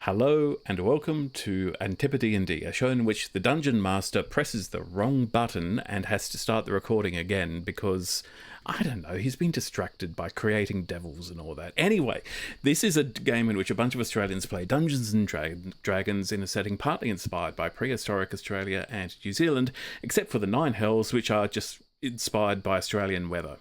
Hello and welcome to AntipoDnD, a show in which the Dungeon Master presses the wrong button and has to start the recording again because, I don't know, he's been distracted by creating devils and all that. Anyway, this is a game in which a bunch of Australians play Dungeons and Dragons in a setting partly inspired by prehistoric Australia and New Zealand, except for the Nine Hells, which are just inspired by Australian weather.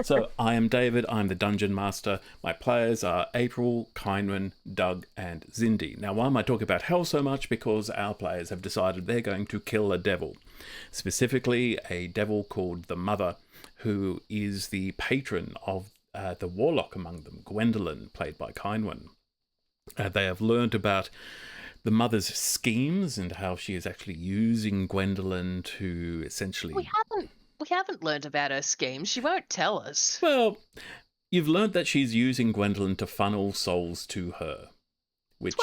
So I am David, I'm the Dungeon Master. My players are April, Kynwin, Doug and Zindi. Now why am I talking about hell so much? Because our players have decided they're going to kill a devil. Specifically a devil called the Mother, who is the patron of the warlock among them, Gwendolyn, played by Kynwin. They have learned about the Mother's schemes and how she is actually using Gwendolyn to essentially... We haven't learned about her schemes. She won't tell us. Well, you've learned that she's using Gwendolyn to funnel souls to her, which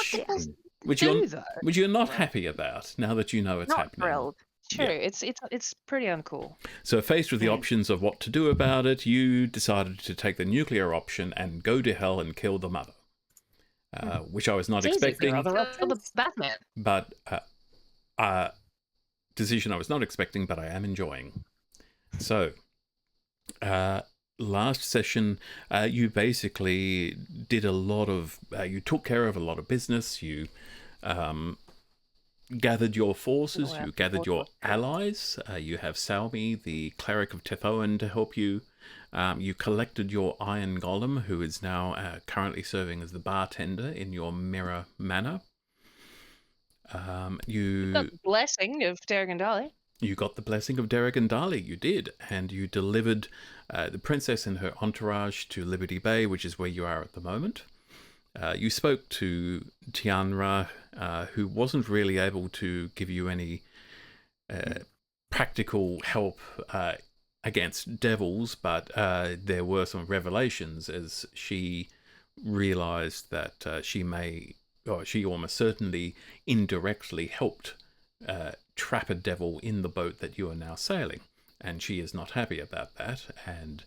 you're not happy about now that you know it's not happening. Thrilled. True, yeah. It's pretty uncool. So faced with the options of what to do about it, you decided to take the nuclear option and go to hell and kill the Mother, which I was not expecting. Kill the Batman. But decision I was not expecting, but I am enjoying. So, last session, you basically did a lot of, you took care of a lot of business, you gathered your forces, you gathered your allies, you have Salmi, the cleric of Tethoan, to help you. You collected your iron golem, who is now currently serving as the bartender in your mirror manor. You got the blessing of Daragandali. You got the blessing of Daragandali, you did, and you delivered the princess and her entourage to Liberty Bay, which is where you are at the moment. You spoke to Tianra, who wasn't really able to give you any practical help against devils, but there were some revelations as she realized that she almost certainly indirectly helped trap a devil in the boat that you are now sailing, and she is not happy about that and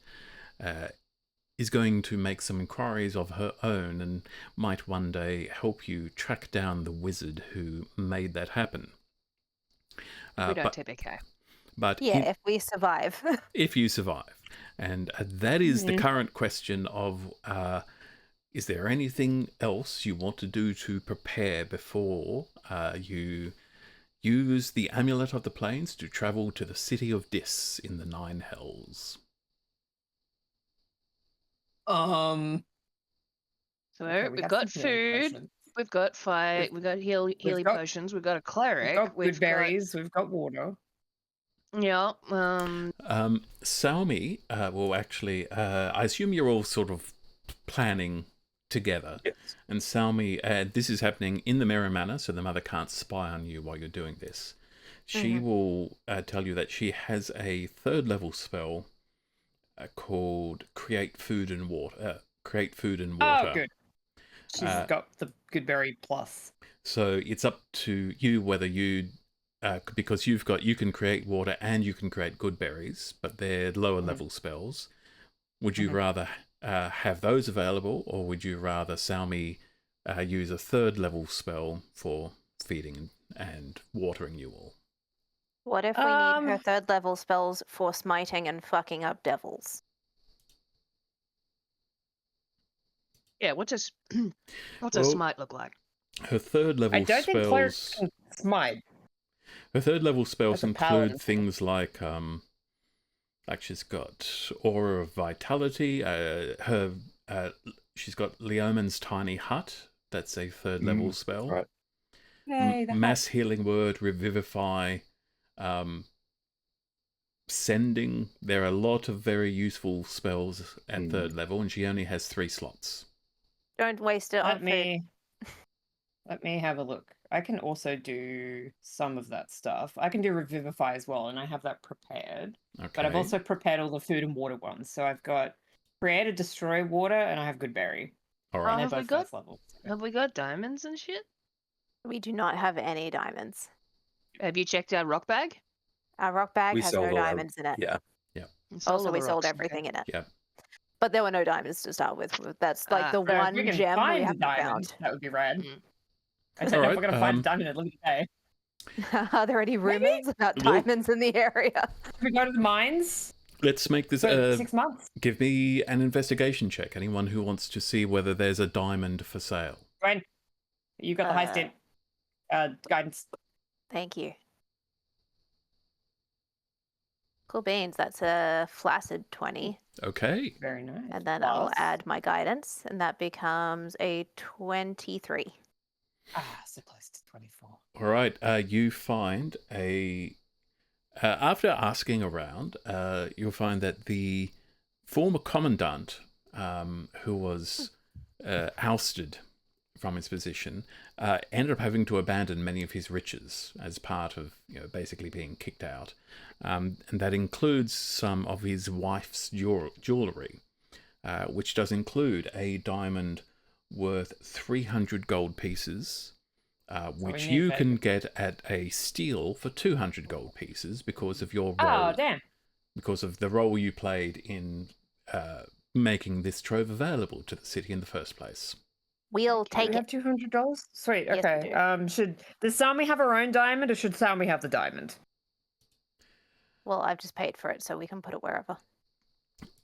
is going to make some inquiries of her own and might one day help you track down the wizard who made that happen. We don't TPK. But yeah, if we survive. If you survive. And that is the current question of is there anything else you want to do to prepare before you use the Amulet of the Plains to travel to the city of Dis in the Nine Hells? So we've got food, we've got fight, we've got healing potions, we've got a cleric, we've got good berries, we've got water. Yeah. Salmi, well, actually, I assume you're all sort of planning together. Yes. And Salmi, this is happening in the Mirror Manor, so the Mother can't spy on you while you're doing this. She will tell you that she has a 3rd level spell called Create Food and Water. Oh, good. She's got the good berry plus. So it's up to you whether you, because you can create water and you can create good berries, but they're lower level spells. Would you rather have those available, or would you rather Salmi use a 3rd level spell for feeding and watering you all? What if we need her 3rd level spells for smiting and fucking up devils? Yeah, what does a smite look like? Her 3rd level I don't think clerics spells. can smite. Her 3rd level spells As a include paladin. things like she's got Aura of Vitality. She's got Leoman's Tiny Hut. That's a 3rd level spell. Right. Yay, Mass Healing Word, Revivify, Sending. There are a lot of very useful spells at 3rd level, and she only has 3 slots. Don't waste it on food. Let me have a look. I can also do some of that stuff. I can do Revivify as well, and I have that prepared. Okay. But I've also prepared all the food and water ones. So I've got Create and Destroy Water, and I have Good Berry. All right. And they're both first level. Have we got diamonds and shit? We do not have any diamonds. Have you checked our rock bag? Our rock bag We has sold no all our- diamonds in it. Yeah. Also, we sold everything in it. Yeah. But there were no diamonds to start with. That's like the So if one we can gem we find a haven't diamond, found. that would be rad. Mm. I said, if Alright, we're going to find a diamond, look at today. Are there any rumors about Well- diamonds in the area? If we go to the mines, Let's make this. for 6 months. Give me an investigation check. Anyone who wants to see whether there's a diamond for sale. Ryan, you got the high step guidance. Thank you. Cool beans. That's a flaccid 20. Okay. Very nice. And then I'll Plus- add my guidance, and that becomes a 23. So close to 24. All right. You find a. After asking around, you'll find that the former commandant, who was ousted from his position, ended up having to abandon many of his riches as part of, basically being kicked out. And that includes some of his wife's jewellery, which does include a diamond worth 300 gold pieces, which we need you that. can get at a steal for 200 gold pieces because of your role. Oh, damn. Because of the role you played in making this trove available to the city in the first place. We'll Do take we have it. $200? Sweet, Yes, we okay. Does Sami have her own diamond, or should Sami have the diamond? Well, I've just paid for it, so we can put it wherever.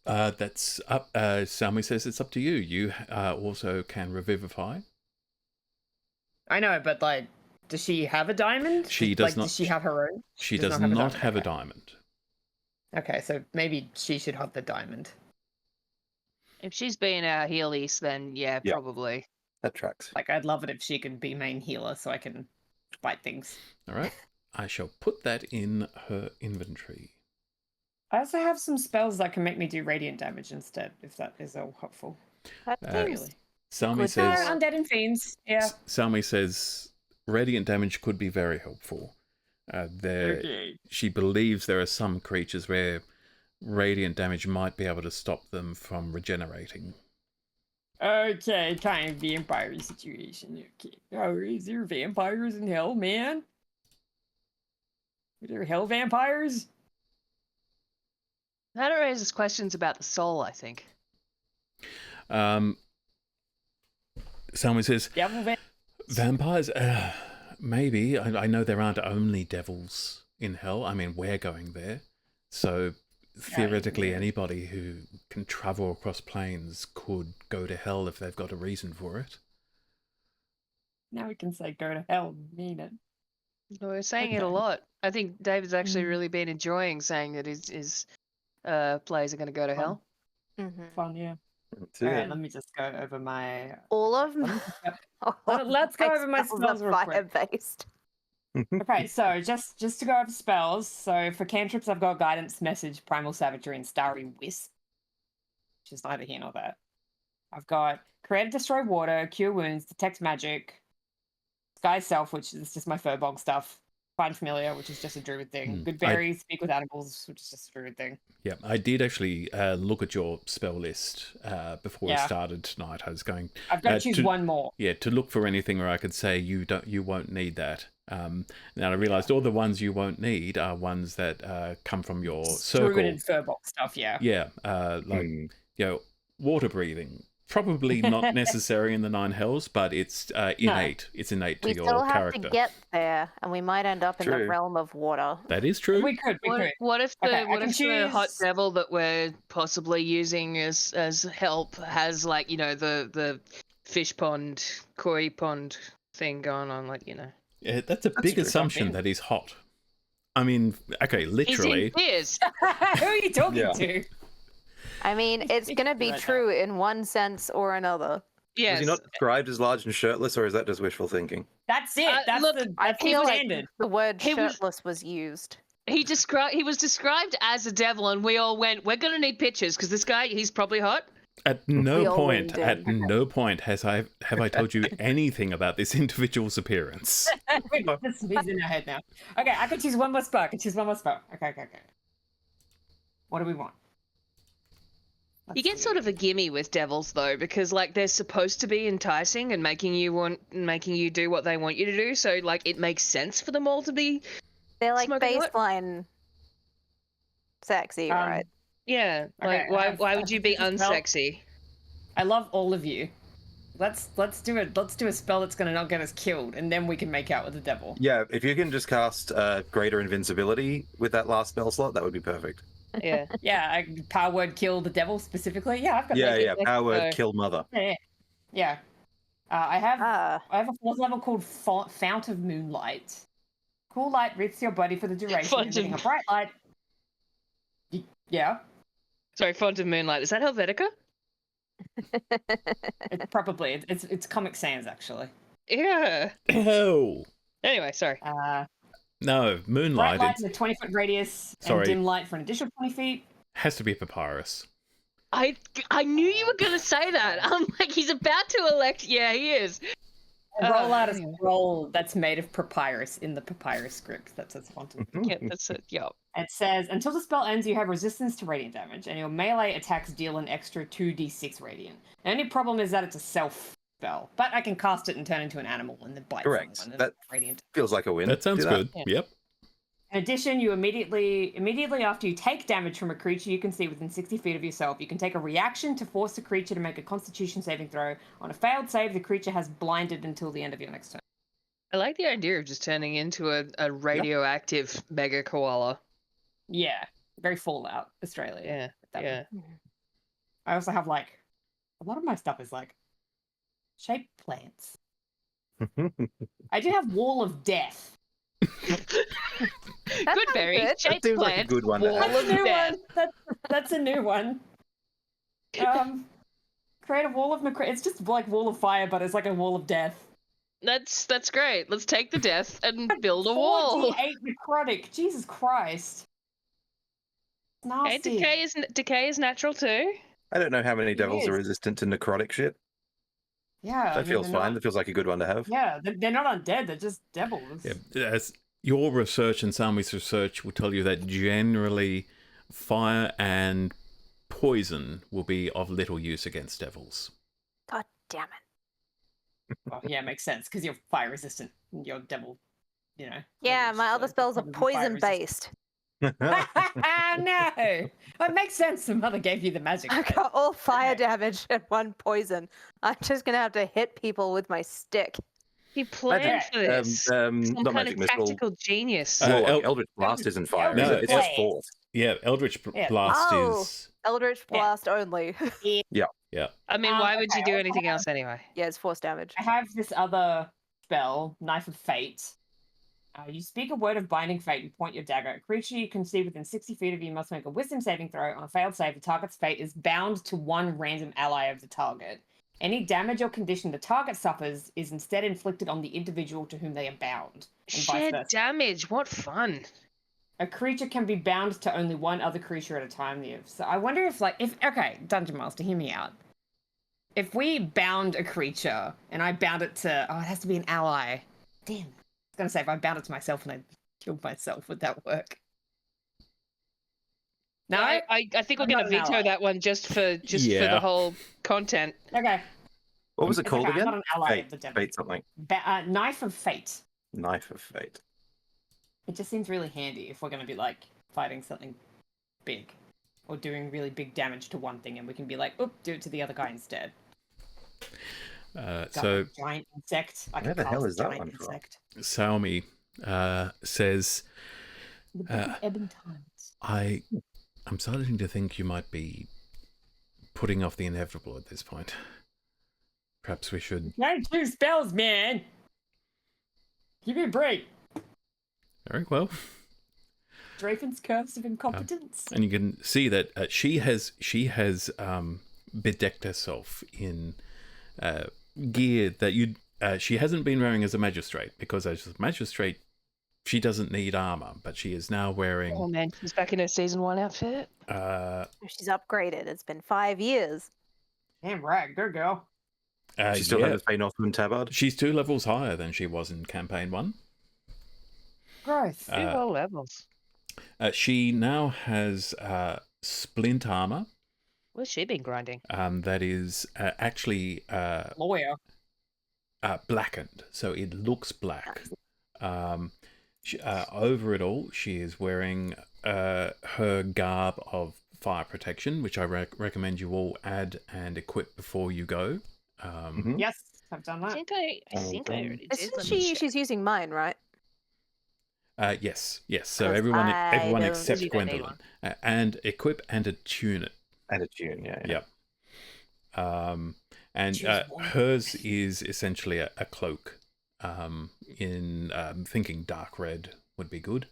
That's up. Sami says it's up to you. You also can revivify. I know, but does she have a diamond? She does not. Does she have her own? She does not have a okay. diamond. Okay, so maybe she should have the diamond. If she's being our healies, then yeah, probably. That tracks. I'd love it if she could be main healer so I can fight things. All right. I shall put that in her inventory. I also have some spells that can make me do radiant damage instead, if that is all helpful. That seems Really. Sami Good. says. No, undead and fiends. Yeah. Sami says radiant damage could be very helpful. Okay. She believes there are some creatures where radiant damage might be able to stop them from regenerating. Okay, kind of vampire situation. Okay. Oh, is there vampires in hell, man? Are there hell vampires? That raises questions about the soul, I think. Sami says, Devil vampires? Maybe. I know there aren't only devils in hell. I mean, we're going there. So theoretically, anybody who can travel across planes could go to hell if they've got a reason for it. Now we can say go to hell, mean it. We're saying it a Okay. lot. I think David's actually really been enjoying saying that his players are going to go to hell. Fun, yeah. Do Alright, it. let me just go over my... all of Let me just go- Let's go over my spells real quick. fire-based. Okay, so just to go over spells. So for cantrips, I've got Guidance, Message, Primal Savagery, and Starry Wisp, which is neither here nor there. I've got Create, Destroy Water, Cure Wounds, Detect Magic, Sky Self, which is just my Furbog stuff, Find Familiar, which is just a druid thing, Good Berry, Speak with Animals, which is just a druid thing. Yeah, I did actually look at your spell list before we Yeah. started tonight. I was going. I've got to choose one more. Yeah, to look for anything where I could say you won't need that. Now I realised all the ones you won't need are ones that come from your circle. Druid and Furbog stuff, yeah. Yeah, water breathing. Probably not necessary in the Nine Hells, but it's innate. It's innate to We your still have character. to get there, and we might end up in the True. realm of water. That is true. We could. What if the Okay, I what can if the hot choose- devil that we're possibly using as help has the fish pond, koi pond thing going on, Yeah, that's a big true, assumption yeah. that he's hot. I mean, okay, He's literally. in tears. Who are you talking Yeah. to? I mean, it's going to be Right now. true in one sense or another. Yes. Was he not described as large and shirtless, or is that just wishful thinking? That's it. That's look, I that's feel like standard. the word He was- shirtless was used. He was described as a devil, and we all went, "We're gonna need pictures because this guy, he's probably hot." At We no all point, did. at no point have I told you anything about this individual's appearance. He's in our head now. Okay, I can choose one more spell. Okay. What do we want? You get sort of a gimme with devils though, because they're supposed to be enticing and making you do what they want you to do. So it makes sense for them all to be. They're like Smoking hot? baseline sexy, Um, right? Yeah, like Okay, I why have would you be a spell. unsexy? I love all of you. Let's do it. Let's do a spell that's gonna not get us killed, and then we can make out with the devil. Yeah, if you can just cast greater invincibility with that last spell slot, that would be perfect. Yeah. Yeah, power word kill the devil specifically. Yeah, I've got Yeah, that. yeah. Power word so. kill mother. Yeah. I have Ah, a 4th level called Fount of Moonlight. Cool light wreaths your body for the duration, Font emitting a of- bright light. Yeah, Sorry, Font of Moonlight. Is that Helvetica? probably. It's Comic Sans actually. Yeah. Oh Anyway, sorry. no, Bright moonlight. light It in a 20-foot radius, Sorry. and dim light for an additional 20 feet. has to be papyrus. I knew you were gonna say that. I'm like, he's about to elect. Yeah, he is. Roll out a anyway. scroll that's made of papyrus in the papyrus script. That's what's wanted. Yeah, that's it. Yeah. It says, until the spell ends, you have resistance to radiant damage, and your melee attacks deal an extra 2d6 radiant. The only problem is that it's a self spell, but I can cast it and turn into an animal and then bite Correct. someone. That Radiant. feels like a win. That sounds Do good. Yeah. Yep. In addition, you immediately after you take damage from a creature you can see within 60 feet of yourself, you can take a reaction to force the creature to make a Constitution saving throw. On a failed save, the creature has blinded until the end of your next turn. I like the idea of just turning into a radioactive mega koala. Yeah, very Fallout, Australia. Yeah. That Yeah. one. I also have like a lot of my stuff is like shaped plants. I do have Wall of Death. Good berry. good. Shaped That seems like a plant, good one to wall have. That's of a new death. one. That's a new one. Create a wall of it's just like Wall of Fire, but it's like a Wall of Death. That's great. Let's take the death and build a wall. 48 necrotic. Jesus Christ. It's Hey, nasty. decay is natural too. I don't know how many devils are is. resistant to necrotic shit. Yeah, That feels they're fine. not- That feels like a good one to have. Yeah, they're not undead. They're just devils. Yeah, as your research and Sami's research will tell you that generally fire and poison will be of little use against devils. God damn it. Well, yeah, makes sense because you're fire resistant. And you're devil, you know. Yeah, devilish, my so other spells are probably fire poison based. No, it makes sense. The mother gave you the magic. I right? got all fire damage and one poison. I'm just gonna have to hit people with my stick. He planned for this. Some not kind magic of missile. tactical genius. Warlock, Eldritch Blast isn't fire. No, It's just it's- force. Yeah, Eldritch Yeah. Blast Oh. is... Eldritch Yeah. Blast only. Yeah. I mean, why would you okay, do I anything have- else anyway? Yeah, it's force damage. I have this other spell, Knife of Fate. You speak a word of binding fate and point your dagger. A creature you can see within 60 feet of you must make a wisdom saving throw. On a failed save, the target's fate is bound to one random ally of the target. Any damage or condition the target suffers is instead inflicted on the individual to whom they are bound. And vice Shared versa. damage. What fun. A creature can be bound to only one other creature at a time. So I wonder if, okay, Dungeon Master, hear me out. If we bound a creature and I bound it to, it has to be an ally. Damn. I was gonna say if I bound it to myself and I killed myself, would that work? No. I think we're I'm gonna not an veto ally. that one just for Yeah. the whole content. Okay. What was it It's called okay, I'm again? not an ally Fate. of the devil. Fate something. Knife of Fate. Knife of Fate. It just seems really handy if we're gonna be like fighting something big or doing really big damage to one thing, and we can be like, "Oop, do it to the other guy instead." Got So a giant insect. I Where can the hell cast is that giant one from? insect. Saomi says, The Book of Ebon Times. I'm starting to think you might be putting off the inevitable at this point. Perhaps we should... You two spells, man. Give me a break. Very well. Draven's Curse of Incompetence. And you can see that she has bedecked herself in gear that she hasn't been wearing as a magistrate, because as a magistrate she doesn't need armor, but she is now wearing Oh man, she's back in her season 1 outfit. She's upgraded. It's been 5 years. Damn right, good girl. She still has a Northman tabard. She's 2 levels higher than she was in campaign 1. Growth. Two low levels. She now has splint armor. What's she been grinding? That is actually Lawyer. blackened, so it looks black. Over it all, she is wearing her garb of fire protection, which I recommend you all add and equip before you go. Yes, I've done I that. think I already did. Isn't Let me check. she's using mine, right? Yes. So 'Cause everyone I don't- except You don't need Gwendolyn, and equip and attune it. And a tune, yeah. Yep. And Choose one. hers is essentially a cloak. Thinking dark red would be good.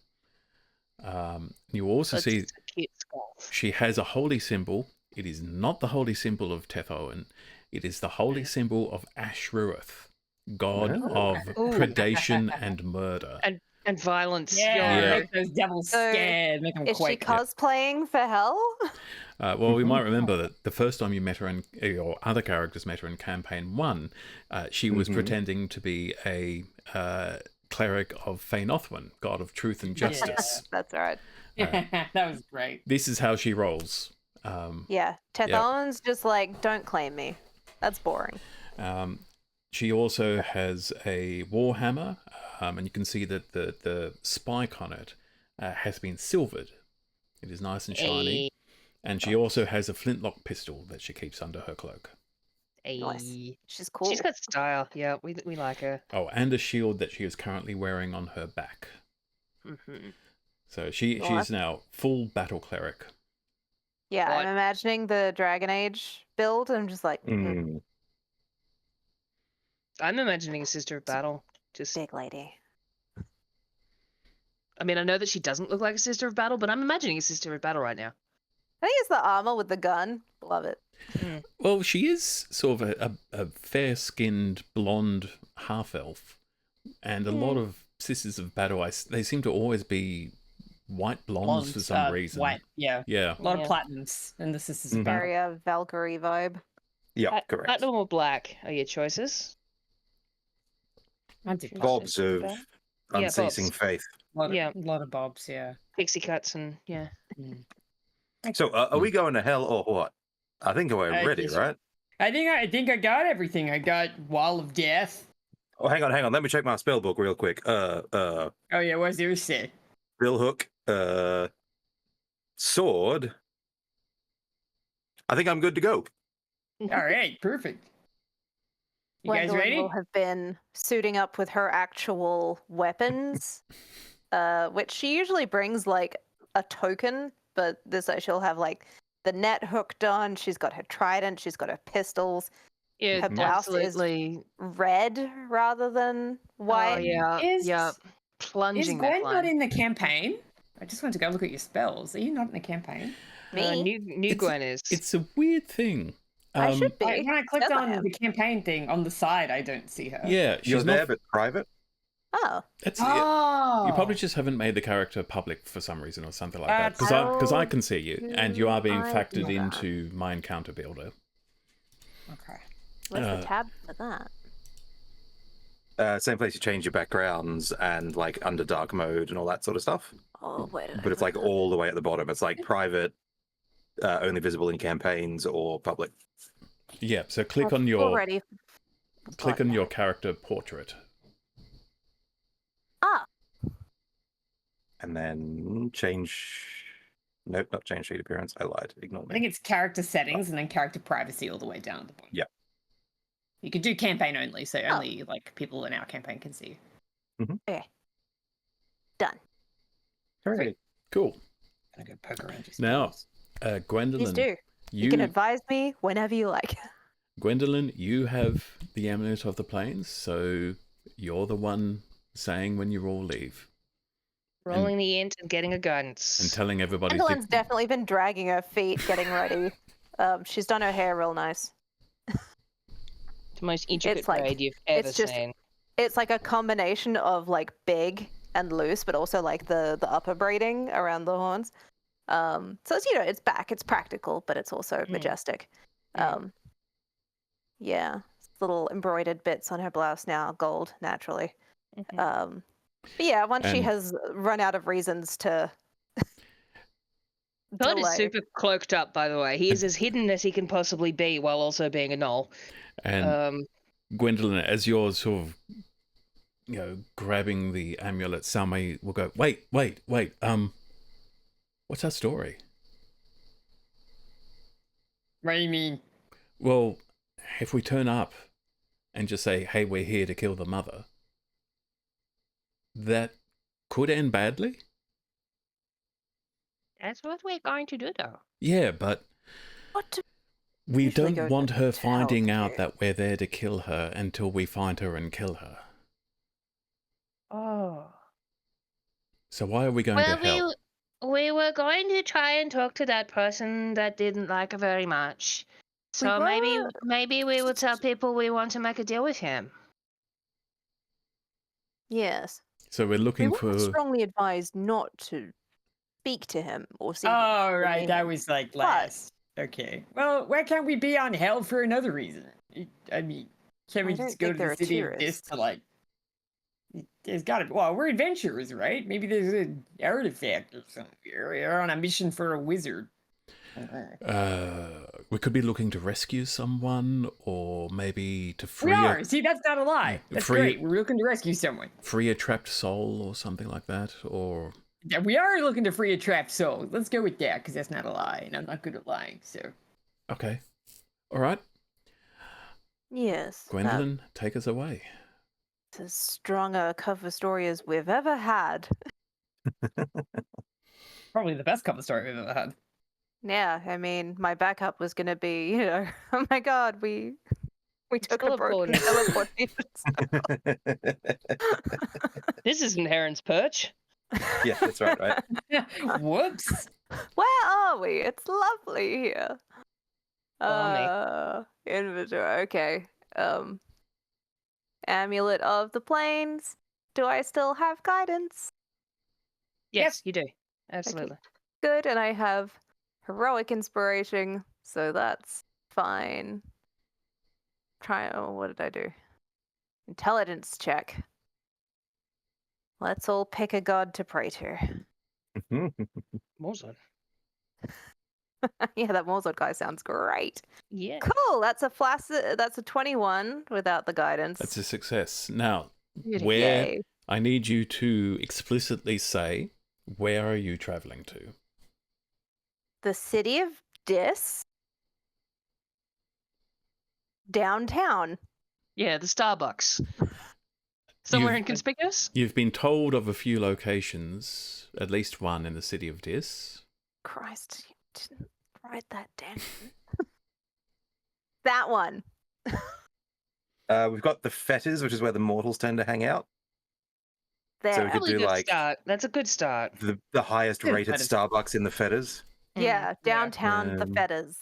You also That's see a cute scarf. she has a holy symbol. It is not the holy symbol of Tethoan. It is the holy symbol of Ashruath, god of predation and murder. And violence. Yeah. Make those devils So, scared, make them Is she quake. cosplaying for hell? Well, we might remember that the first time you met her or other characters met her in campaign 1, she was pretending to be a cleric of Fainothwin, god of truth and justice. That's right. That was great. This is how she rolls. Yeah, Tethoan's just like, don't claim me. That's boring. She also has a warhammer, and you can see that the spike on it has been silvered. It is nice and shiny. And she also has a flintlock pistol that she keeps under her cloak. Nice. She's cool. She's got style. Yeah, we like her. Oh, and a shield that she is currently wearing on her back. Mm-hmm. So she is now full battle cleric. Yeah, What? I'm imagining the Dragon Age build. I'm just like, I'm imagining a sister of battle. Just, big lady. I mean, I know that she doesn't look like a sister of battle, but I'm imagining a sister of battle right now. I think it's the armor with the gun. Love it. Well, she is sort of a fair-skinned blonde half-elf, and a lot of sisters of battle, they seem to always be white blondes for some reason. White, yeah. Yeah. A lot Yeah. of platinums in the Sisters of Battle. Very Valkyrie vibe. Yeah, correct. Platinum or black are your choices. I did Bobs of Yeah, unceasing bobs. faith. Yeah. A lot of bobs, yeah. Pixie cuts and yeah. So, are we going to hell or what? I think we're ready, just- right? I think I got everything. I got Wall of Death. Oh, hang on. Let me check my spell book real quick. Oh yeah, what's yours say? Bill Hook, sword. I think I'm good to go. All right, perfect. You guys Gwendolyn ready? will have been suiting up with her actual weapons, which she usually brings like a token, but this she'll have like the net hooked on. She's got her trident. She's got her pistols. Yeah, Her blouse absolutely. is red rather than white. Oh, yeah. Is- Yeah. Is Plunging that Gwen not line. in the campaign? I just want to go look at your spells. Are you not in the campaign? Me? New Gwen is. It's a weird thing. I should be. When I clicked Says I on am. the campaign thing on the side, I don't see her. Yeah, You're she's there, not. but private. Oh, That's Oh, You probably just haven't made the character public for some reason or something like that. That's- Because I can see you, and you are being I factored do that. into my encounter builder. okay. where's the tab for that? Same place you change your backgrounds and like under dark mode and all that sort of stuff. Oh, where did I But it's put like that? all the way at the bottom. It's like private, only visible in campaigns, or public. Yeah, so click I've on your already click got on that. your character portrait. Ah, And then change. Nope, not change sheet appearance. I lied. Ignore I think me. it's character settings and then character privacy all the way down at the bottom. Yeah. You could do campaign only, so Oh. only like people in our campaign can see. okay. Done. Hooray. Cool. I'm gonna go poke around your Now, spells. Please Gwendolyn, do. You can advise me whenever you like. Gwendolyn, you have the Amulet of the Plains, so you're the one saying when you all leave rolling the int and getting a guidance. and telling everybody. Gwendolyn's definitely been dragging her feet, getting ready. She's done her hair real nice. The most intricate It's like- braid you've ever it's just- seen. It's like a combination of like big and loose, but also like the upper braiding around the horns. So it's it's back, it's practical, but it's also majestic. Yeah, little embroidered bits on her blouse now, gold naturally. Mhm. But yeah, once she And- has run out of reasons to. Todd is delay. super cloaked up, by the way. He is as hidden as he can possibly be while also being a gnoll. And Gwendolyn, as you're sort of, grabbing the amulet, Salme will go, wait. What's our story? What do you mean? Well, if we turn up and just say, hey, we're here to kill the mother, that could end badly. That's what we're going to do, though. Yeah, but What do we usually go don't to want her hotels finding out do? that we're there to kill her until we find her and kill her. Oh. So why are we going to Well, hell? we were going to try and talk to that person that didn't like her very much. So were- maybe we will tell people we want to make a deal with him. Yes. So we're We looking were for... strongly advised not to speak to him or see him. Oh, or right. meet That him. was like last. Okay. Well, why can't we be on hell for another reason? I mean, can't we I don't just go think to the they're city of this tourists. to like? There's got to be. Well, we're adventurers, right? Maybe there's an artifact or something. We're on a mission for a wizard. we could be looking to rescue someone, or maybe to free We are. See, that's not a lie. That's free- great. We're looking to rescue someone. free a trapped soul or something like that, or... Yeah, we are looking to free a trapped soul. Let's go with that, because that's not a lie, and I'm not good at lying. So. Okay. All right. Yes. Gwendolyn, take us away. That's as strong a cover story as we've ever had. Probably the best cover story we've ever had. Yeah, I mean, my backup was gonna be, oh my god, we took a broken Teleported. teleportation. This isn't Heron's Perch. Yeah, that's right. Whoops. Where are we? It's lovely here. Balmy. Inventory. Okay. Amulet of the Plains. Do I still have guidance? Yes, you do. Absolutely. Good, and I have heroic inspiration, so that's fine. What did I do? Intelligence check. Let's all pick a god to pray to. Mozart. Yeah, that Morzod guy sounds great. Yeah. Cool. That's a 21 without the guidance. That's a success. Now, Beauty. where Yay. I need you to explicitly say, where are you traveling to? The city of Dis. Downtown. Yeah, the Starbucks. Somewhere You've- inconspicuous? You've been told of a few locations, at least one in the city of Dis. Christ, you didn't write that down. That one. We've got the fetters, which is where the mortals tend to hang out. There. So we could Really do good like start. That's a good start. the highest Yeah, rated fetters. Starbucks in the fetters. Yeah, downtown, the Um, fetters.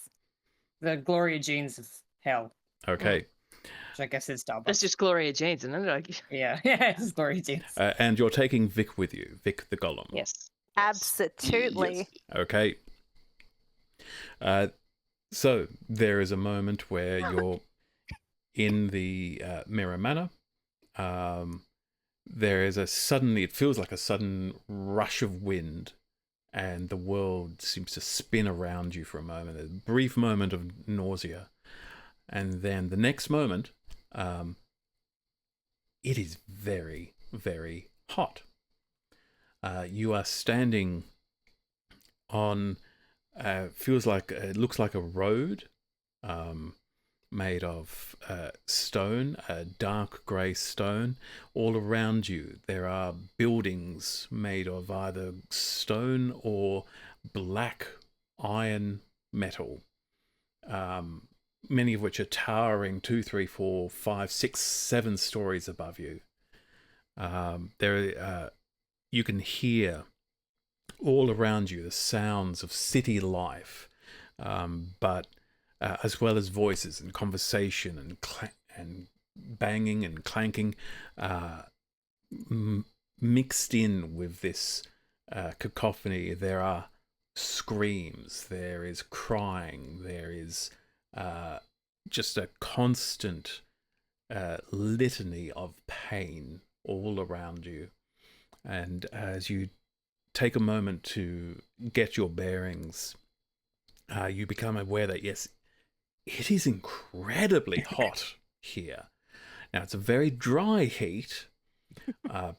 The Gloria Jeans of hell, Okay. which I guess is Starbucks. That's just Gloria Jeans, isn't it? Yeah, it's Gloria Jeans. And you're taking Vic with you, Vic the Golem. Yes. Absolutely. Okay. So there is a moment where you're in the Mirror Manor. There is it feels like a sudden rush of wind, and the world seems to spin around you for a moment, a brief moment of nausea. And then the next moment, it is very, very hot. You are standing on, it looks like a road made of stone, dark grey stone. All around you, there are buildings made of either stone or black iron metal. Many of which are towering 2, 3, 4, 5, 6, 7 stories above you. You can hear all around you the sounds of city life, but as well as voices and conversation and banging and clanking, mixed in with this cacophony. There are screams, there is crying, there is just a constant litany of pain all around you. And as you take a moment to get your bearings, you become aware that, yes, it is incredibly hot here. Now, it's a very dry heat,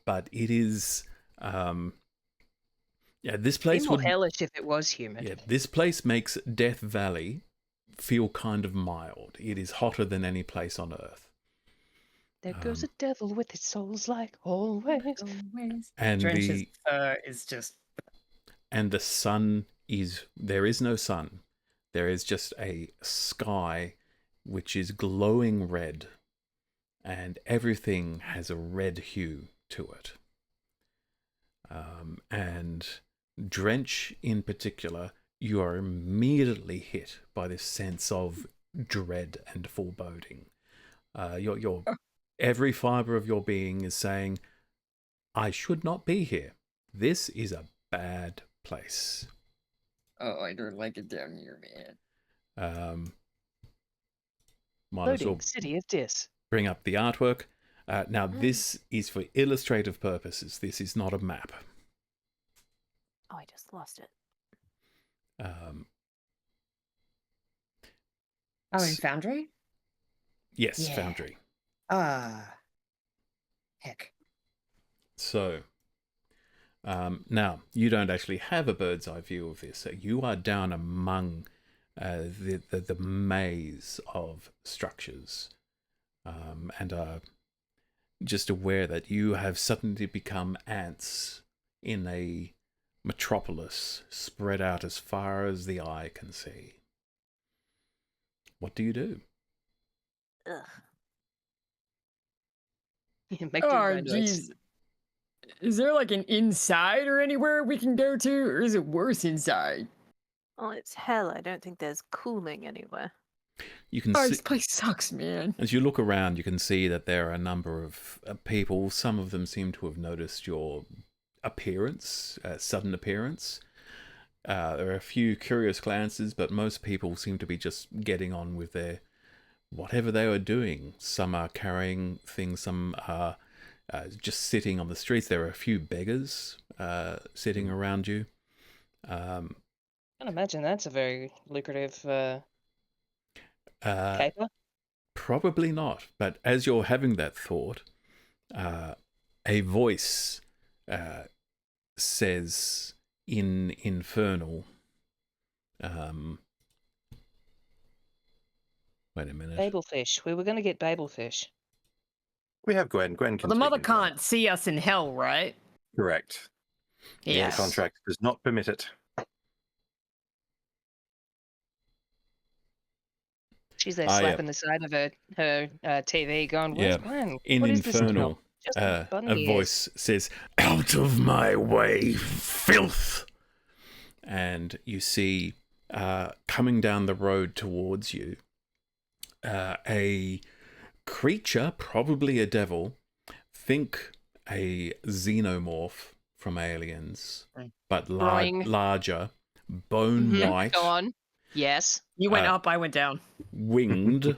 but it is... this place Be more would... hellish if it was humid. Yeah, this place makes Death Valley feel kind of mild. It is hotter than any place on Earth. There goes a devil with his souls like always. And Drench's fur is just... the sun is... There is no sun. There is just a sky which is glowing red. And everything has a red hue to it. And Drench in particular, you are immediately hit by this sense of dread and foreboding. Your every fiber of your being is saying, I should not be here. This is a bad place. Oh, I don't like it down here, man. Might as well Loading City of Dis. bring up the artwork. Now, this is for illustrative purposes. This is not a map. Oh, I just lost it. Oh, in Foundry? Yes, Yeah. Foundry. Heck. So, now, you don't actually have a bird's eye view of this. So you are down among the maze of structures and are just aware that you have suddenly become ants in a metropolis spread out as far as the eye can see. What do you do? Ugh. Yeah, make Oh, them go jeez. Is there like an inside or anywhere we can go to, or is it worse inside? Oh, it's hell. I don't think there's cooling anywhere. You can Oh, see, this place sucks, man. as you look around, you can see that there are a number of people. Some of them seem to have noticed your appearance, sudden appearance. There are a few curious glances, but most people seem to be just getting on with their whatever they were doing. Some are carrying things, some are just sitting on the streets. There are a few beggars sitting around you. I can imagine that's a very lucrative caper. Probably not. But as you're having that thought, a voice says in Infernal, wait a minute. Babelfish. We were going to get babelfish. We have Gwen. Gwen can Well, the speak mother in Gwen. can't see us in hell, right? Correct. Yes. The contract does not permit it. She's there Ah, yeah. slapping the side of her TV going, where's Yeah. Gwen? In What is this Infernal, smell? Just a bunny ears. voice says, "Out of my way, filth!" And you see coming down the road towards you a creature, probably a devil. Think a xenomorph from Aliens, but Boing. larger, bone Mhm, white, Go on. Yes. You went up, I went down. winged.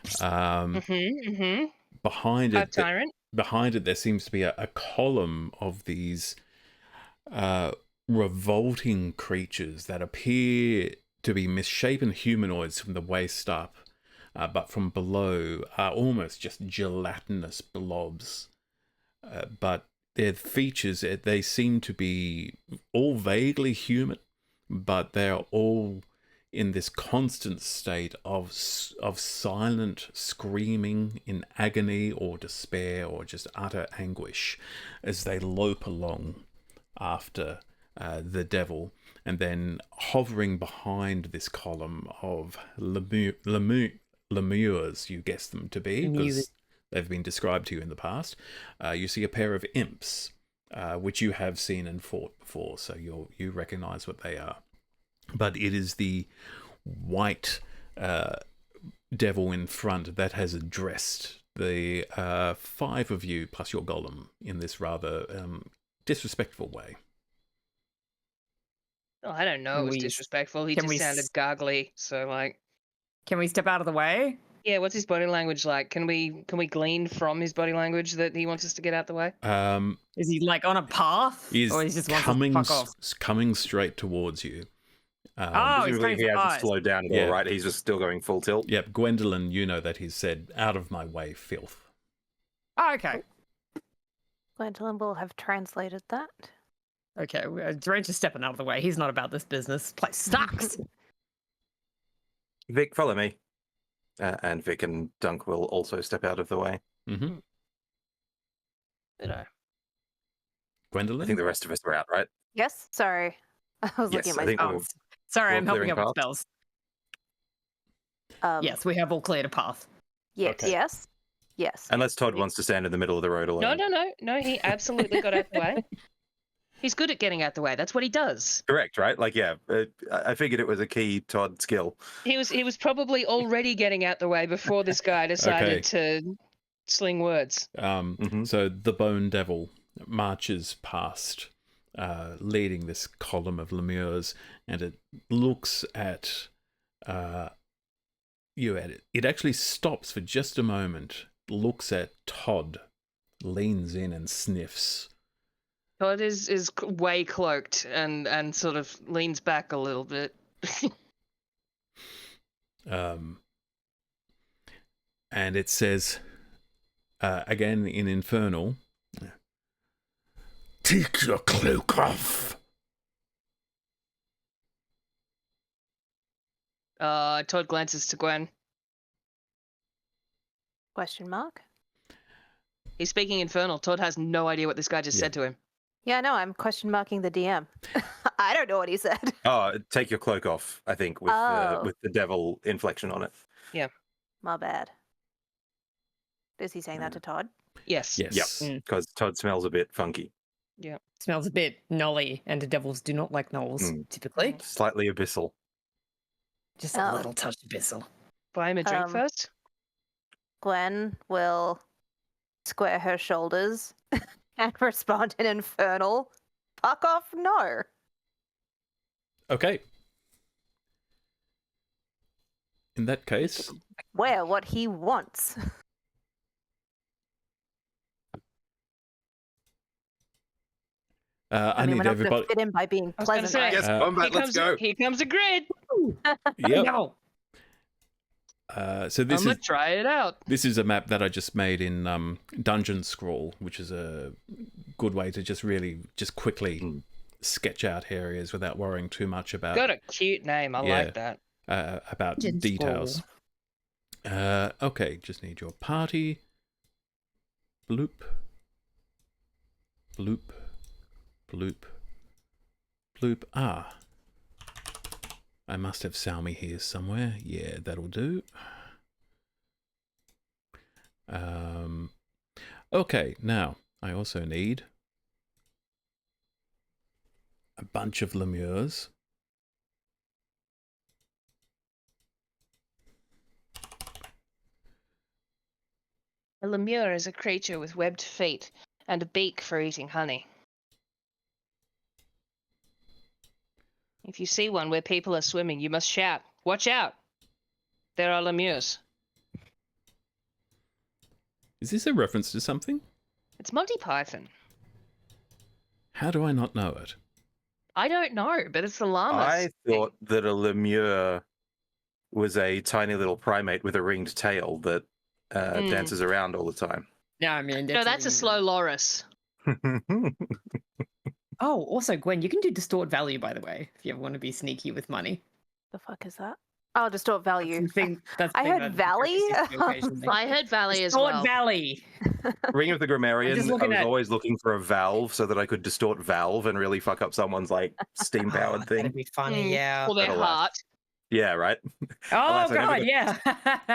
Mm-hmm. Behind Hive it, tyrant. there seems to be a column of these revolting creatures that appear to be misshapen humanoids from the waist up, but from below are almost just gelatinous blobs. But their features, they seem to be all vaguely human, but they're all in this constant state of silent screaming in agony or despair or just utter anguish as they lope along after the devil, and then hovering behind this column of lemures, you guess them to be, because they've been described to you in the past. You see a pair of imps, which you have seen and fought before, so you recognize what they are. But it is the white devil in front that has addressed the 5 of you plus your golem in this rather disrespectful way. Oh, I don't know. It was disrespectful. He can just we sounded gargly. So, like, Can we step out of the way? yeah. What's his body language like? Can we glean from his body language that he wants us to get out the way? Is he like on a path? Is or he just wants us to fuck off? coming straight towards you. Oh, he's Presumably going he for hasn't us. slowed down at Yeah. all, right? He's just still going full tilt. Yep, Gwendolyn, you know that he's said, "Out of my way, filth." Oh, okay. Gwendolyn will have translated that. Okay, Drench is stepping out of the way. He's not about this business. Place sucks. Vic, follow me. And Vic and Dunk will also step out of the way. Mm-hmm. Ditto. Gwendolyn? I think the rest of us are out, right? Yes. Sorry, I was looking Yes, at I my think phone. we're Sorry, all I'm helping clearing up with paths. spells. Yes. We have all cleared a path. Okay. Yes. Yes. Unless Todd wants to stand in the middle of the road alone. No. He absolutely got out the way. He's good at getting out the way. That's what he does. Correct, right? Like, yeah, I figured it was a key Todd skill. He was probably already getting out the way before this guy decided to sling words. So the Bone Devil marches past, leading this column of lemures, and it looks at you. At it. It actually stops for just a moment, looks at Todd, leans in and sniffs. Todd is way cloaked and sort of leans back a little bit. And it says, again in Infernal, "Take your cloak off." Todd glances to Gwen. Question mark? He's speaking Infernal. Todd has no idea what this guy just said to him. Yeah, no, I'm question marking the DM. I don't know what he said. Oh, take your cloak off, I think, with the devil inflection on it. Yeah. My bad. Is he saying that to Todd? Yes. Yes. Yep, because Todd smells a bit funky. Yeah. Smells a bit gnolly, and the devils do not like gnolls, typically. Slightly abyssal. Just a little touch of abyssal. Buy him a drink first. Gwen will square her shoulders and respond in Infernal. Fuck off, no. Okay. In that case, Wear what he wants. I mean, need we're not everybody. going to fit in by being I was gonna pleasant. say, right? Yes, combat, let's go. Here comes a grid. Yep. No. So this I'm gonna is try it out. this is a map that I just made in Dungeon Scroll, which is a good way to just quickly sketch out areas without worrying too much about Got a cute name. I like that. About Dungeon details. Okay, just need your party. Bloop. Bloop. Bloop. Bloop. Ah. I must have Salmi here somewhere. Yeah, that'll do. Okay, now I also need a bunch of lemures. A lemure is a creature with webbed feet and a beak for eating honey. If you see one where people are swimming, you must shout, "Watch out! There are lemures." Is this a reference to something? It's Monty Python. How do I not know it? I don't know, but it's the llamas. I thought that a lemure was a tiny little primate with a ringed tail that dances around all the time. No, I mean... No, that's a slow loris. Oh, also, Gwen, you can do distort value, by the way, if you ever want to be sneaky with money. The fuck is that? Oh, distort value. I heard that Valley. occasionally. I heard Valley as Distort well. Valley. Ring of the Grammarian, just I looking was at- always looking for a valve so that I could distort valve and really fuck up someone's like steam-powered thing. That'd be funny, yeah. Or their But alas. heart. Yeah, right? Oh, Alas, I never God, got- yeah.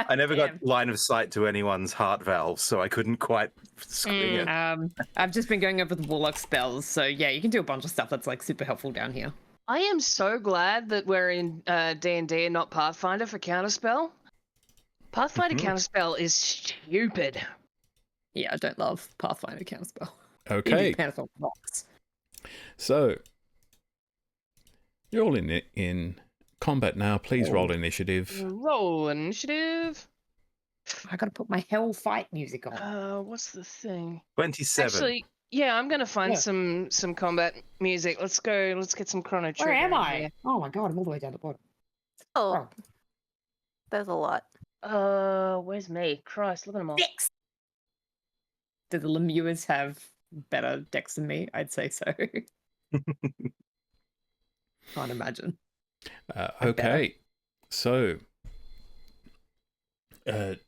I never Damn. got line of sight to anyone's heart valve, so I couldn't quite screen it. I've just been going over the Warlock spells, so yeah, you can do a bunch of stuff that's like super helpful down here. I am so glad that we're in D&D and not Pathfinder for Counterspell. Pathfinder Counterspell is stupid. Yeah, I don't love Pathfinder Counterspell. Okay, Pantheon rocks. so you're all in combat now. Please roll initiative. Roll initiative. I gotta put my hell fight music on. What's the thing? 27. Actually, yeah, I'm gonna find some combat music. Let's go. Let's get some Chrono Trigger. Where am in I? here. Oh my God, I'm all the way down the bottom. Oh, there's a lot. Where's me? Christ, look at them all. Dex! Do the lemures have better decks than me? I'd say so. Can't imagine. Okay, so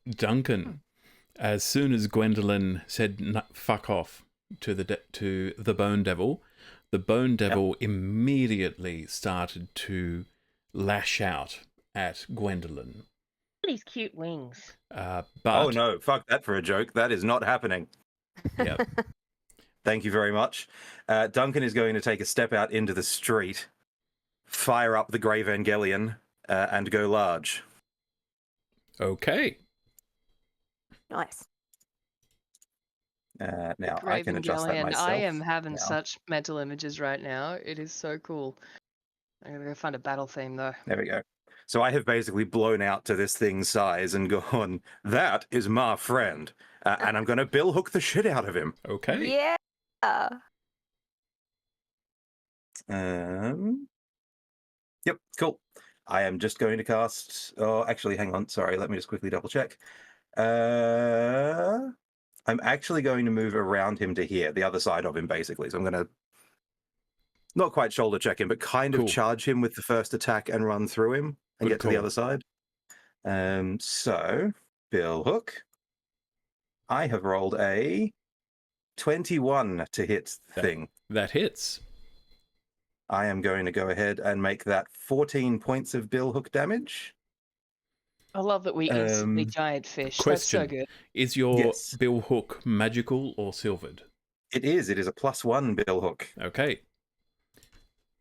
Duncan, as soon as Gwendolyn said "fuck off" to the Bone Devil, the Bone Devil immediately started to lash out at Gwendolyn. These cute wings. But Oh no, fuck that for a joke. That is not happening. Yep. Thank you very much. Duncan is going to take a step out into the street, fire up the Grey Evangelion, and go large. Okay. Nice. Now, I can adjust that Evangelion. myself. I am having now. such mental images right now. It is so cool. I'm gonna go find a battle theme though. There we go. So I have basically blown out to this thing's size and gone, that is my friend. And I'm going to bill hook the shit out of him. Okay. Yeah. Yep, cool. I am just going to cast... Oh, actually, hang on. Sorry, let me just quickly double check. I'm actually going to move around him to here, the other side of him, basically. So I'm going to not quite shoulder check him, but kind of charge him with the first attack and run through him and get to the other side. So, bill hook. I have rolled a 21 to hit the thing. That hits. I am going to go ahead and make that 14 points of bill hook damage. I love that we instantly giant fish. Question. That's so good. Is your bill hook magical or silvered? It is. It is a +1 bill hook. Okay.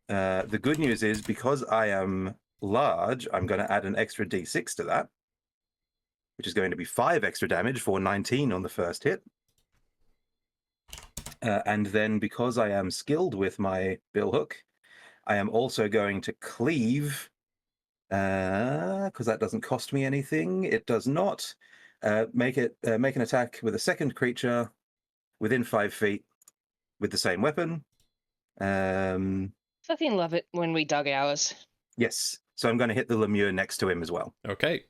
The good news is because I am large, I'm going to add an extra d6 to that, which is going to be 5 extra damage for 19 on the first hit. And then because I am skilled with my bill hook, I am also going to cleave, because that doesn't cost me anything. It does not. Make an attack with a second creature within 5 feet with the same weapon. Fucking love it when we dug ours. Yes. So I'm going to hit the lemure next to him as well. Okay.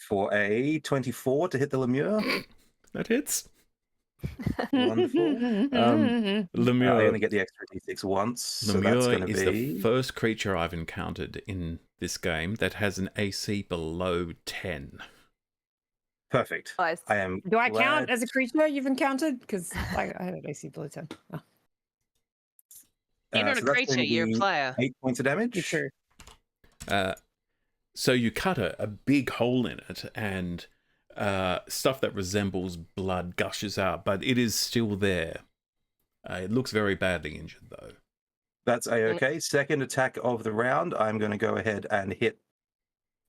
For a 24 to hit the lemure. That hits. Wonderful. Lemure. I only get the extra d6 once. Lemure so that's is the first creature I've encountered in this game that has an AC below 10. Perfect. Nice. I am. Do I count as a creature you've encountered? Because I have an AC below 10. Oh. You're not a creature, you're a player. 8 points of damage. You true. So you cut a big hole in it, and stuff that resembles blood gushes out, but it is still there. It looks very badly injured, though. That's a-okay. Second attack of the round, I'm going to go ahead and hit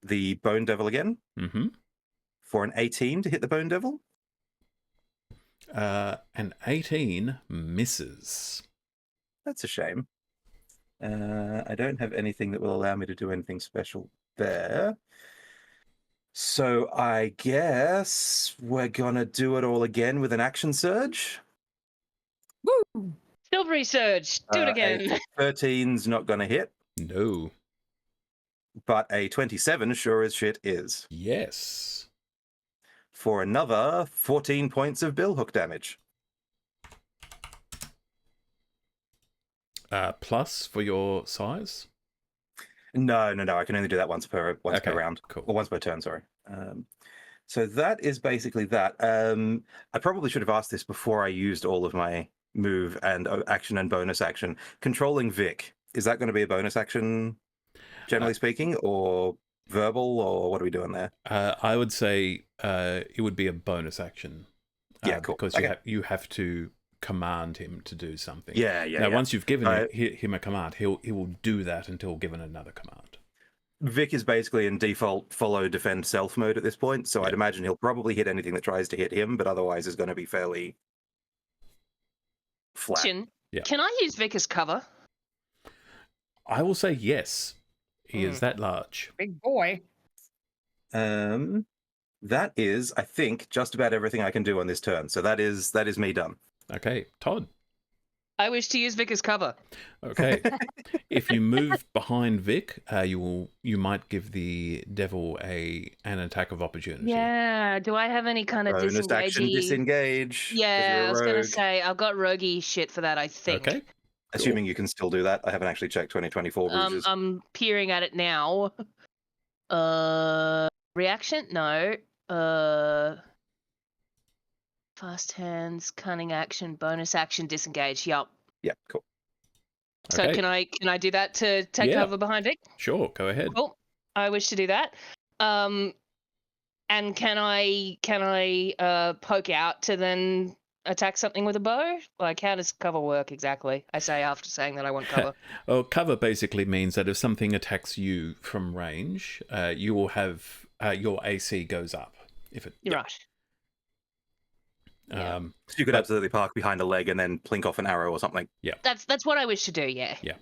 the Bone Devil again. Mm-hmm. For an 18 to hit the Bone Devil. An 18 misses. That's a shame. I don't have anything that will allow me to do anything special there. So I guess we're going to do it all again with an action surge. Woo! Silvery Surge. Do it again. A 13's not going to hit. No. But a 27 sure as shit is. Yes. For another 14 points of bill hook damage. Plus for your size? No. I can only do that once per round. Cool. Or once per turn, sorry. So that is basically that. I probably should have asked this before I used all of my move and action and bonus action. Controlling Vic, is that going to be a bonus action, generally speaking, or verbal, or what are we doing there? I would say it would be a bonus action. Yeah, cool. Because you have to command him to do something. Yeah. Now, once you've given him a command, he will do that until given another command. Vic is basically in default follow, defend, self mode at this point, so I'd imagine he'll probably hit anything that tries to hit him, but otherwise is going to be fairly flat. Yeah. Can I use Vic as cover? I will say yes. He is that large. Big boy. That is, I think, just about everything I can do on this turn. So that is me done. Okay, Todd. I wish to use Vic as cover. Okay. If you move behind Vic, you might give the devil an attack of opportunity. Yeah. Do I have any kind of Bonus disengage? action disengage. 'cause Yeah, you're a I was gonna rogue. say I've got roguey shit for that. I think. Okay. Assuming you can still do that. I haven't actually checked 2024 breaches. I'm peering at it now. Reaction? No. Fast hands, cunning action, bonus action, disengage. Yup. Yeah, cool. So Okay. can I do that to take Yeah. cover behind Vic? Sure, go ahead. Cool. I wish to do that. And can I poke out to then attack something with a bow? Like, how does cover work exactly? I say after saying that I want cover. Well, cover basically means that if something attacks you from range, you will have your AC goes up. If it, You're right. Yeah. So you could absolutely park behind a leg and then plink off an arrow or something. That's what I wish to do. Yeah. Yeah.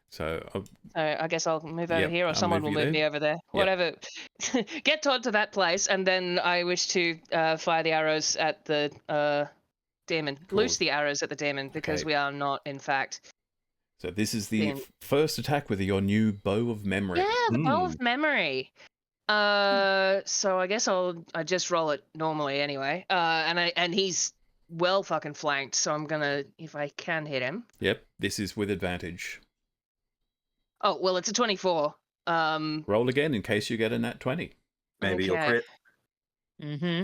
So So I guess I'll move over Yep, here, or I'll someone move will you move there. me over there. Whatever. Get Todd to that place, and then I wish to fire the arrows at the demon. Cool. Loose the arrows at the demon, because Okay. we are not, in fact. So this is the Then- first attack with your new bow of memory. Yeah, the bow of memory. So I guess I just roll it normally anyway. And he's well fucking flanked, so I'm gonna, if I can hit him. Yep, this is with advantage. Oh well, it's a 24. Roll again in case you get a nat 20. Maybe you'll Okay. crit. Mm-hmm.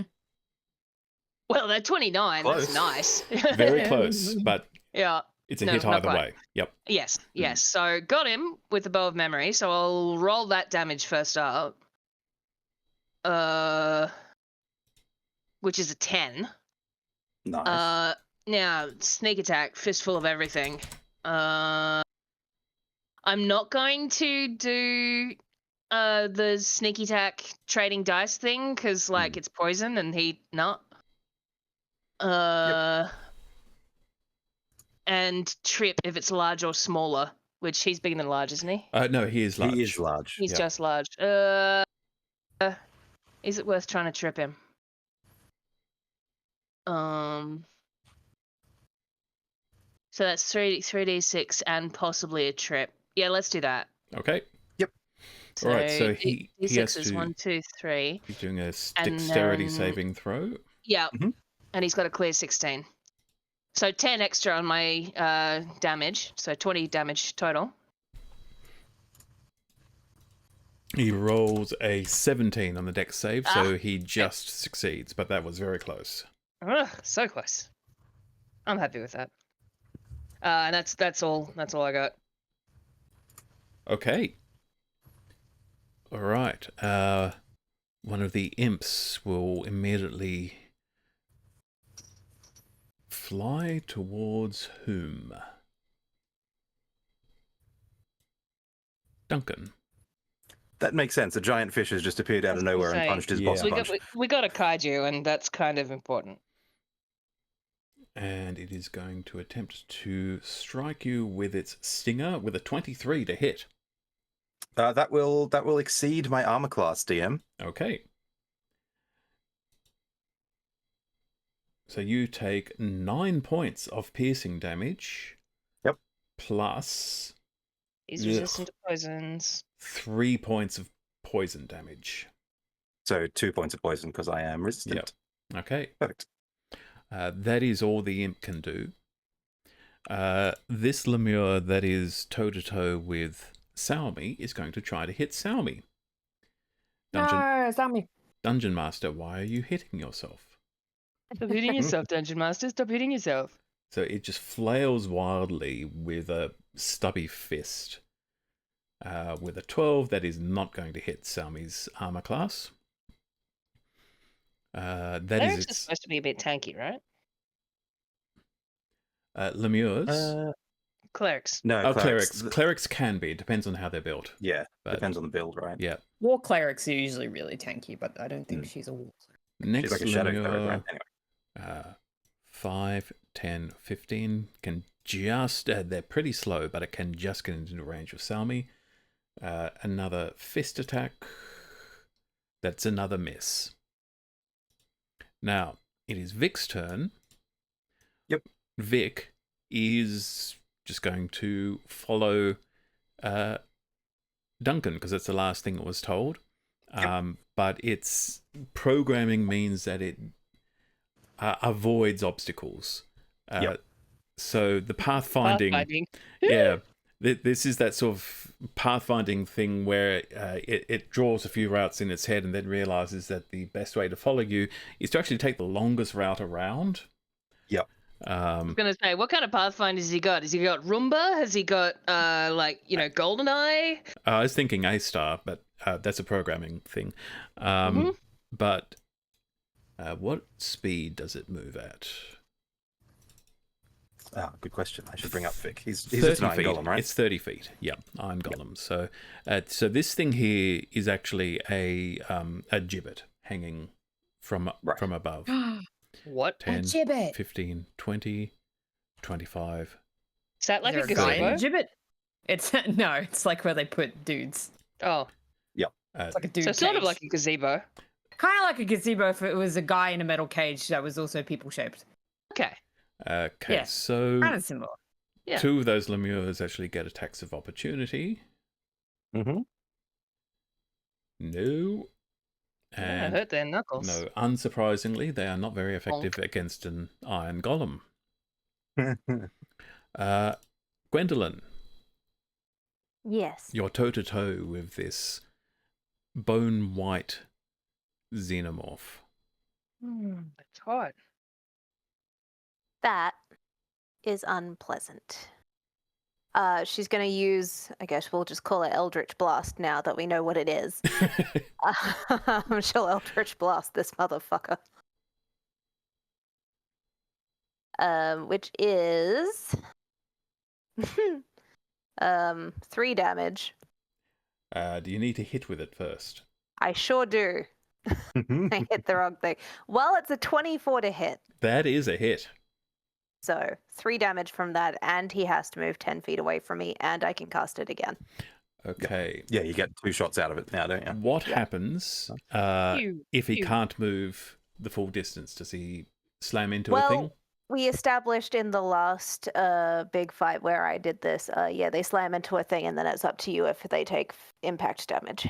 Well, they're 29. Close. That's nice. Very close, but Yeah. it's a No, hit not either quite. way. Yep. Yes. Yes. So got him with the bow of memory. So I'll roll that damage first up. Which is a 10. Nice. Now sneak attack, fistful of everything. I'm not going to do the sneak attack trading dice thing, because like it's poison and he not. And trip if it's large or smaller, which he's bigger than large, isn't he? No, he is large. He is large. He's Yep. just large. Is it worth trying to trip him? So that's 3d6 and possibly a trip. Yeah, let's do that. Okay. Yep. All right, so he D6 has is to- 1, 2, 3. He's doing a And dexterity then- saving throw. Yeah, Mhm. and he's got a clear 16. So 10 extra on my damage, so 20 damage total. He rolls a 17 on the dex save, so he just succeeds, but that was very close. Ugh, so close. I'm happy with that. And that's all I got. Okay. All right. One of the imps will immediately fly towards whom? Duncan. That makes sense. A giant fish has just appeared out of nowhere and say, punched his yeah. boss We punch. got a kaiju, and that's kind of important. And it is going to attempt to strike you with its stinger with a 23 to hit. That will exceed my armor class, DM. Okay. So you take 9 points of piercing damage. Yep. Plus He's Ugh. resistant to poisons. 3 points of poison damage. So 2 points of poison because I am resistant. Yep. Okay. Perfect. That is all the imp can do. This lemure that is toe-to-toe with Salmi is going to try to hit Salmi. No, it's not me. Dungeon Master, why are you hitting yourself? Stop hitting yourself, Dungeon Master. Stop hitting yourself. So it just flails wildly with a stubby fist. With a 12, that is not going to hit Salmi's armor class. They're just supposed to be a bit tanky, right? Lemures. Clerics. No, Clerics. Clerics can be. It depends on how they're built. Yeah, But- depends on the build, right? Yeah. War clerics are usually really tanky, but I don't think she's a war cleric. Next She's like a shadow lemure, cleric, right? Anyway. 5, 10, 15 can just... they're pretty slow, but it can just get into range of Salmi. Another fist attack. That's another miss. Now, it is Vic's turn. Yep. Vic is just going to follow Duncan, because that's the last thing it was told. Yep. But its programming means that it avoids obstacles. Yep. So the pathfinding, Pathfinding. yeah, this is that sort of pathfinding thing where it draws a few routes in its head and then realizes that the best way to follow you is to actually take the longest route around. Yep. I was gonna say, what kind of pathfinder has he got? Has he got Roomba? Has he got GoldenEye? I was thinking A-Star, but that's a programming thing. But what speed does it move at? Ah, good question. I should bring up Vic. He's 30 a giant feet. golem, right? It's 30 feet. Yeah, Iron Golem. So, so this thing here is actually a gibbet hanging from above. What? 10, gibbet. 15, 20, 25. Is that like Is a there a guy in the gazebo? gibbet? It's no, it's like where they put dudes. Oh, It's like a dude. so sort of cage. like a gazebo. Kind of like a gazebo if it was a guy in a metal cage that was also people shaped. Okay. Okay, Yeah. so Kind of similar. Yeah. 2 of those lemurs actually get attacks of opportunity. Mm-hmm. No. I And hurt their knuckles. no, unsurprisingly, they are not very effective against an Iron Golem. Gwendolyn, Yes. you're toe-to-toe with this bone-white xenomorph. It's hot. That is unpleasant. She's going to use, I guess we'll just call it Eldritch Blast now that we know what it is. She'll Eldritch Blast this motherfucker. Which is 3 damage. Do you need to hit with it first? I sure do. I hit the wrong thing. Well, it's a 24 to hit. That is a hit. So 3 damage from that, and he has to move 10 feet away from me, and I can cast it again. Okay. Yeah, you get 2 shots out of it now, don't you? What happens if he Pew. can't move the full distance? Does he slam into a Well, thing? we established in the last big fight where I did this, they slam into a thing, and then it's up to you if they take impact damage.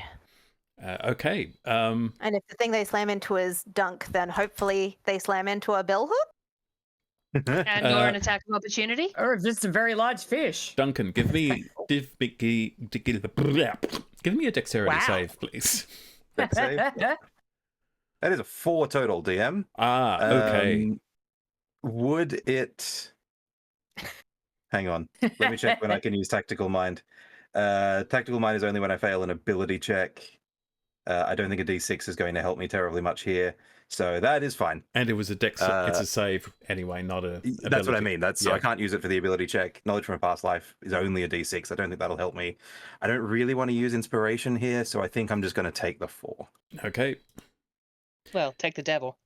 Okay. And if the thing they slam into is Dunk, then hopefully they slam into a bill hook. And or an attack of opportunity. Or if it's a very large fish. Duncan, give me a dexterity Wow. save, please. Dex save. That is a 4 total, DM. Okay. Would it... Hang on. Let me check when I can use Tactical Mind. Tactical Mind is only when I fail an ability check. I don't think a D6 is going to help me terribly much here. So that is fine. And it was a dex. It's a save anyway, not a. That's what I ability. mean. So I can't use it for the ability check. Knowledge from a past life is only a D6. I don't think that'll help me. I don't really want to use inspiration here, so I think I'm just going to take the 4. Okay. Well, take the devil.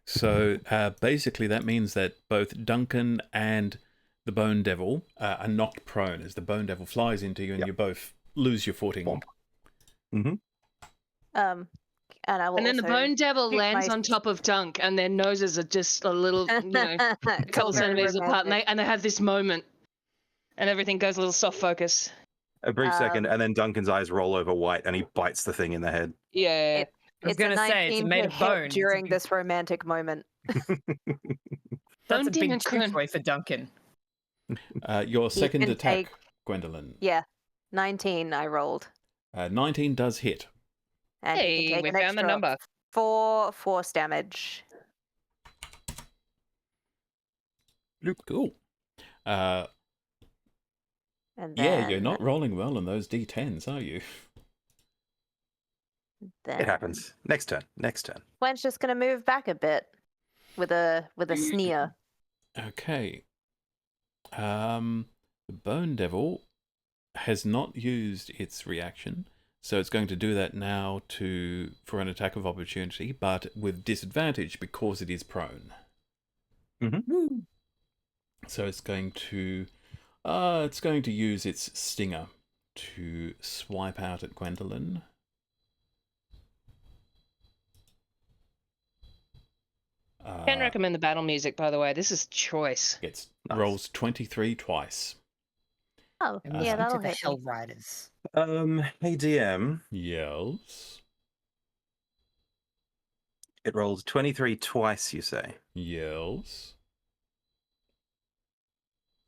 So basically, that means that both Duncan and the Bone Devil are knocked prone as the Bone Devil flies into you, and you both lose your footing. Mm-hmm. And I will And then the also bone devil shoot lands my- on top of Dunk, and their noses are just a little, a It's couple all very centimeters apart, romantic. and they have this moment, and everything goes a little soft focus. A brief second, and then Duncan's eyes roll over white, and he bites the thing in the head. Yeah. I was It's a gonna say, it's 19 made to of hit bone. It's a during big- this romantic moment. That's Bone a big demon chew couldn't- toy for Duncan. Your second can attack, take- Gwendolyn. Yeah, 19 I rolled. 19 does hit. And he Hey, can take we an found the extra number. 4 force damage. Cool. And Yeah, then, you're not rolling well on those d10s, are you? Then It happens. Next turn. Gwen's just gonna move back a bit with a sneer. Okay. The Bone Devil has not used its reaction, so it's going to do that now for an attack of opportunity, but with disadvantage because it is prone. Mm-hmm. So it's going to use its stinger to swipe out at Gwendolyn. Can't recommend the battle music, by the way. This is choice. It Nice. rolls 23 twice. Oh, And yeah, listen that'll to the hit me. Hell Riders. Hey DM, Yells. it rolls 23 twice, you say? Yells.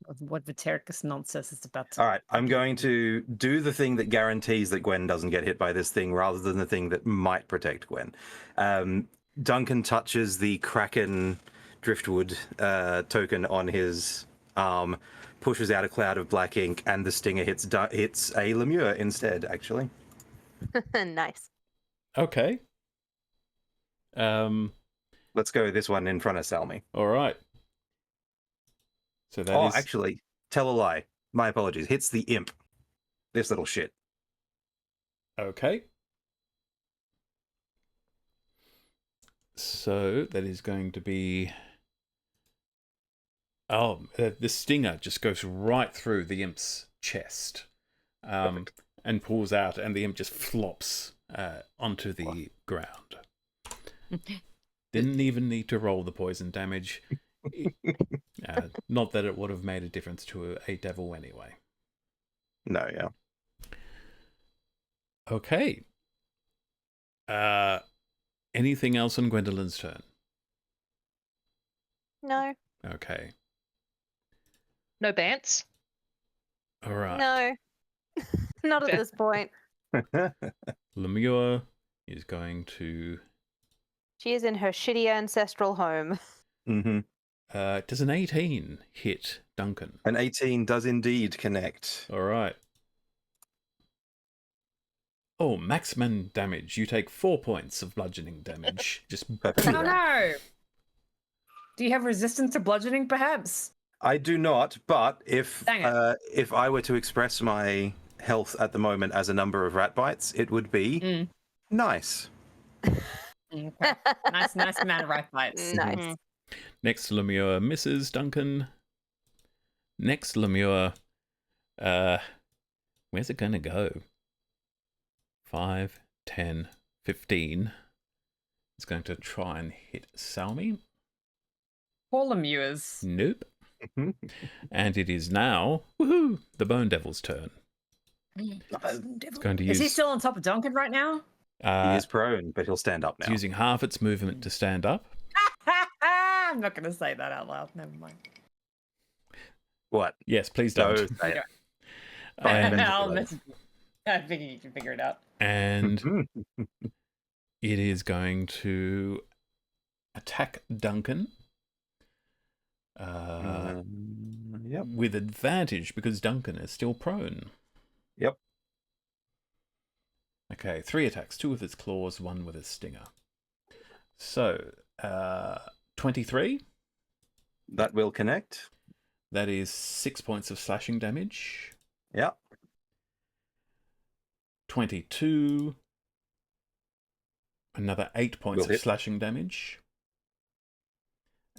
of what Vitericus nonsense is about to. All right, I'm going to do the thing that guarantees that Gwen doesn't get hit by this thing rather than the thing that might protect Gwen. Duncan touches the Kraken driftwood token on his arm, pushes out a cloud of black ink, and the stinger hits a Lemure instead, actually. Nice. Okay. Let's go with this one in front of Salmi. All right. So that is... Actually, tell a lie. My apologies. Hits the imp. This little shit. Okay. So that is going to be... Oh, the stinger just goes right through the imp's chest and pulls out, and the imp just flops onto the ground. Didn't even need to roll the poison damage. Not that it would have made a difference to a devil anyway. No, yeah. Okay. Anything else on Gwendolyn's turn? No. Okay. No bants. All right. No. Not at this point. Lemure is going to... She is in her shitty ancestral home. Mm-hmm. Does an 18 hit Duncan? An 18 does indeed connect. All right. Oh, maximum damage. You take 4 points of bludgeoning damage. Just... Perfect. Oh no! Do you have resistance to bludgeoning, perhaps? I do not, but if Dang it. if I were to express my health at the moment as a number of rat bites, it would be nice. Okay. nice amount of right bites. Nice. Next Lemure misses Duncan. Next Lemure... where's it going to go? 5, 10, 15. It's going to try and hit Salmi. Poor lemures. Nope. And it is now, woohoo, the Bone Devil's turn. It's going to use... Is he still on top of Duncan right now? He is prone, but he'll stand up It's now. using half its movement to stand up. I'm not going to say that out loud. Never mind. What? Yes, please No, don't. say it. And, I'll message you. I figure you can figure it out. and it is going to attack Duncan. Yep. With advantage because Duncan is still prone. Yep. Okay, 3 attacks, 2 with its claws, 1 with its stinger. So, 23. That will connect. That is 6 points of slashing damage. Yep. 22. Another 8 points Will of hit. slashing damage.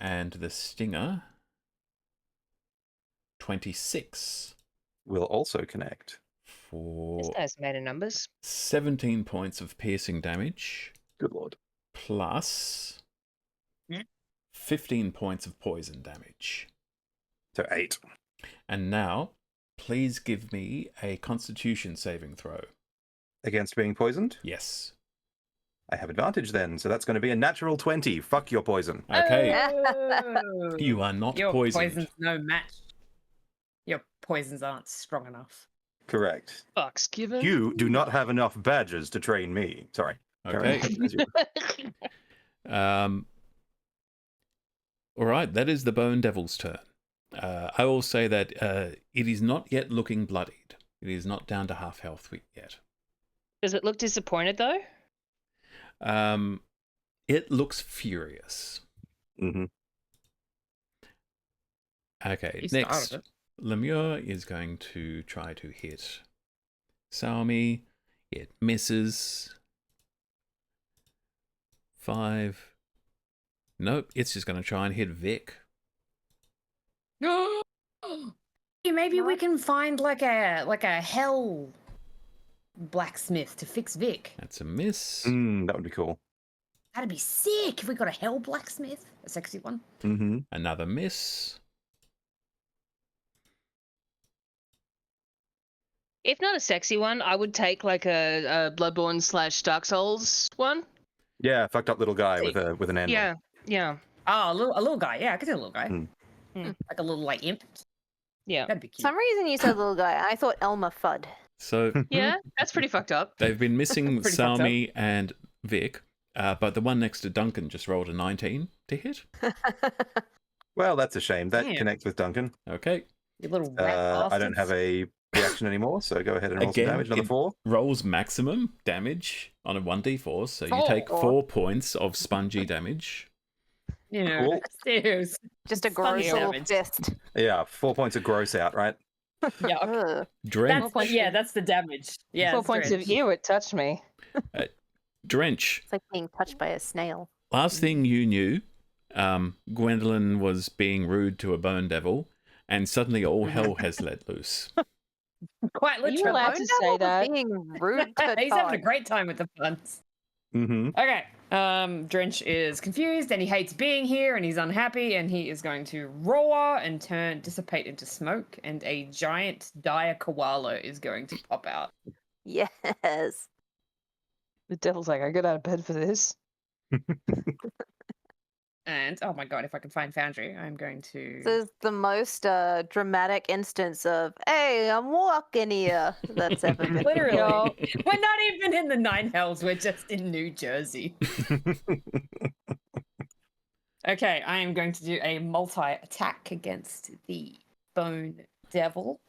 And the stinger, 26. Will also connect. For This guy's made of numbers. 17 points of piercing damage, Good lord. plus Yeah. 15 points of poison damage. So 8. And now, please give me a Constitution saving throw. Against being poisoned? Yes. I have advantage then, so that's going to be a natural 20. Fuck your poison. Okay. Oh. You are not Your poisoned. poison's no match. Your poisons aren't strong enough. Correct. Fuck's given. You do not have enough badges to train me. Sorry. Carry Okay. on. All right, that is the Bone Devil's turn. I will say that it is not yet looking bloodied. It is not down to half health yet. Does it look disappointed though? It looks furious. Mm-hmm. Okay, He next, started it. Lemure is going to try to hit Salmi. It misses. 5. Nope, it's just going to try and hit Vic. Hey, maybe we can find like a hell blacksmith to fix Vic. That's a miss. That would be cool. That'd be sick if we got a hell blacksmith, a sexy one. Mm-hmm. Another miss. If not a sexy one, I would take like a Bloodborne / Dark Souls one. Yeah, fucked up little guy with an anvil. Yeah, yeah, Oh, a little guy. Yeah, I could do a little guy. Mm. Mm. Like a little like imp. Yeah. That'd be For cute. some reason you said little guy. I thought Elmer Fudd. So Yeah, that's pretty fucked up. they've been missing Pretty fucked up. Salmi and Vic, but the one next to Duncan just rolled a 19 to hit. Well, that's a shame. That Damn. connects with Duncan. Okay. You little rat I don't have a reaction anymore, so go ahead and roll some Again, damage. Another it 4. rolls maximum damage on a 1d4, so you take Oh. 4 points of spongy damage. Yeah, Cool. serious. Just a Funny gross little damage. fist. Yeah, 4 points of gross out, right? Yeah, Ugh. Drench. that's the damage. Yeah, 4 it's points drench. of ew, it touched me. Drench. It's like being touched by a snail. Last thing you knew, Gwendolyn was being rude to a bone devil, and suddenly all hell has let loose. Quite Are you literally. allowed to say Devil was that? being rude to He's having a Todd. great time with the puns. Mm-hmm. Okay. Drench is confused and he hates being here and he's unhappy and he is going to roar and dissipate into smoke and a giant dire koala is going to pop out. Yes. The devil's like, I got out of bed for this. And oh my god, if I can find Foundry, I'm going to. This is the most dramatic instance of, hey, I'm walking here that's ever been. Literally. Yo. We're not even in the Nine Hells, we're just in New Jersey. Okay, I am going to do a multi-attack against the Bone Devil.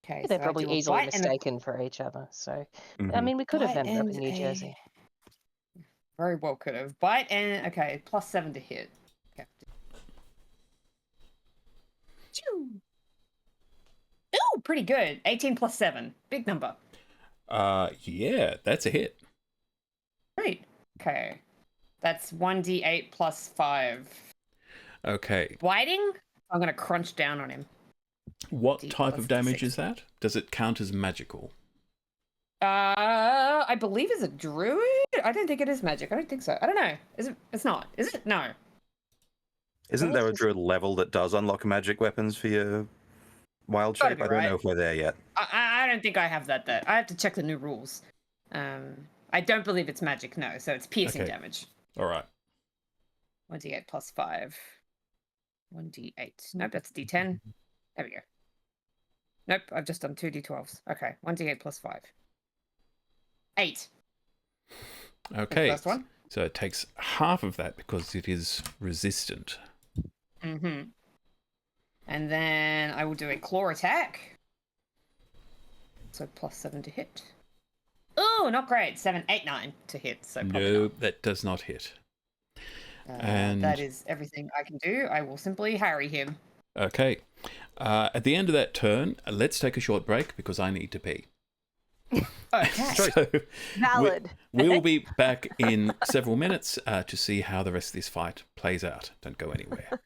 Okay, They're so I probably do a easily bite and a- mistaken for each other. So, I Mhm. mean, we could have Bite ended up in and New a- Jersey. Very well could have. Bite and okay, +7 to hit. Okay. Choo. Ooh, pretty good. 18 + 7. Big number. Yeah, that's a hit. Great. Okay. That's 1d8 + 5. Okay. Biting? I'm gonna crunch down on him. What D type plus of damage D6. is that? Does it count as magical? I believe it's a druid. I don't think it is magic. I don't think so. I don't know. Is it? It's not. Is it? No. Isn't Well, there a this is- druid level that does unlock magic weapons for your wild Gotta shape? be I don't right. know if we're there yet. I don't think I have that. I have to check the new rules. I don't believe it's magic. No. So it's piercing Okay. damage. All right. 1d8 + 5. 1d8. Nope, that's d10. There we go. Nope, I've just done 2d12s. Okay, 1d8 + 5. 8. Okay. First one. So it takes half of that because it is resistant. Mm-hmm. And then I will do a claw attack. So +7 to hit. Oh, not great. 7, 8, 9 to hit. So probably No, that does not hit. not. and- That is everything I can do. I will simply harry him. Okay. At the end of that turn, let's take a short break because I need to pee. Okay. So Valid. we will be back in several minutes to see how the rest of this fight plays out. Don't go anywhere.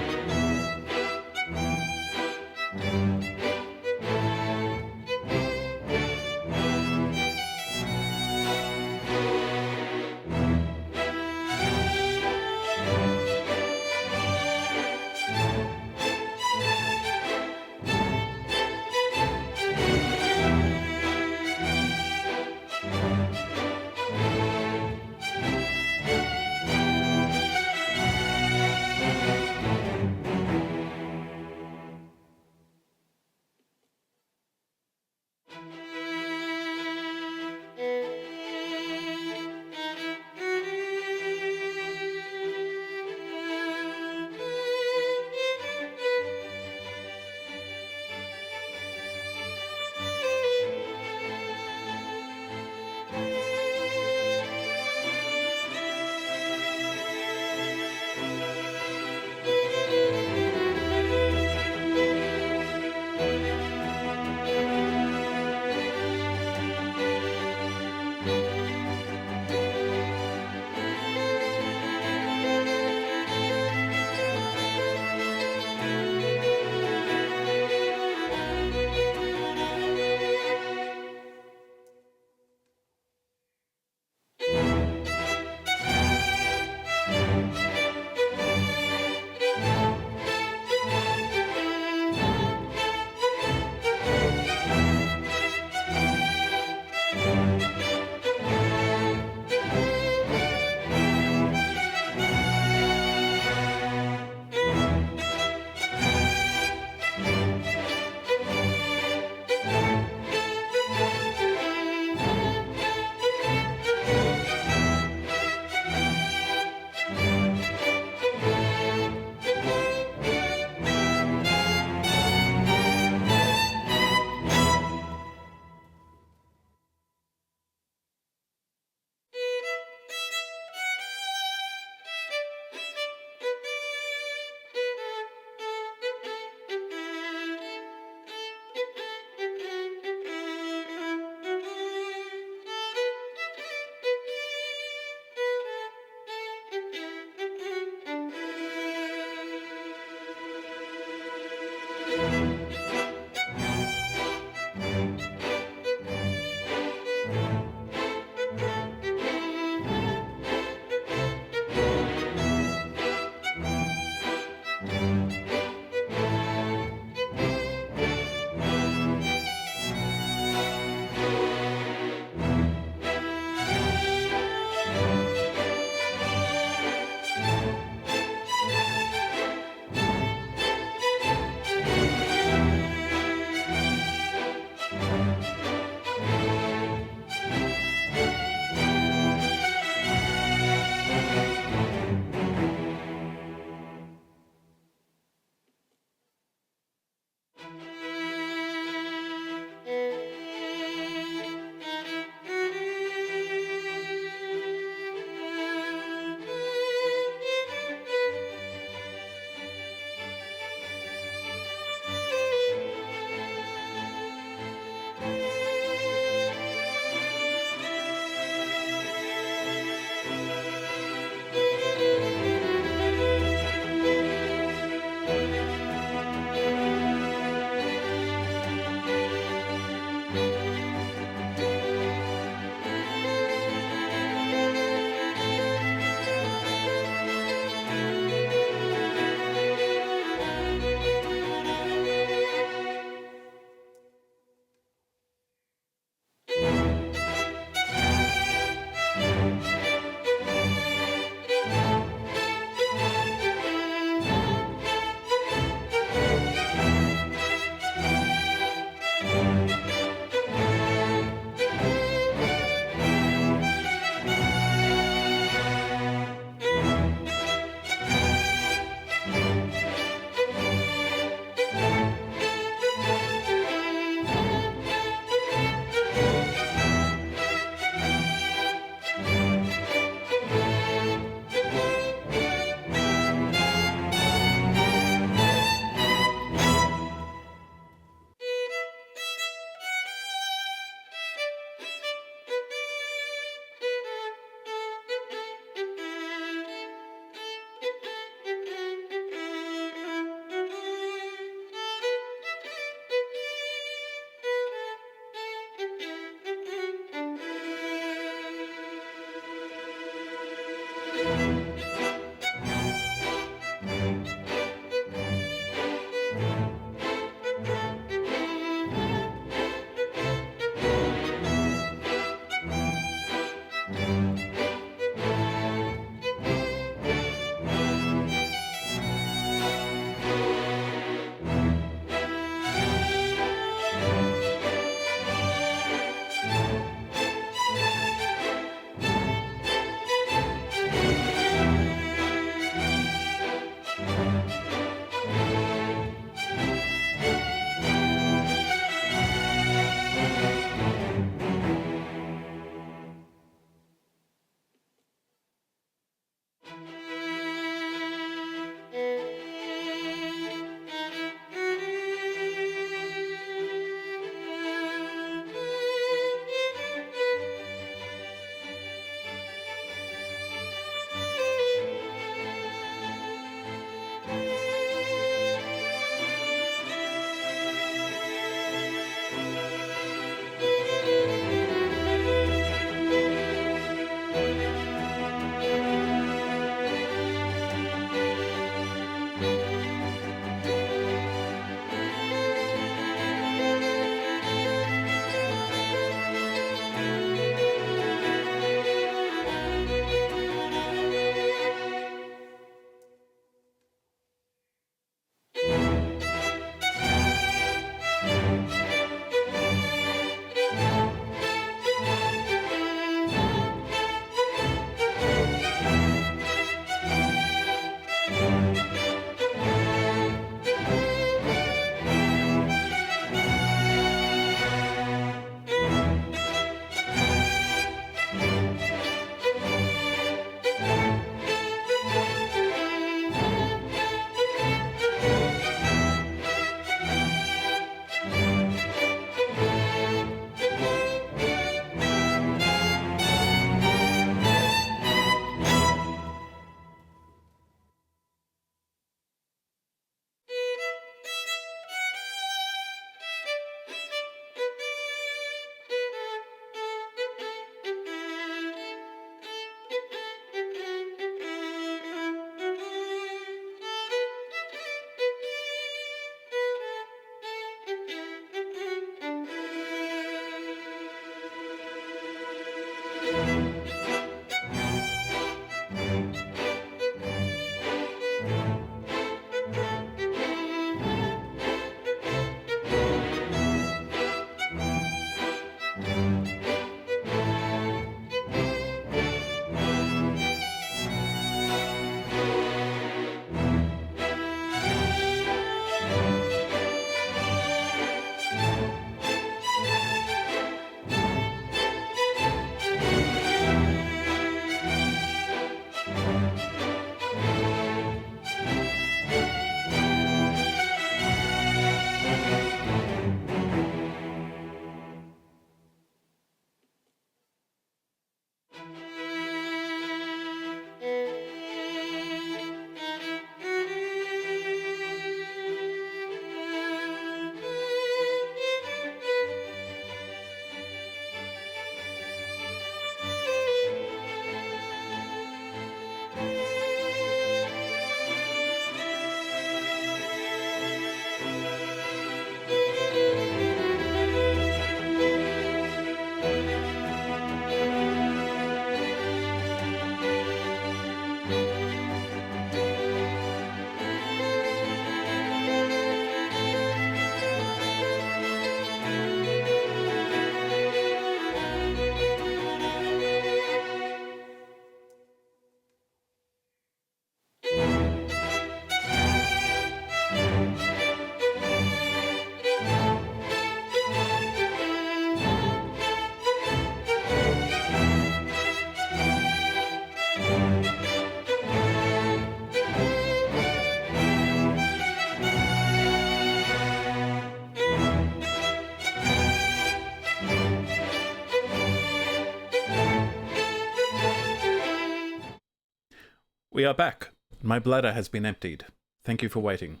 We are back. My bladder has been emptied. Thank you for waiting.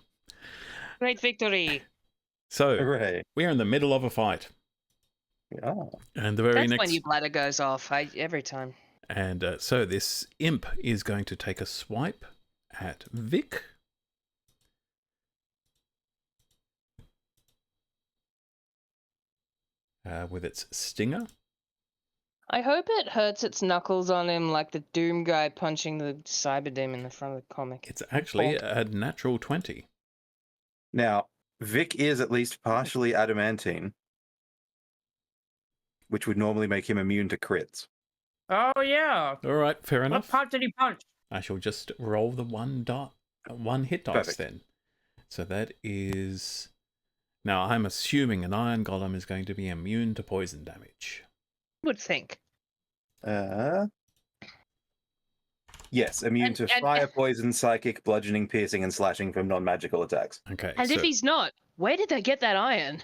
Great victory. So, Hooray. we are in the middle of a fight. Yeah. And the very That's next... when your bladder goes off, every time. And so this imp is going to take a swipe at Vic. With its stinger. I hope it hurts its knuckles on him like the Doom guy punching the Cyber Doom in the front of the comic. It's actually a natural 20. Now, Vic is at least partially adamantine, which would normally make him immune to crits. Oh yeah. All right, fair What enough. punch did he punch? I shall just roll the one hit dice Perfect. then. So that is... Now, I'm assuming an Iron Golem is going to be immune to poison damage. Would think. Yes, immune And- to and- fire, poison, psychic, bludgeoning, piercing, and slashing from non-magical attacks. Okay, And so, if he's not, where did they get that iron?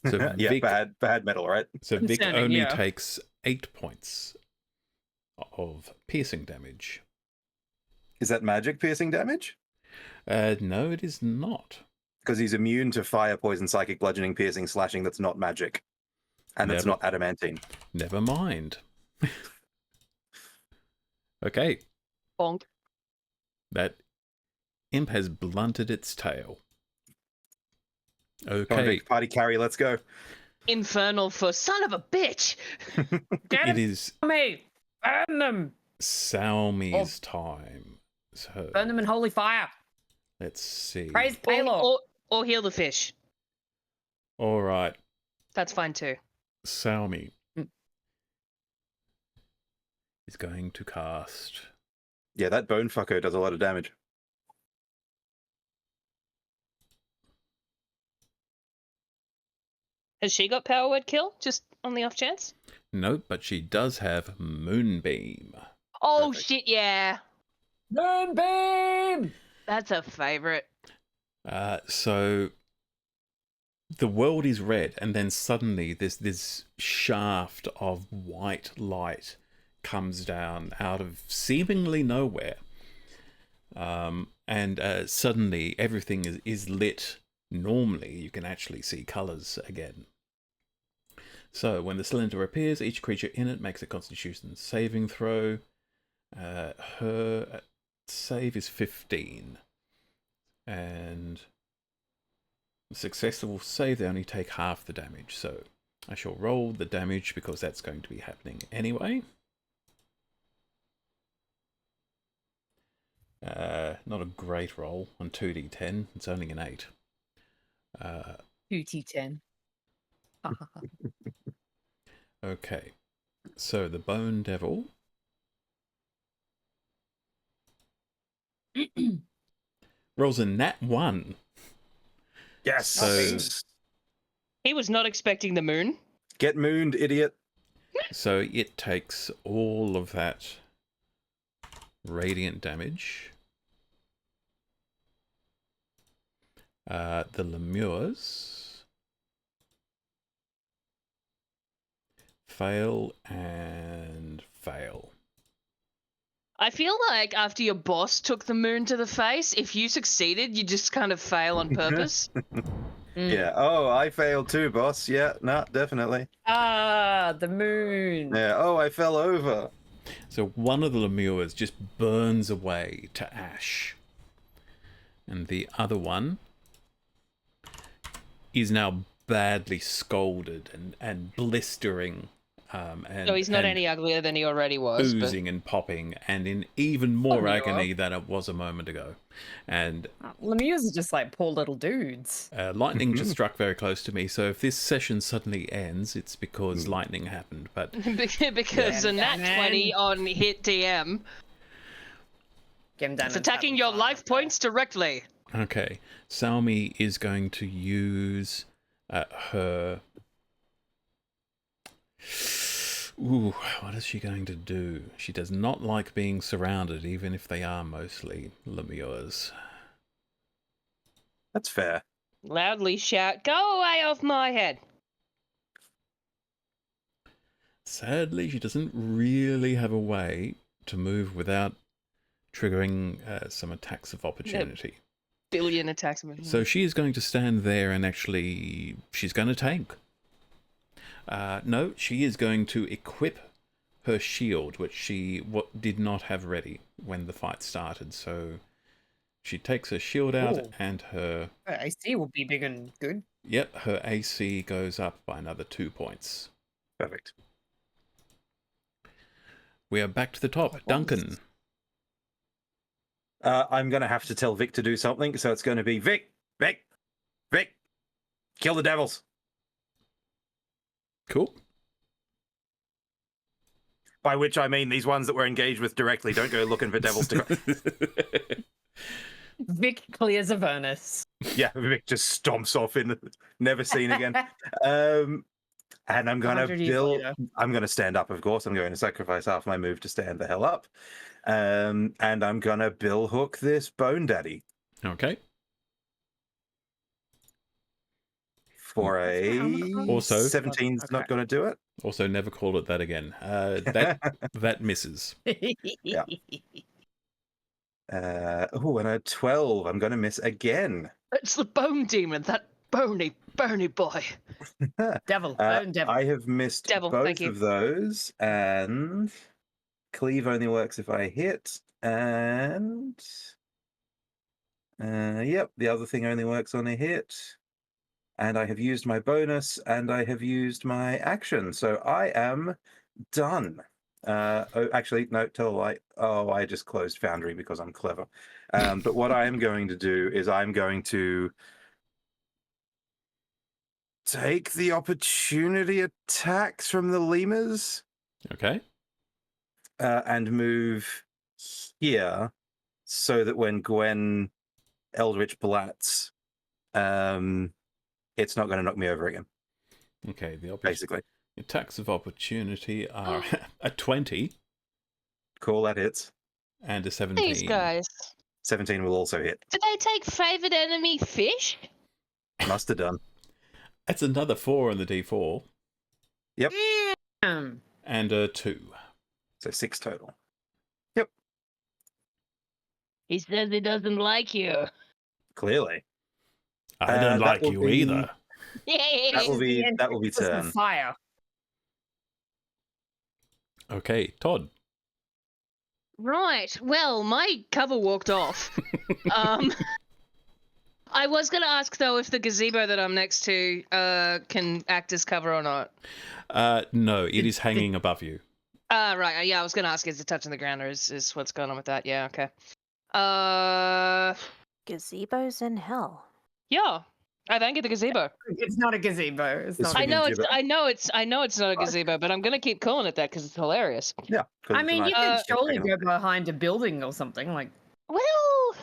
so Yeah, Vic, bad metal, right? so Vic Concerning, only yeah. takes 8 points of piercing damage. Is that magic piercing damage? No, it is not. Because he's immune to fire, poison, psychic, bludgeoning, piercing, slashing. That's not magic, and that's Never. not adamantine. Never mind. Okay, Bonk. that imp has blunted its tail. Come on, Okay, Vic, party carry, let's go. Infernal for son of a bitch. Get it him is to me. Burn them. Salmi's time. So Burn them in holy fire. let's see. Praise Palor. Or heal the fish. All right, That's fine too. Salmi is going to cast. Yeah, that bone fucker does a lot of damage. Has she got power word kill? Just on the off chance? Nope, but she does have Moonbeam. Oh Perfect. shit, yeah. Moonbeam. That's a favorite. So the world is red, and then suddenly this shaft of white light comes down out of seemingly nowhere. And suddenly everything is lit normally. You can actually see colours again. So when the cylinder appears, each creature in it makes a Constitution saving throw. Her save is 15. And successful save, they only take half the damage. So I shall roll the damage because that's going to be happening anyway. Not a great roll on 2d10. It's only an 8. 2T10. Okay. So the Bone Devil rolls a nat 1. Yes. So- He was not expecting the moon. Get mooned, idiot. So it takes all of that radiant damage. The lemures fail and fail. I feel like after your boss took the moon to the face, if you succeeded, you just kind of fail on purpose. Yeah. Oh, I failed too, boss. Yeah, no, definitely. Ah, the moon. Yeah. Oh, I fell over. So one of the lemures just burns away to ash. And the other one is now badly scalded and blistering. And, So he's not and any uglier than he already was. But oozing and popping and in even more Lemure. agony than it was a moment ago. And Lemures are just like poor little dudes. lightning just struck very close to me. So if this session suddenly ends, it's because lightning happened. But because Yeah. a nat 20 on hit DM, Get him down it's and attacking tap your him life fine. points directly. okay, Salmi is going to use her. Ooh, what is she going to do? She does not like being surrounded, even if they are mostly lemures. That's fair. Loudly shout, "Go away off my head!" Sadly, she doesn't really have a way to move without triggering some attacks of opportunity. Billion attacks. So she is going to stand there and actually, she's going to tank. No, she is going to equip her shield, which she did not have ready when the fight started. So she takes her shield out Ooh. and her... Her AC will be big and good. Yep, her AC goes up by another 2 points. Perfect. We are back to the top. Duncan. I'm going to have to tell Vic to do something, so it's going to be Vic, kill the devils. Cool. By which I mean these ones that we're engaged with directly. Don't go looking for devils to go. Vic clears Avernus. Yeah, Vic just stomps off in, never seen again. And I'm going to 100 years build. later. I'm going to stand up, of course. I'm going to sacrifice half my move to stand the hell up. And I'm going to bill hook this Bone Daddy Okay. for a... Also- 17's not going to do it. Also, never call it that again. That misses. Yeah. And a 12. I'm going to miss again. It's the bone demon, that bony boy. Devil. Bone devil. I have missed Devil, thank both you. of those, and cleave only works if I hit, and yep, the other thing only works on a hit. And I have used my bonus, and I have used my action, so I am done. Oh, actually, no, tell a lie. Oh, I just closed Foundry because I'm clever. But what I am going to do is I'm going to take the opportunity attacks from the lemurs Okay. and move here so that when Gwen Eldritch Blats, it's not going to knock me over again, Okay. The basically. attacks of opportunity are a 20 Cool, that hits. and a 17. These guys. 17 will also hit. Did they take favoured enemy fish? Must have done. That's another 4 on the D4 Damn. and a 2. So 6 total. He says he doesn't like you. Clearly. I don't that like will you be- either. That will be This is turn. Fire. Okay, Todd. Right. Well, my cover walked off. I was going to ask, though, if the gazebo that I'm next to can act as cover or not. No, it is hanging above you. Right. Yeah, I was going to ask, is it touching the ground or is what's going on with that? Yeah, okay. Gazebos in hell. Yeah. I think it's a gazebo. It's not a gazebo. It's It's not. I know it's. gazebo. I know it's not a gazebo, but I'm gonna keep calling it that because it's hilarious. Yeah. 'cause I it's mean, nice. you could surely Hang on. go behind a building or something, like Well,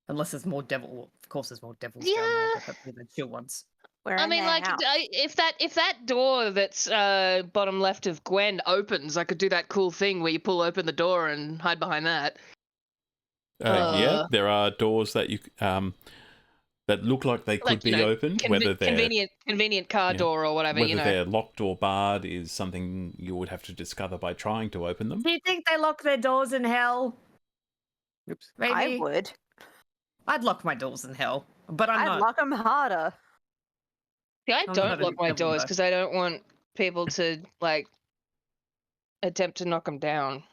unless there's more devil. Of course, there's more devils Yeah. down there. But hopefully they're chill ones. We're I in mean, their like house. if that door that's bottom left of Gwen opens, I could do that cool thing where you pull open the door and hide behind that. Yeah, there are doors that you that look like they could Like, be opened. Whether they're convenient car Yeah. door or whatever, whether you know. they're locked or barred is something you would have to discover by trying to open them. Do you think they lock their doors in hell? Oops. Maybe. I would. I'd lock my doors in hell, but I'm I'd not. lock them harder. See, I not don't a lock my devil, doors though. because I don't want people to like attempt to knock them down.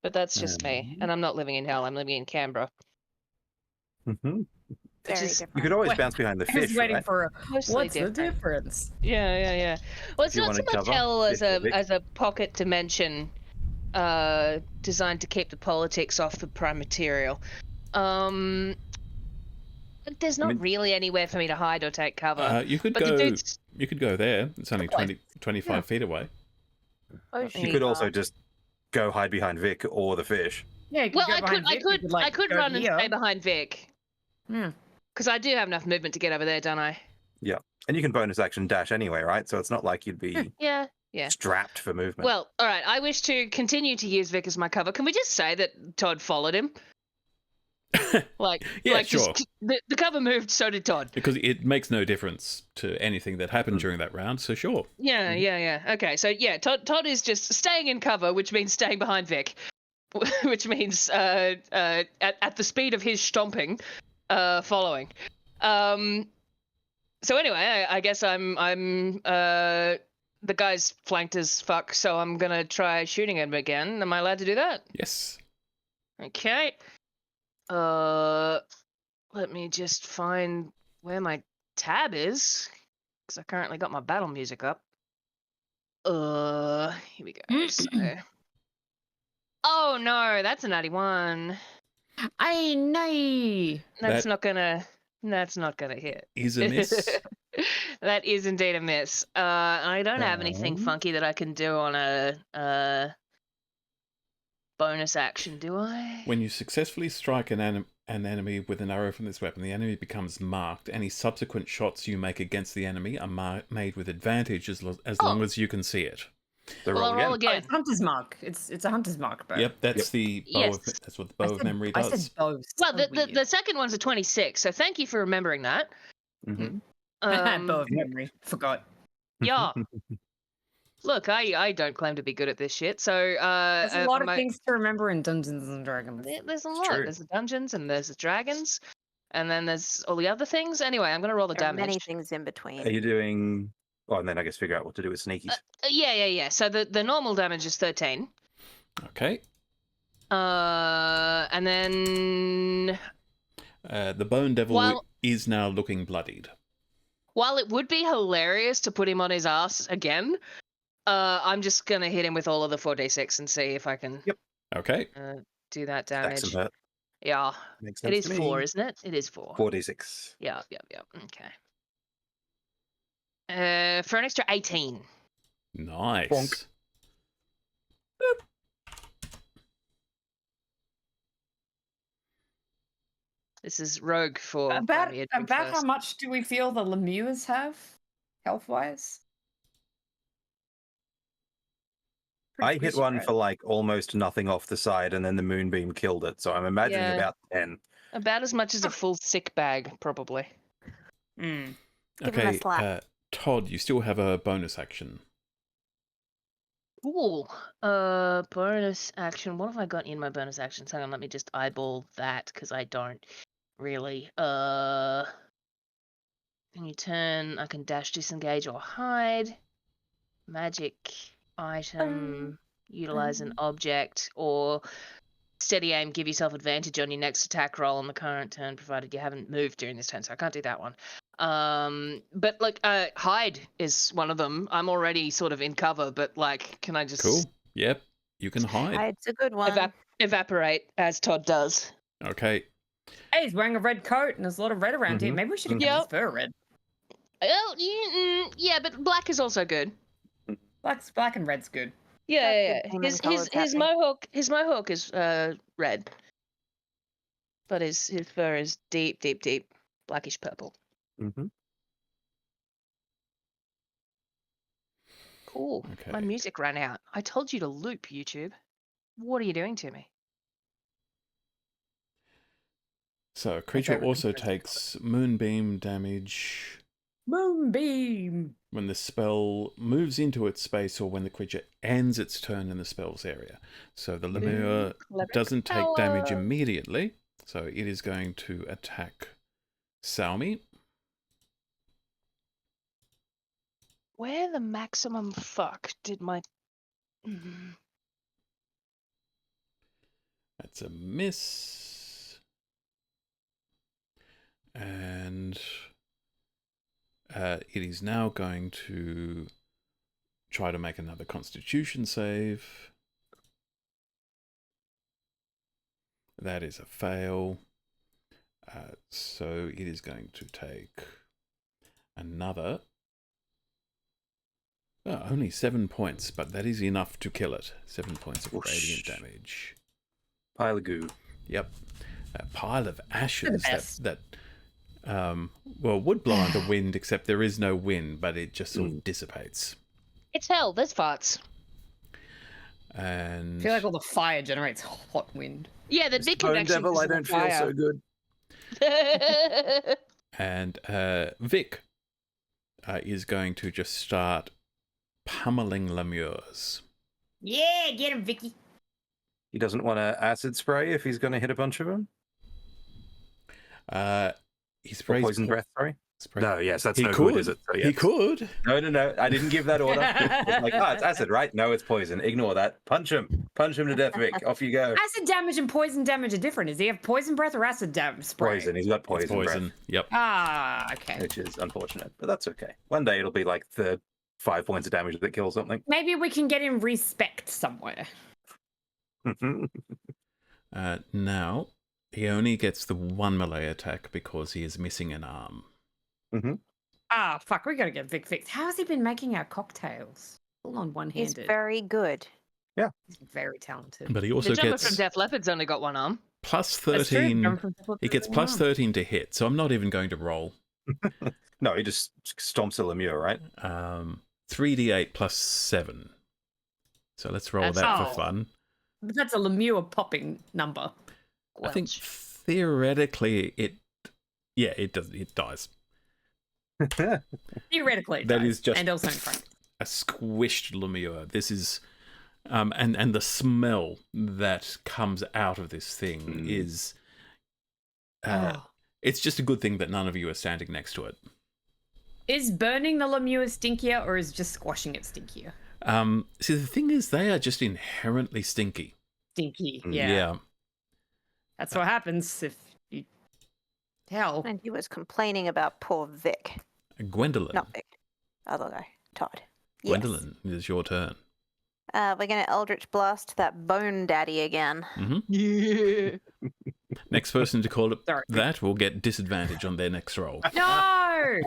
But that's just me, and I'm not living in hell. I'm living in Canberra. Mhm. Which Very is different. You could always Wait, bounce behind the I was fish, waiting right? for a. mostly What's different. the difference? Yeah. Well, it's you not so wanna much cover, hell as Vic, Vic? a pocket dimension, designed to keep the politics off the prime material. There's not really anywhere for me to hide or take cover. You could but the go. dudes, You could go there. It's only 25 feet away. Oh, You shit. could also just go hide behind Vic or the fish. Yeah, you could well, go I behind Vic, you I like, could go run and here. stay behind Vic Yeah. because I do have enough movement to get over there, don't I? And you can bonus action dash anyway, right? So it's not like you'd be Yeah. strapped for movement. Well, all right. I wish to continue to use Vic as my cover. Can we just say that Todd followed him? Like, Yeah, like sure. just the cover moved, so did Todd. Because it makes no difference to anything that happened during that round, so sure. Yeah. Okay, so yeah, Todd is just staying in cover, which means staying behind Vic, which means at the speed of his stomping, following. So anyway, I guess I'm the guy's flanked as fuck, so I'm gonna try shooting him again. Am I allowed to do that? Yes. Okay. Let me just find where my tab is, because I currently got my battle music up. Here we go. So, oh no, that's a 91. I know. That's That not gonna hit. is a miss. That is indeed a miss. I don't have anything funky that I can do on a bonus action, do I? When you successfully strike an enemy with an arrow from this weapon, the enemy becomes marked. Any subsequent shots you make against the enemy are made with advantage as long as you can see it. So Well, I'll roll Oh, again. it's hunter's mark. It's a hunter's mark, bro. Yep, that's the bow. Yes. That's what the bow of memory I does. said bow. Well, So the second one's a 26, so thank you for remembering that. Mhm. bow of memory. Forgot. Yeah. Look, I don't claim to be good at this shit, so There's a lot of my- things to remember in Dungeons and Dragons. There's a It's lot. true. There's the dungeons and there's the dragons, and then there's all the other things. Anyway, I'm gonna roll the There are damage. many things in between. Are you doing? Oh, and then I guess figure out what to do with sneakies. Yeah. So the normal damage is 13. Okay. And then The Bone Devil While- is now looking bloodied. while it would be hilarious to put him on his ass again, I'm just gonna hit him with all of the 4d6 and see if I can Okay. do that Stack damage. some hurt. Yeah, Makes it sense is to me. 4, isn't it? It is 4. 4d6. Yeah. Okay. For an extra 18. Nice. Bonk. This is rogue for About Lamia how first. much do we feel the lemures have, health wise? I hit one for like almost nothing off the side, and then the moonbeam killed it. So I'm imagining Yeah. about 10. About as much as a full sick bag, probably. Mm. Give him a Okay. slap. Todd, you still have a bonus action. Cool. Bonus action. What have I got in my bonus actions? Hang on, let me just eyeball that because I don't really. Can you turn? I can dash, disengage, or hide. Magic item. Utilize an object or steady aim. Give yourself advantage on your next attack roll on the current turn, provided you haven't moved during this turn. So I can't do that one. But like, hide is one of them. I'm already sort of in cover, but like, can I just Cool. Yep. You can hide. It's a good one. evaporate as Todd does? Okay. Hey, he's wearing a red coat and there's a lot of red around here. Mhm. Maybe we should have Yep. kept his fur red. Well, yeah, but black is also good. Black and red's good. Yeah. That's good His demon his colour his mohawk is red, but his fur is deep blackish purple. Mm-hmm. Cool. My Okay. music ran out. I told you to loop, YouTube. What are you doing to me? So a creature favorite also comparison. takes moonbeam damage Moonbeam. when the spell moves into its space or when the creature ends its turn in the spell's area. So the lemur Clever doesn't take damage power. immediately, so it is going to attack Salmi. Where the maximum fuck did my... That's a miss. And it is now going to try to make another Constitution save. That is a fail. So it is going to take another... Oh, only 7 points, but that is enough to kill it. 7 points of radiant damage. Pile of goo. Yep. A pile of ashes best. that would blow in the wind, except there is no wind, but it just sort of dissipates. It's hell, there's farts. I And feel like all the fire generates hot wind. Yeah, the Mr. big Bone connection. Devil, I don't feel so good. Vic is going to just start pummeling lemures. Yeah, get him, Vicky. He doesn't want to acid spray if he's going to hit a bunch of them. He Or sprays poison breath, sorry. No, yes, that's He no could. good, is it? So, He yes. could. No. I didn't give that order. It's like, it's acid, right? No, it's poison. Ignore that. Punch him. Punch him to death, Vic. Off you go. Acid damage and poison damage are different. Does he have poison breath or acid damage spray? Poison. He's got It's poison, poison. breath, Yep. Ah, okay. which is unfortunate, but that's okay. One day it'll be like the 5 points of damage that kills something. Maybe we can get him respect somewhere. Now, he only gets the 1 melee attack because he is missing an arm. Ah, fuck, we gotta get Vic fixed. How has he been making our cocktails? All on He's one-handed. very good. He's very talented. But he also The jumper gets from Def Leppard's only got one arm. plus That's true, 13. jump from Def He gets Leppard plus arm. 13 to hit, so I'm not even going to roll. No, he just stomps a lemure, right? 3d8 plus 7. So let's roll That's that all. for fun. But that's a Lemure popping number. I think Welch. theoretically it dies. Theoretically, it That does. is just- And also in practice. A squished lemure. This is and the smell that comes out of this thing is Oh. it's just a good thing that none of you are standing next to it. Is burning the Lemure stinkier or is just squashing it stinkier? See, the thing is, they are just inherently stinky. Stinky, Mm. yeah. That's what happens if you... Hell. And he was complaining about poor Vic. Gwendolyn. Not Vic. Other guy. Todd. Yes. Gwendolyn, it is your turn. We're going to Eldritch Blast that Bone Daddy again. Yeah. Next person to call it Sorry. that will get disadvantage on their next roll. No!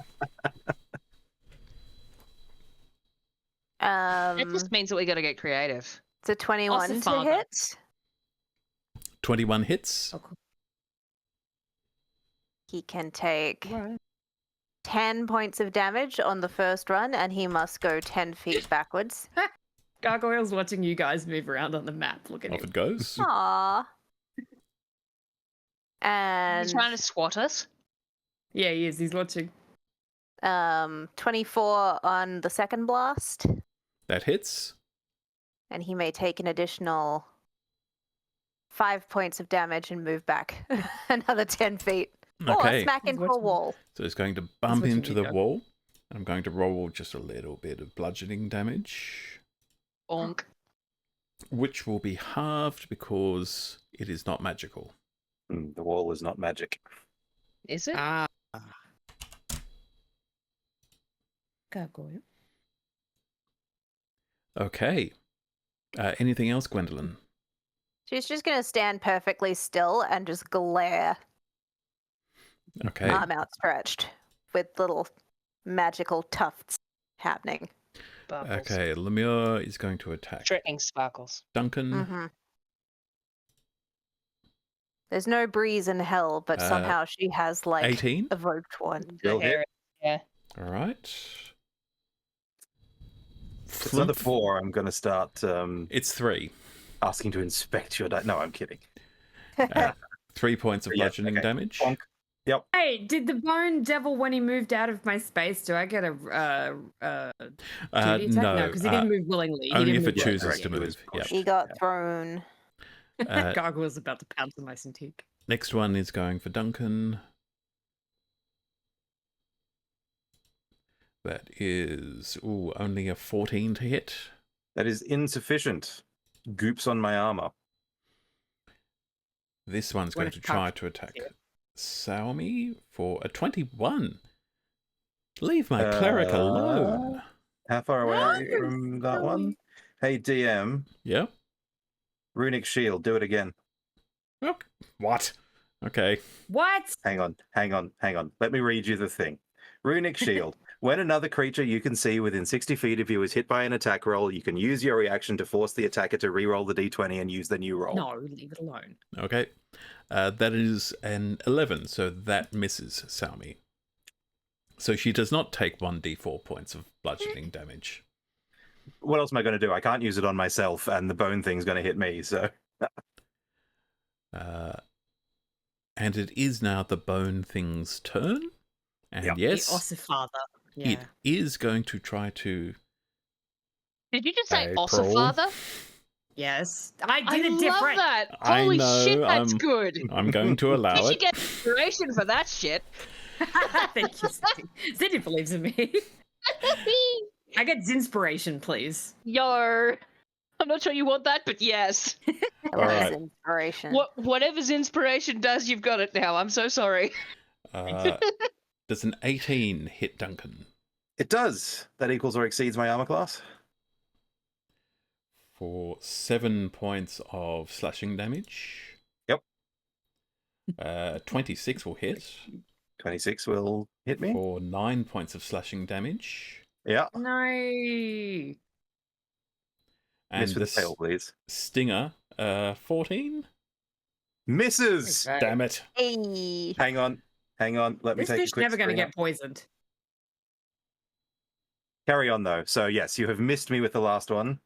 It just means that we got to get creative. It's a 21 Also to father. hit. 21 hits. Oh, cool. He can take Right. 10 points of damage on the first run, and he must go 10 feet backwards. Gargoyle's watching you guys move around on the map. Look at Off him. it goes. Aww. He's And trying to swat us. Yeah, he is. He's watching. 24 on the second blast, That hits. and he may take an additional 5 points of damage and move back another 10 feet. Okay. Or smack He's into a watching. wall. So it's going to bump what you into need, the yeah. wall. I'm going to roll just a little bit of bludgeoning damage, Bonk. which will be halved because it is not magical. The wall is not magic. Is it? Ah. Gargoyle. Okay. Anything else, Gwendolyn? She's just going to stand perfectly still and just glare, Okay. arm outstretched, with little magical tufts happening. Bubbles. Okay. Lemure is going to attack Threatening sparkles. Duncan. Mm-hmm. There's no breeze in hell, but somehow she has, like, 18. evoked one. Still The hair- Yeah. All right. It's another Flimp. 4. I'm going to start It's 3. asking to inspect your No, I'm kidding. 3 points of Yeah, bludgeoning okay. damage. Bonk. Yep. Hey, did the Bone Devil, when he moved out of my space, do I get a 2D attack? No, because he didn't move willingly. He only didn't if it move chooses willingly. to He was move. Yep. pushed. He got Yeah. thrown. Gargoyle's about to pounce on my Cintiq. Next one is going for Duncan. That is only a 14 to hit. That is insufficient. Goops on my armor. This one's What going a to try tough to attack hit. Saomi for a 21. Leave my cleric alone. How far away are you No, from that no. one? Hey, DM. Yeah? Runic Shield. Do it again. Oh, what? Okay. What? Hang on. Let me read you the thing. Runic Shield. When another creature you can see within 60 feet of you is hit by an attack roll, you can use your reaction to force the attacker to re-roll the d20 and use the new roll. No, leave it alone. Okay. That is an 11, so that misses Saomi. So she does not take 1d4 points of bludgeoning damage. What else am I going to do? I can't use it on myself, and the bone thing's going to hit me. So And it is now the bone thing's turn. And Yep. yes, The ossifather. Yeah. it is going to try to. Did you just say April. Ossifather? Yes. I I did it love different. that. I Holy know, shit, that's I'm- good. I'm going to allow You should it. get inspiration for that shit. Thank you, Cindy. Cindy believes in me. I get inspiration, please. Yo. I'm not sure you want that, but yes. I All love right. his inspiration. Whatever's inspiration does, you've got it now. I'm so sorry. Does an 18 hit Duncan it does. That equals or exceeds my armor class. for 7 points of slashing damage? Yep. 26 will hit 26 will hit me. for 9 points of slashing damage. Yeah. No. And Miss with the the tail, please. stinger, 14? Misses. Okay. Damn it. Hey. Hang on. Let me This take a fish quick never going to screen get poisoned. up. Carry on, though. So, yes, you have missed me with the last one,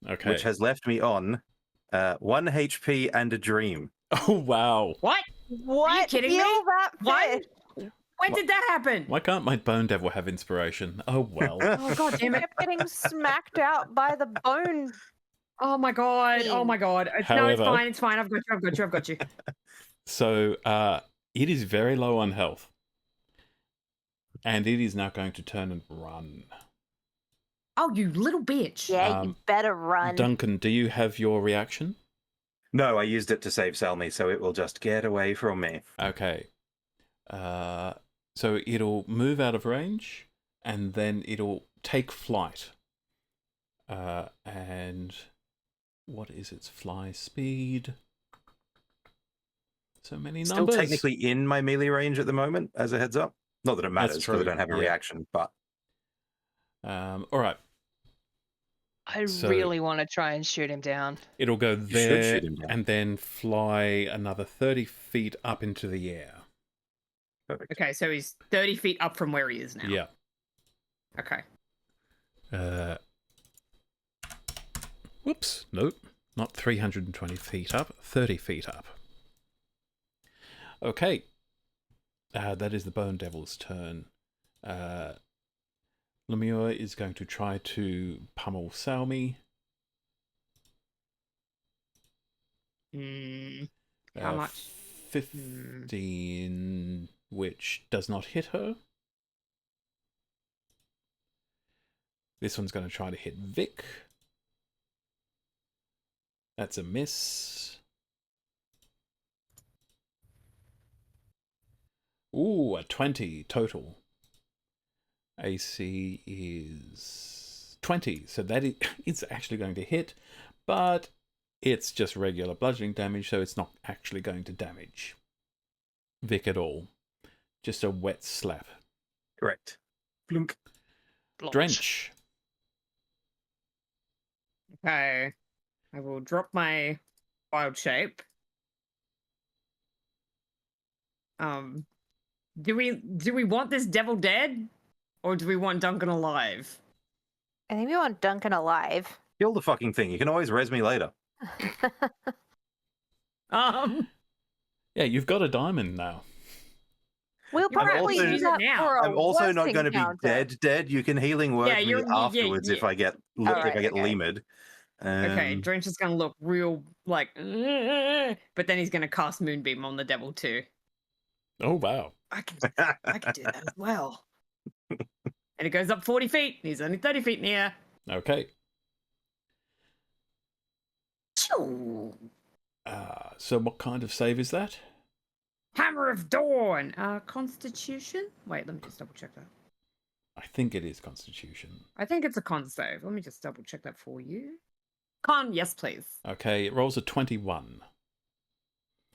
Okay. which has left me on 1 HP and a dream. Oh, wow. What? What? kidding Heal me? that What? fish. When did that happen? Why can't my bone devil have inspiration? Oh, well. Oh god He damn it! kept getting smacked out by the bone. Oh my god! Oh my god! No, it's However- fine. It's fine. I've got you. So, it is very low on health. And it is now going to turn and run. Oh, you little bitch! Yeah, you better run. Duncan, do you have your reaction? No, I used it to save Selmy, so it will just get away from me. Okay. So it'll move out of range, and then it'll take flight. And what is its fly speed? So many Still numbers. technically in my melee range at the moment, as a heads up. Not that it matters, because I true, don't have a yeah. reaction, but All right. I So- really want to try and shoot him down. It'll go should there shoot him down. and then fly another 30 feet up into the air. perfect. Okay, so he's 30 feet up from where he is now. Yeah. Okay. Whoops. Nope. Not 320 feet up. 30 feet up. Okay. That is the Bone Devil's turn. Lemure is going to try to pummel Salmi. How much? 15, which does not hit her. This one's going to try to hit Vic. That's a miss. Ooh, a 20 total. AC is 20, so that it's actually going to hit, but it's just regular bludgeoning damage, so it's not actually going to damage Vic at all. Just a wet slap. Correct. Blunk. Blotch. Drench. Okay. I will drop my wild shape. Do we want this devil dead? Or do we want Duncan alive? I think we want Duncan alive. Kill the fucking thing. You can always res me later. Yeah, you've got a diamond now. We'll You're probably also- use that now. for a I'm also worse not going to be encounter. dead. You can healing word Yeah, me you're- yeah, afterwards if yeah. I get Alright, if I get okay. lemered. Okay, Drench is gonna look real like, but then he's gonna cast Moonbeam on the devil too. Oh, wow. I can do that as well. And it goes up 40 feet. He's only 30 feet in the air. Okay. Choo. So what kind of save is that? Hammer of Dawn. Constitution. Wait, let me just double check that. I think it is Constitution. I think it's a con save. Let me just double check that for you. Con, yes, please. Okay, it rolls a 21.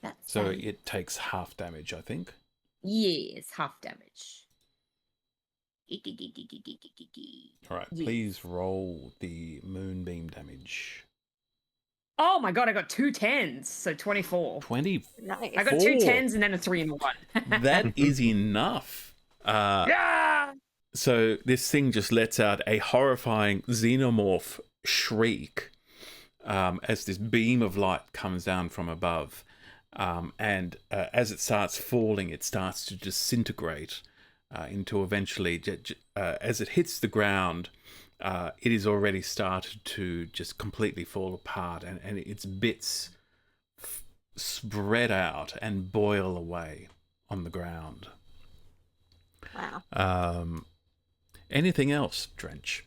That's So it takes half damage, I think. yes, half damage. All right, Yes. please roll the moonbeam damage. Oh my god, I got 2 10s, so 24. 20. Nice. I got 2 10s and then a 3 and a 1. That is enough. Yeah! So this thing just lets out a horrifying xenomorph shriek as this beam of light comes down from above. And as it starts falling, it starts to disintegrate into eventually, as it hits the ground, it is already started to just completely fall apart, and its bits spread out and boil away on the ground. Wow. Anything else, Drench?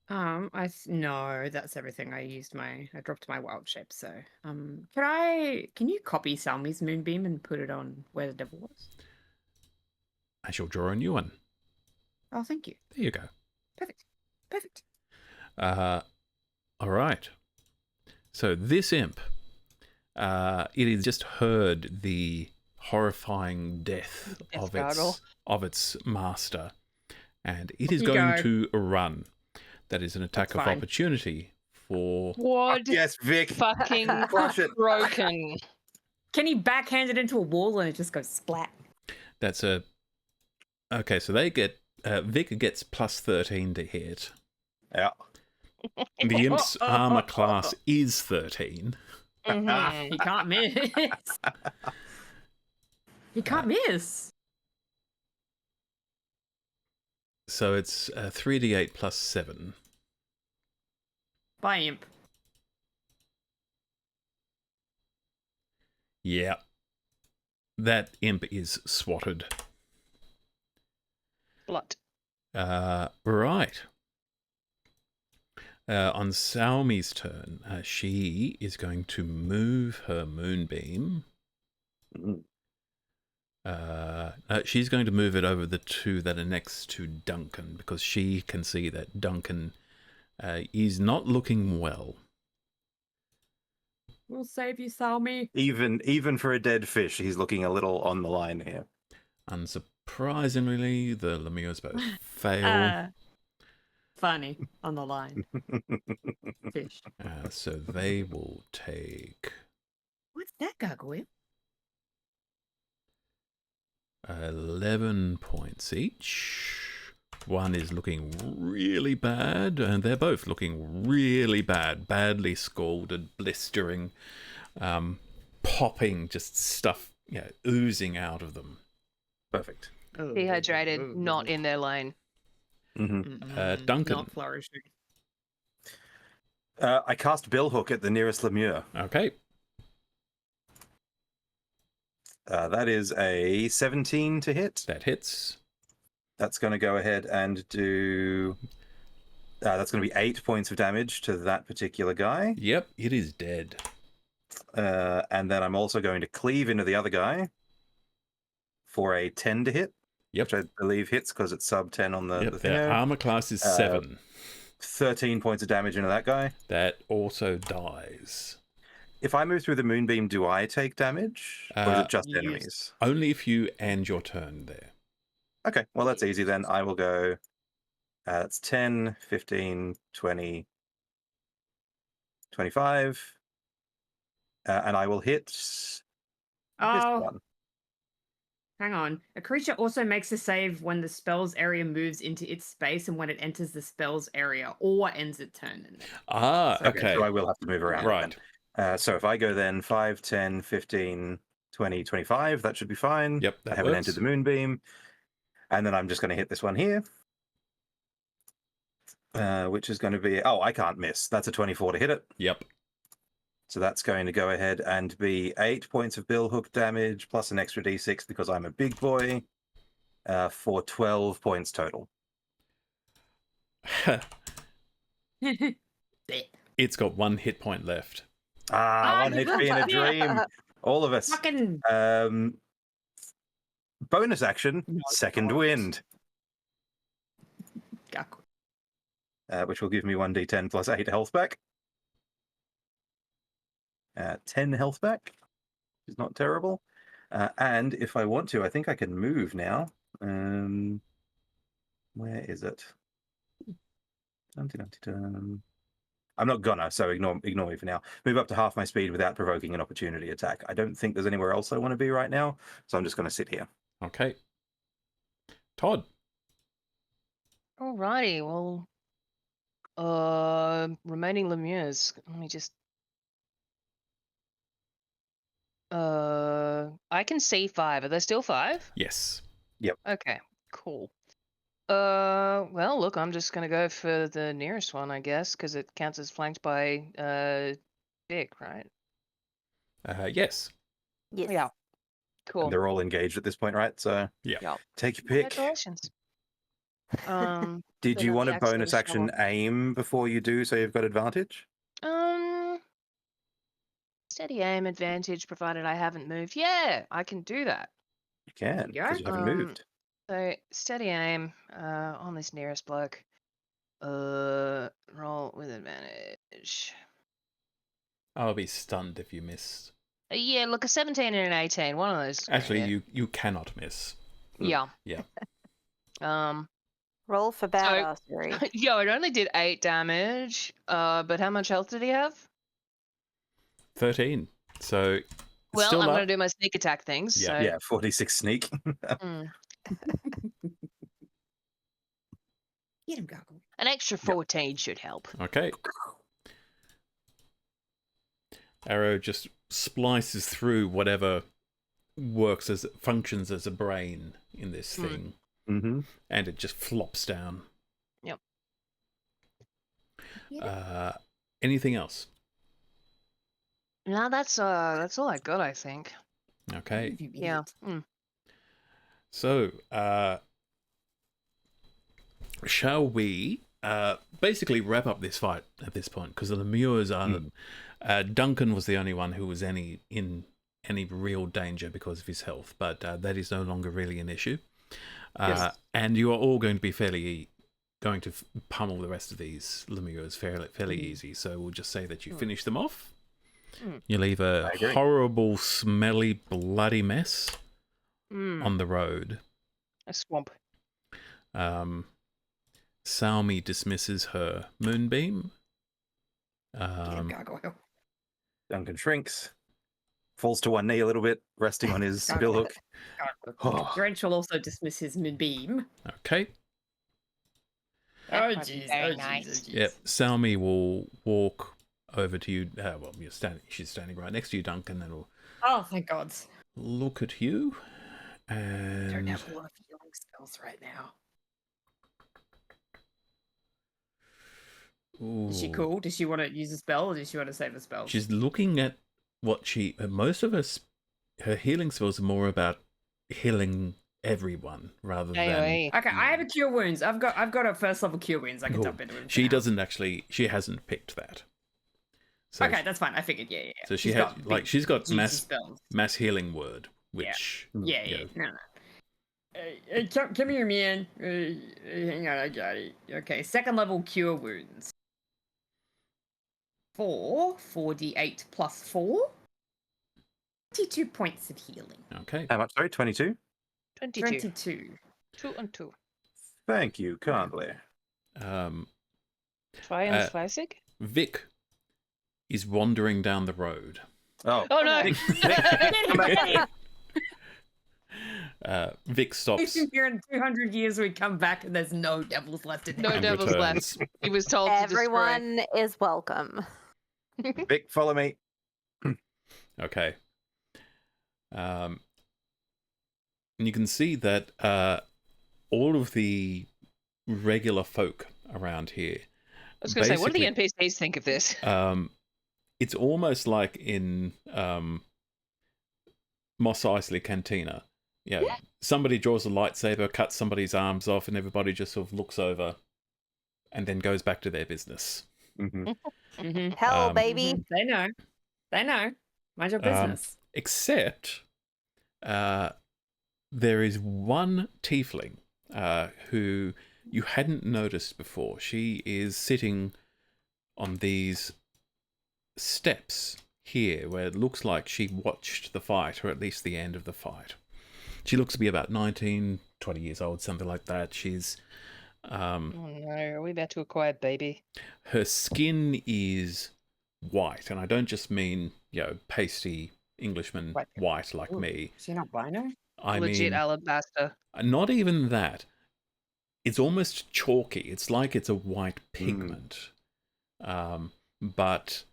No, that's everything. I dropped my wild shape. So, can you copy Salmi's moonbeam and put it on where the devil was? I shall draw a new one. Oh, thank you. There you go. Perfect. All right. So this imp, it has just heard the horrifying death of its master, and it is going to run. That is an attack of opportunity for... What? Yes, Vic. Fucking Crush it. broken. Can he backhand it into a wall and it just goes splat? That's a... Okay, so they get... Vic gets plus 13 to hit. Yeah. The imp's armor class is 13. Mhm. He can't miss. He can't miss. So it's 3d8 plus 7. By imp. Yeah. That imp is swatted. Blood. Right. On Salmi's turn, she is going to move her moonbeam. She's going to move it over the two that are next to Duncan, because she can see that Duncan is not looking well. We'll save you, Salmi. Even for a dead fish, he's looking a little on the line here. Unsurprisingly, the Lemures both fail. Funny, on the line. Fish. So they will take... What's that gargoyle? 11 points each. One is looking really bad, and they're both looking really bad. Badly scalded, blistering, popping, just stuff oozing out of them. Perfect. Dehydrated, not in their lane. Duncan. Not flourishing. I cast Billhook at the nearest Lemure. Okay. That is a 17 to hit. That hits. That's going to go ahead and do... that's going to be 8 points of damage to that particular guy. Yep, it is dead. And then I'm also going to cleave into the other guy for a 10 to hit. Yep. Which I believe hits because it's sub 10 on the thing. Their armor class is 7. 13 points of damage into that guy. That also dies. If I move through the moonbeam, do I take damage? Or is it just enemies? Only if you end your turn there. Okay, well, that's easy then. I will go... that's 10, 15, 20, 25. And I will hit... this one. Hang on. A creature also makes a save when the spell's area moves into its space and when it enters the spell's area or ends its turn. Okay. So I will have to move around. Right. Then. So if I go then 5, 10, 15, 20, 25, that should be fine. Yep, I haven't entered the moonbeam. And then I'm just going to hit this one here. Which is going to be... Oh, I can't miss. That's a 24 to hit it. Yep. So that's going to go ahead and be 8 points of Billhook damage plus an extra d6 because I'm a big boy for 12 points total. It's got 1 hit point left. 1 HP in a dream. All of us. Fucking... bonus action, Second Wind. Which will give me 1d10 plus 8 health back. 10 health back, which is not terrible. And if I want to, I think I can move now. Where is it? I'm not gonna, so ignore me for now. Move up to half my speed without provoking an opportunity attack. I don't think there's anywhere else I want to be right now, so I'm just going to sit here. Okay. Todd. Alrighty, well, remaining Lemures. Let me just. I can see 5. Are there still 5? Yes. Okay, cool. Well, look, I'm just gonna go for the nearest one, I guess, because it counts as flanked by Vic, right? Yes. Yes. Yeah. Cool. And they're all engaged at this point, right? So Yeah. take your pick. Congratulations. Did Put you on want the a axe bonus of action shovel. aim before you do, so you've got advantage? Steady aim advantage, provided I haven't moved. Yeah, I can do that. You can, you because you haven't moved. So steady aim on this nearest bloke. Roll with advantage. I'll be stunned if you miss. Yeah, look, a 17 and an 18. One of those. Actually, you cannot miss. Yeah. Yeah. Roll for badassery. Yo, it only did 8 damage. But how much health did he have? 13. So it's Well, still I'm up. going to do my sneak attack things. Yeah. So. Yeah, 46 sneak. Mm. Get him, Gargle. An extra 14 should help. Okay. Arrow just splices through whatever functions as a brain in this thing, Mm-hmm. and it just flops down. Yep. Anything else? No, that's all I got, I think. Okay. Yeah. Mm. So, shall we basically wrap up this fight at this point? Because the Lemures are... Duncan was the only one who was in any real danger because of his health, but that is no longer really an issue. Yes. And you are all going to be going to pummel the rest of these Lemures fairly easy. So we'll just say that you finish them off. You leave a horrible, smelly, bloody mess on the road. A swamp. Salmi dismisses her moonbeam. Get him, Gargoyle. Duncan shrinks, falls to one knee a little bit, resting on his billhook. Oh. Drench will also dismiss his mid-beam. Okay. Oh, That must be jeez. very Oh, nice. jeez. Yep. Salmi will walk over to you. Well, she's standing right next to you, Duncan, and will Oh, thank God. look at you. I don't And have a lot of healing spells right now. Is she Ooh. cool? Does she want to use a spell, or does she want to save a spell? She's looking at what most of her healing spells are more about healing everyone rather than. AoE. Okay, I have a cure wounds. I've got a first level cure wounds. I can Cool. jump into it. She doesn't actually. She hasn't picked that. So Okay, that's fine. I figured. Yeah. So she's got juicy mass spells. healing word, which Yeah. No. Come here, man. Hang on, I got it. Okay, second level cure wounds. 4d8 plus 4. 22 points of healing. Okay. How much? Sorry, 22? 22. 22. 2 and 2. Thank you kindly. Try and classic. Vic is wandering down the road. Oh, Oh no! Vic stops. If here in 200 years we come back and there's no devils left in No and devils returns. left. He was told Everyone is welcome. Vic, follow me. Okay. And you can see that all of the regular folk around here. I was going to say, what do the NPCs think of this? It's almost like in Mos Eisley Cantina. Yeah. Somebody draws a lightsaber, cuts somebody's arms off, and everybody just sort of looks over and then goes back to their business. Mm-hmm. Hell, baby. They know. Mind your business. Except there is one tiefling who you hadn't noticed before. She is sitting on these steps here where it looks like she watched the fight, or at least the end of the fight. She looks to be about 19, 20 years old, something like that. She's Oh no, are we about to acquire baby? her skin is white, and I don't just mean, pasty Englishman white like Ooh, me. is she not bino? I Legit mean, alabaster. not even that. it's almost chalky. It's like it's a white pigment. But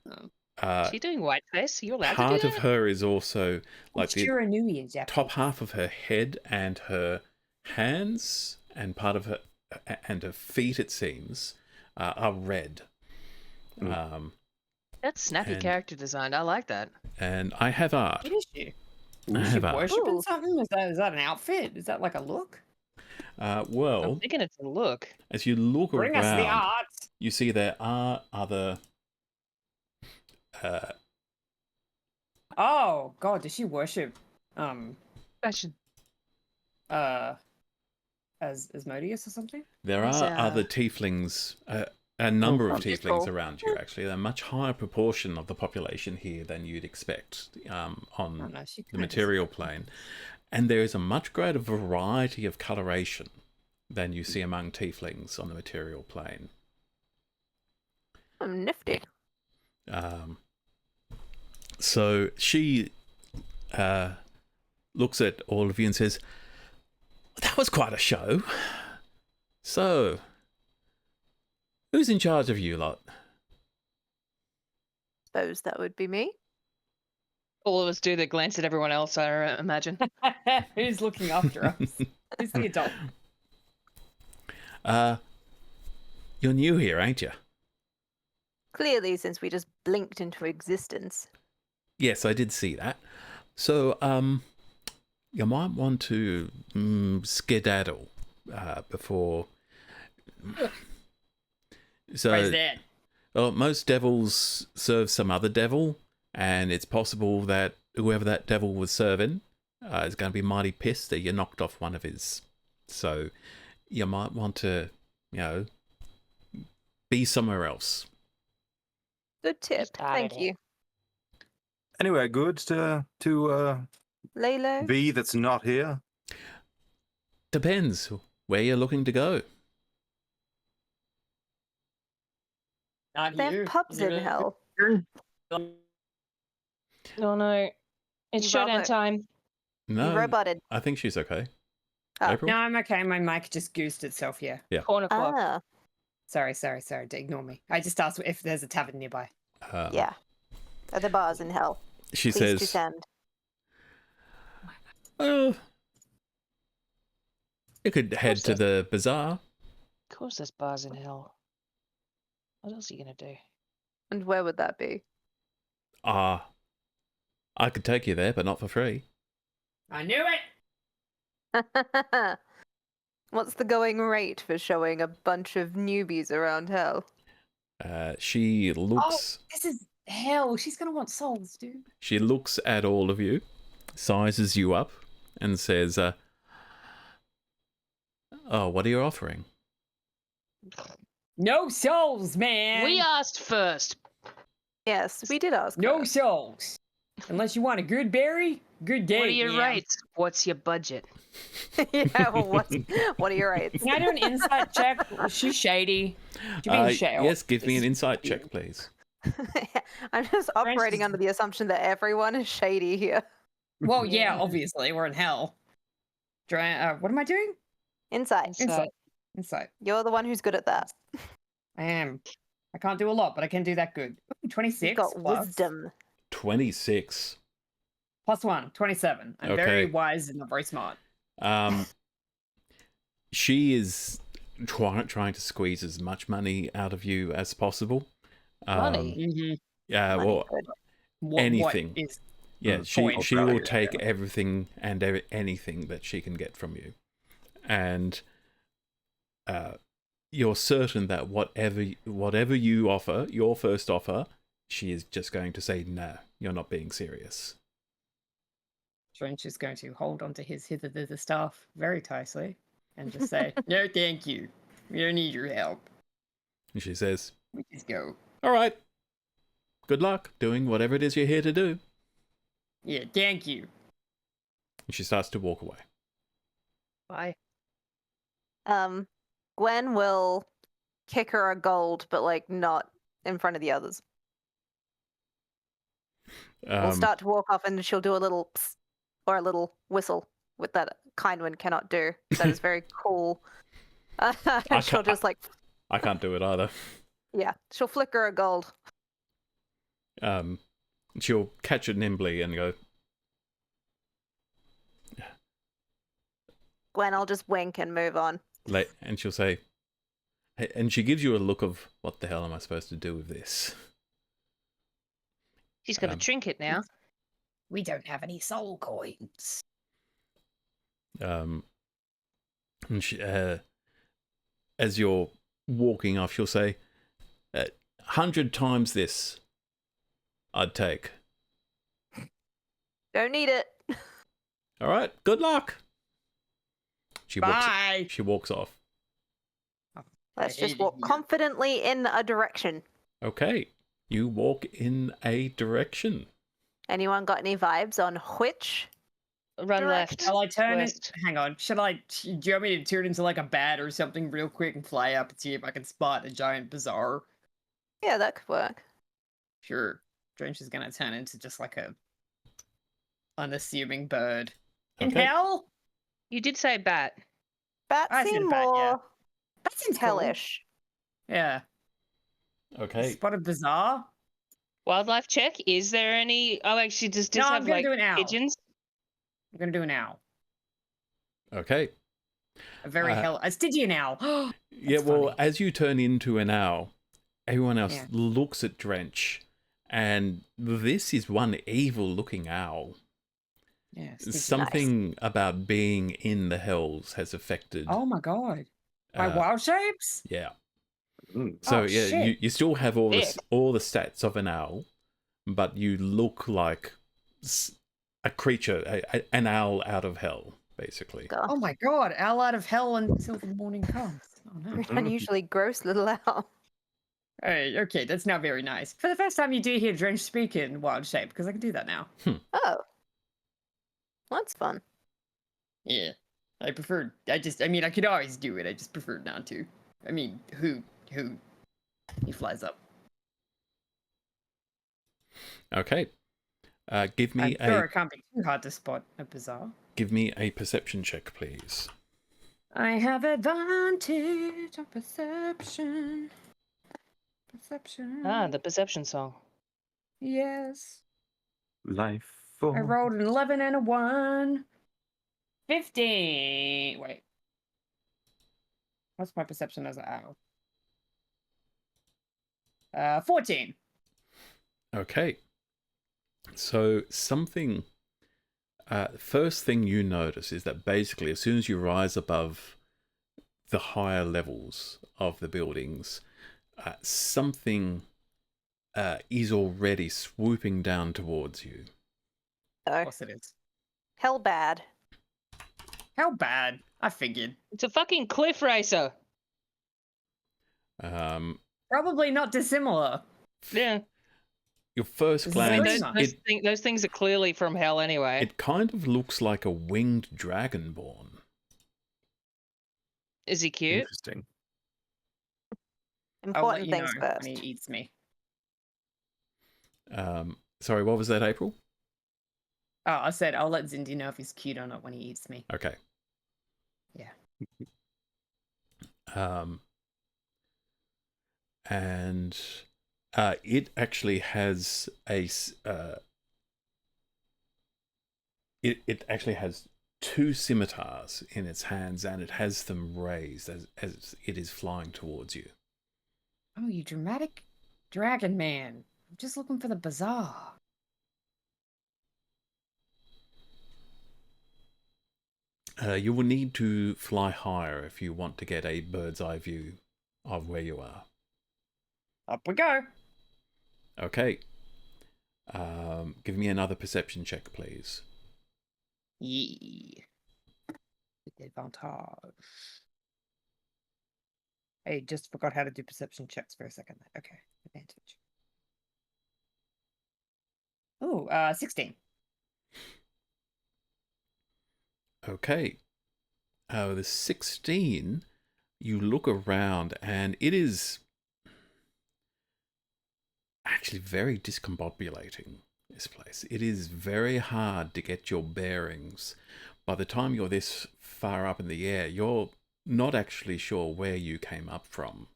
Is she doing whiteface? Are you allowed to do part that? of her is also like the Shiranui in Japanese. top half of her head and her hands and part of her and her feet, it seems, are red. That's snappy and- character design. I like that. And I have art. What is she? I Is she have art. worshipping Ooh. something? Is that an outfit? Is that like a look? Well, I'm thinking it's a look. as you look Bring us the around, art. you see there are other. Oh God, does she worship Fashion. Asmodeus or something? There Is, are other tieflings, a number of that's tieflings cool. around you, actually. They're a much higher proportion of the population here than you'd expect Oh on no, she the kinda material plane. And there is a much greater variety of coloration than you see among tieflings on the material plane. Nifty. So she looks at all of you and says, "That was quite a show. So, who's in charge of you lot?" Suppose that would be me. All of us do that glance at everyone else, I imagine. Who's looking after us? Who's the adult? You're new here, ain't you? Clearly, since we just blinked into existence. Yes, I did see that. So, you might want to skedaddle before. So, Where's that? well, most devils serve some other devil, and it's possible that whoever that devil was serving is going to be mighty pissed that you knocked off one of his. So, you might want to, be somewhere else. Good tip. Started Thank it. you. Anywhere good to Laylo? V that's not here? Depends where you're looking to go. Not They you. have pubs in hell. Oh no. It's You showdown robot. time. You No, roboted. I think she's okay. Oh. April? No, I'm okay. My mic just goosed itself here. Corner clock. Ah, Sorry. Ignore me. I just asked if there's a tavern nearby. yeah. Are the bars in hell? She Please says, descend. "Oh, you could head to the bazaar." Of course there's bars in hell. What else are you gonna do? And where would that be? I could take you there, but not for free. I knew it. What's the going rate for showing a bunch of newbies around hell? She looks. This is hell. She's gonna want souls, dude. She looks at all of you, sizes you up, and says, "Oh, what are you offering?" No souls, man. We asked first. Yes, we did ask. No first. souls. Unless you want a good berry, good day. What are your yeah. rates? What's your budget? Yeah, well, what are your rates? Can I do an insight check? She's shady. She's being shady. Yes, give me an insight check, please. I'm just operating is- under the assumption that everyone is shady here. Well, yeah, obviously we're in hell. What am I doing? Insight. Insight. You're the one who's good at that. I am. I can't do a lot, but I can do that good. Ooh, 26 You've got plus, wisdom. 26. plus 1, 27. I'm Okay. very wise and not very smart. She is trying to squeeze as much money out of you as possible. Money? Mm-hmm. Yeah, Money well, good. Anything. What is yeah, she point will value, take everything and anything that she can get from you, and you're certain that whatever you offer, your first offer, she is just going to say, "No, you're not being serious." Trench is going to hold onto his hither staff very tightly and just say, "No, thank you. We don't need your help. And she says, We just go." "All right, good luck doing whatever it is you're here to do." Yeah, thank you. And she starts to walk away. Bye. Gwen will kick her a gold, but like not in front of the others. We'll start to walk off, and she'll do a little psst or a little whistle with that kind one cannot do. That is very cool. And she'll just like, I can't do it either. yeah, she'll flicker a gold. She'll catch it nimbly and go, Gwen, I'll just wink and move on. and she'll say, hey, and she gives you a look of, what the hell am I supposed to do with this? She's got a trinket now. We don't have any soul coins. And she, as you're walking off, she'll say, 100 times this I'd take. Don't need it. All right, good luck. Bye. She walks off. Let's just walk confidently in a direction. Okay, you walk in a direction. Anyone got any vibes on which? Run Direction. left. Shall I turn West. it? Hang on. Do you want me to turn into like a bat or something real quick and fly up and see if I can spot a giant bazaar? Yeah, that could work. Sure. Drench is gonna turn into just like a unassuming bird. In Okay. hell? You did say bat. Bats I said seem bat, more yeah. That seems cool. hellish. Yeah. Okay. Spot a bazaar? Wildlife check. Is there any? Oh, actually, does this No, I'm have gonna like do an owl. pigeons? I'm gonna do an owl. Okay. A very a Stygian owl. Yeah, well, funny. as you turn into an owl, everyone else Yeah. looks at Drench, and this is one evil-looking owl. Yeah. Stygian. Something about being in the hells has affected. Oh my god. My uh, wild shapes? Yeah. Mm. So Oh, yeah, shit. you still have all Sick. the stats of an owl, but you look like a creature, an owl out of hell, basically. God. Oh my god, owl out of hell until the morning comes. Oh no. You're an unusually gross little owl. Hey, okay, that's not very nice. For the first time you do hear Drench speak in wild shape, because I can do that now. Oh. That's fun. Yeah. I could always do it, I just preferred not to. I mean, who? He flies up. Okay. Give me I'm sure it can't be too hard to spot a bazaar. give me a perception check, please. I have advantage on perception. Perception. Ah, the perception song. Yes. Life I for rolled an 11 and a 1. 15. Wait. What's my perception as an owl? 14. Okay. So something. First thing you notice is that basically, as soon as you rise above the higher levels of the buildings, something is already swooping down towards you. Of So, course it is. hell bad. How bad? I figured. It's a fucking cliff racer. Um, Probably not dissimilar. Yeah. your first This is I mean, glance, Nice. those things are clearly from hell anyway. it kind of looks like a winged dragonborn. Is he cute? interesting. I'll let Important you things know first. when he eats me. Sorry, what was that, April? Oh, I said I'll let Zindy know if he's cute or not when he eats me. Okay. Yeah. And it actually has it actually has two scimitars in its hands, and it has them raised as it is flying towards you. Oh, you dramatic dragon man. I'm just looking for the bazaar. You will need to fly higher if you want to get a bird's eye view of where you are. Up we go. Okay. Give me another perception check, please. Yeah. With advantage. I just forgot how to do perception checks for a second. Okay, advantage. Oh, 16. Okay. The 16, you look around and it is actually very discombobulating, this place. It is very hard to get your bearings. By the time you're this far up in the air, you're not actually sure where you came up from.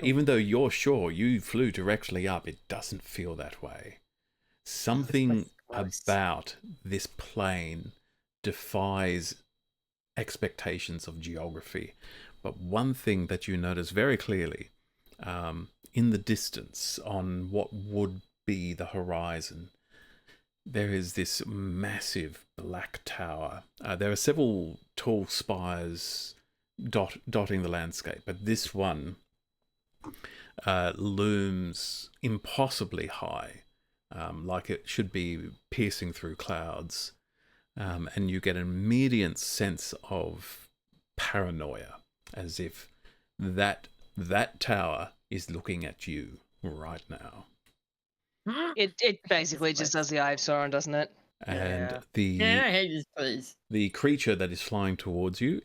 Even though you're sure you flew directly up, it doesn't feel that way. Something about this plane defies expectations of geography. But one thing that you notice very clearly, in the distance on what would be the horizon, there is this massive black tower. There are several tall spires dotting the landscape, but this one looms impossibly high, like it should be piercing through clouds. And you get an immediate sense of paranoia, as if that tower is looking at you right now. It basically just does the Eye of Sauron, doesn't it? And I hate this place. the creature that is flying towards you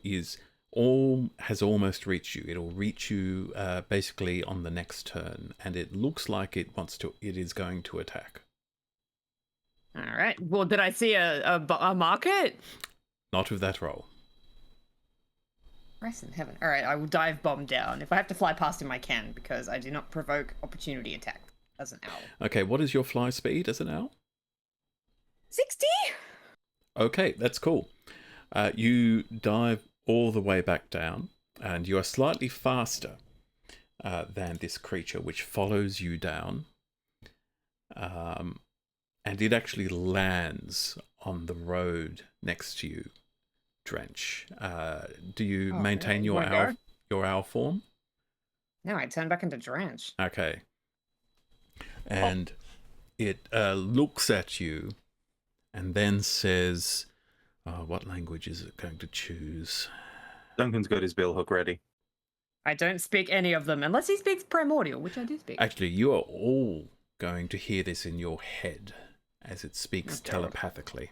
has almost reached you. It'll reach you basically on the next turn, and it looks like it is going to attack. All right. Well, did I see a market? Not with that roll. Christ in heaven. All right, I will dive bomb down. If I have to fly past him, I can, because I do not provoke opportunity attack as an owl. Okay, what is your fly speed as an owl? 60? Okay, that's cool. You dive all the way back down, and you are slightly faster than this creature, which follows you down. And it actually lands on the road next to you, Drench. Do you maintain your owl form? No, I turn back into Drench. Okay. And it looks at you and then says, what language is it going to choose? Duncan's got his billhook ready. I don't speak any of them, unless he speaks Primordial, which I do speak. Actually, you are all going to hear this in your head as it speaks telepathically.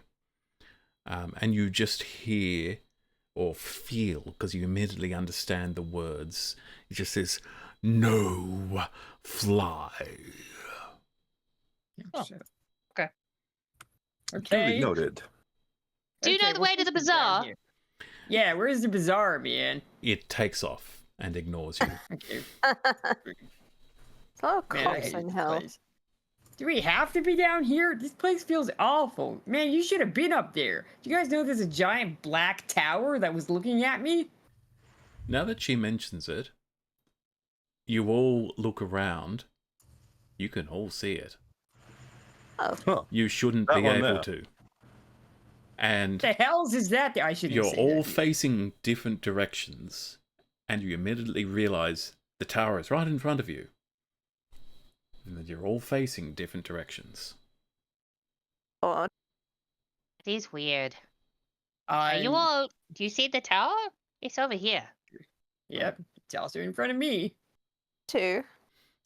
And you just hear or feel, because you immediately understand the words. It just says, "No fly." Oh, shit. okay. Okay. Duly noted. Do you know the way to the bazaar? Yeah, where's the bazaar, man? It takes off and ignores you. Thank you. Oh, Man, I cops hate in this hell. place. Do we have to be down here? This place feels awful. Man, you should have been up there. Do you guys know there's a giant black tower that was looking at me? Now that she mentions it, you all look around. You can all see it. Oh, Huh. You shouldn't That be one able there. to. And The hell's is that? I shouldn't you're say all that. facing different directions, and you immediately realize the tower is right in front of you. And that you're all facing different directions. God. It is weird. Are you all? Do you see the tower? It's over here. Yep, it's also in front of me. Two.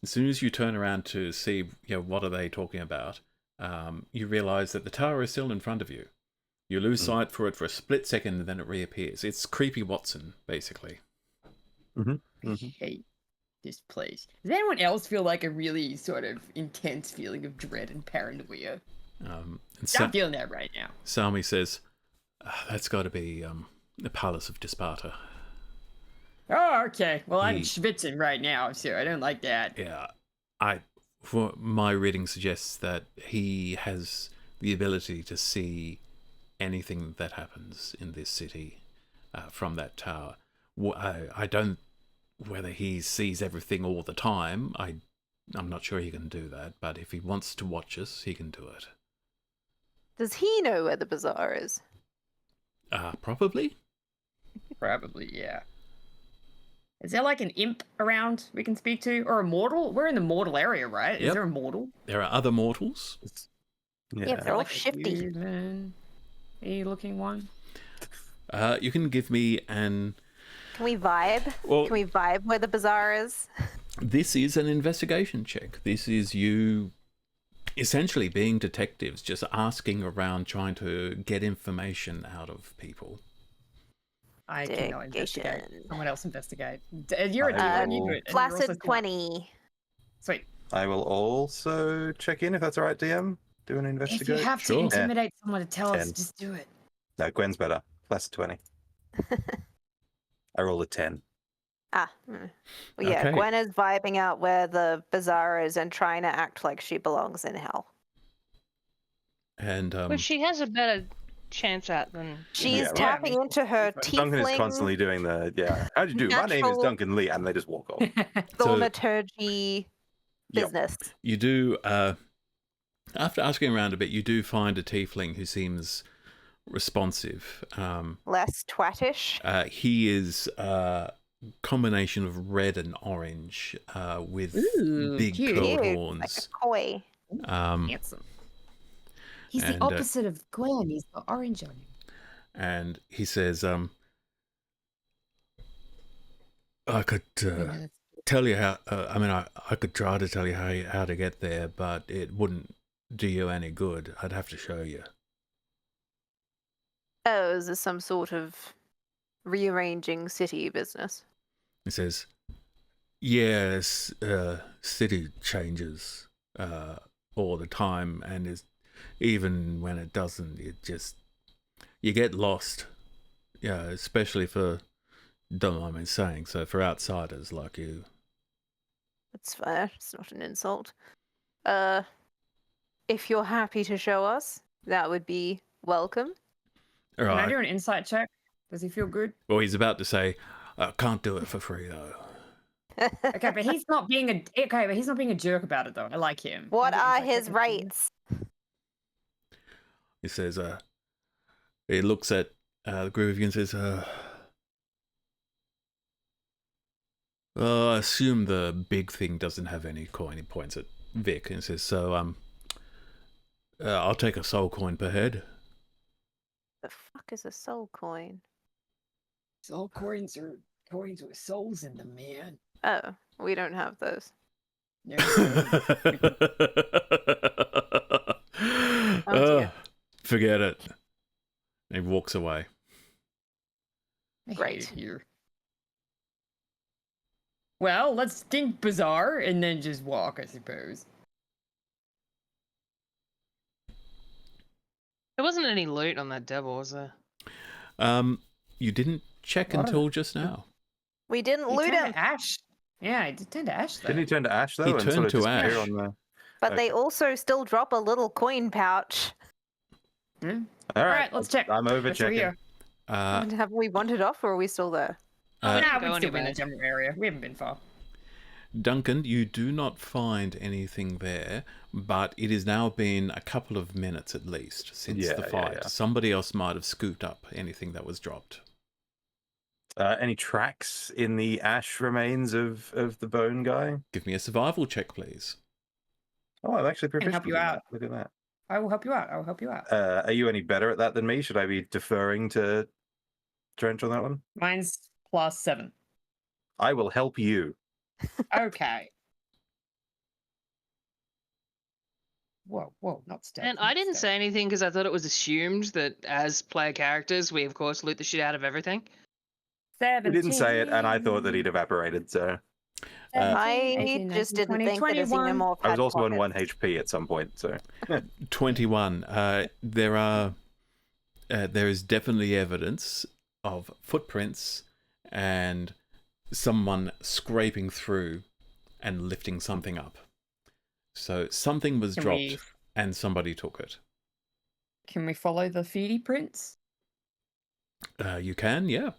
As soon as you turn around to see, what are they talking about, you realize that the tower is still in front of you. You lose sight for it for a split second, and then it reappears. It's creepy Watson, basically. I hate this place. Does anyone else feel like a really sort of intense feeling of dread and paranoia? And I'm feeling that right now. Salmi says, that's got to be the Palace of Disparta. Oh, okay. Well, I'm He- schwitzing right now, so I don't like that. Yeah, for my reading suggests that he has the ability to see anything that happens in this city from that tower. I don't whether he sees everything all the time. I'm not sure he can do that, but if he wants to watch us, he can do it. Does he know where the bazaar is? Probably. Probably, yeah. Is there like an imp around we can speak to? Or a mortal? We're in the mortal area, right? Is Yep. there a mortal? There are other mortals. Yeah, they're all Like a shifty. human, a looking one? You can give me an... Can we vibe? Well, Can we vibe where the bazaar is? this is an investigation check. This is you essentially being detectives, just asking around, trying to get information out of people. I can now investigate. Investigation. Someone else investigate. You're a I DM, you will- do it. and you're also Flaccid still- 20. Sweet. I will also check in if that's all right, DM. Do an If investigate. you have to Sure. intimidate someone to tell us, 10. just do it. No, Gwen's better. Plus 20. I rolled a 10. Well, yeah, Okay. Gwen is vibing out where the bazaar is and trying to act like she belongs in hell. And Well, she has a better chance at than She's right. tapping into her Duncan is tiefling constantly doing how'd you do? My name is natural- Duncan Lee, and they just walk off. thaumaturgy Yep. business. you do, after asking around a bit, you do find a tiefling who seems responsive. Less twatish. He is a combination of red and orange with Ooh, big cute. curled Cute, horns. like a koi. Handsome. He's And, the opposite of Gwen. He's got orange on him. And he says, I could tell you how, I could try to tell you how to get there, but it wouldn't do you any good. I'd have to show you. Oh, is this some sort of rearranging city business? He says, yes, city changes all the time, and even when it doesn't, you get lost. Yeah, especially for, don't mind me saying, so for outsiders like you. That's fair. It's not an insult. If you're happy to show us, that would be welcome. All Can I right. do an insight check? Does he feel good? Well, he's about to say, I can't do it for free though. Okay, but he's not being a jerk about it though. I like him. What Maybe are insight check his is- rights? He says, he looks at the group of you and says, I assume the big thing doesn't have any coin. He points at Vic and says, so, I'll take a soul coin per head. The fuck is a soul coin? Soul coins are coins with souls in them, man. Oh, we don't have those. No. dear. Forget it. And he walks away. I hate Great. it here. Well, let's think bazaar and then just walk, I suppose. there wasn't any loot on that devil, was there? You didn't check What? until just now. We didn't He loot turned him, to ash. Yeah, he did turn to ash though. Didn't he turn to ash, though? He and turned sort of to disappear ash. On the... but they Okay. also still drop a little coin pouch. Hmm? All Alright, let's check. I'm over Let's go checking. here. And have we wandered off, or are we still there? Uh, didn't Nah, go we've still been in anywhere. the general area. We haven't been far. Duncan, you do not find anything there, but it has now been a couple of minutes at least since Yeah, the yeah, fight. yeah. Somebody else might have scooped up anything that was dropped. Any tracks in the ash remains of the bone guy? Give me a survival check, please. Oh, I'm actually can proficient help you in out. that. Look at that. I will help you out. I will help you out. Are you any better at that than me? Should I be deferring to Trench on that one? Mine's +7. I will help you. Okay. Whoa, not stealth. And not I didn't stealth. say anything because I thought it was assumed that as player characters, we of course loot the shit out of everything. He didn't say it, and I thought that 17, he'd evaporated, so... 17, I 18, just 19, didn't 20, think that a 21. xenomorph I was had also on 1 pockets. HP at some point, so... 21. There is definitely evidence of footprints and someone scraping through and lifting something up. So something was Can dropped we- and somebody took it. Can we follow the feety prints? You can, yeah.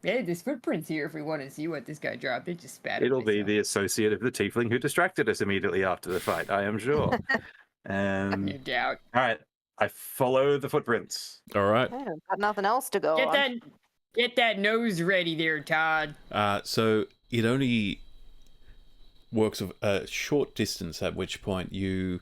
Yeah, there's footprints here if we want to see what this guy dropped. It just spat. It'll be the associate of the tiefling who distracted us immediately after the fight, I am sure. No doubt. All right, I follow the footprints. All right. Oh, got nothing else to go on. Get that nose ready there, Todd. So it only works of a short distance, at which point you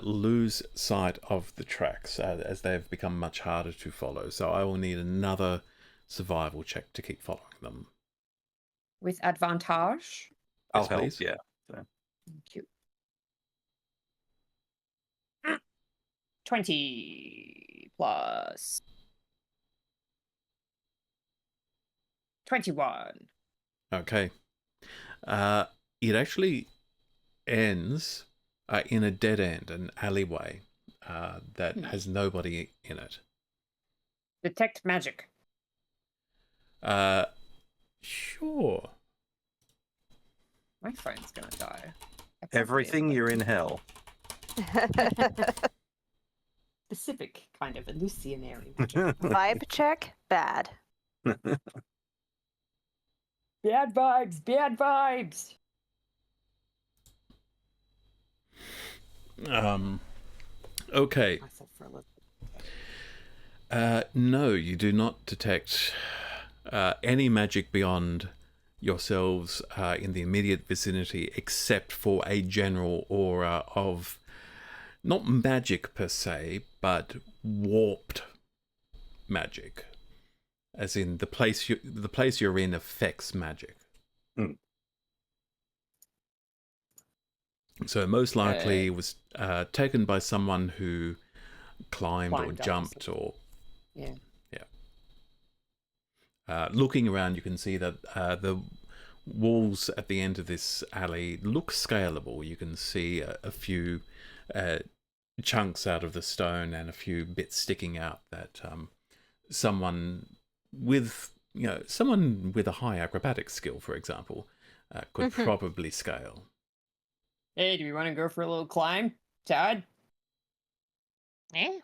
lose sight of the tracks as they've become much harder to follow. So I will need another survival check to keep following them. With advantage. I'll Yes, help, please. yeah. Thank you. 20 plus 21. Okay. It actually ends in a dead end, an alleyway that has nobody in it. Detect magic. Sure. My phone's gonna die. Everything, you're in hell. Specific kind of hallucinatory. Vibe check, bad. Bad vibes, bad vibes. Okay. Myself for a little. No, you do not detect any magic beyond yourselves in the immediate vicinity, except for a general aura of not magic per se, but warped magic, as in the place you're in affects magic. Mm. So most likely it was taken by someone who climbed or Climbed up or jumped or Yeah. looking around, you can see that the walls at the end of this alley look scalable. You can see a few chunks out of the stone and a few bits sticking out that someone with a high acrobatic skill, for example, could probably scale. Hey, do we want to go for a little climb, Todd? Yeah.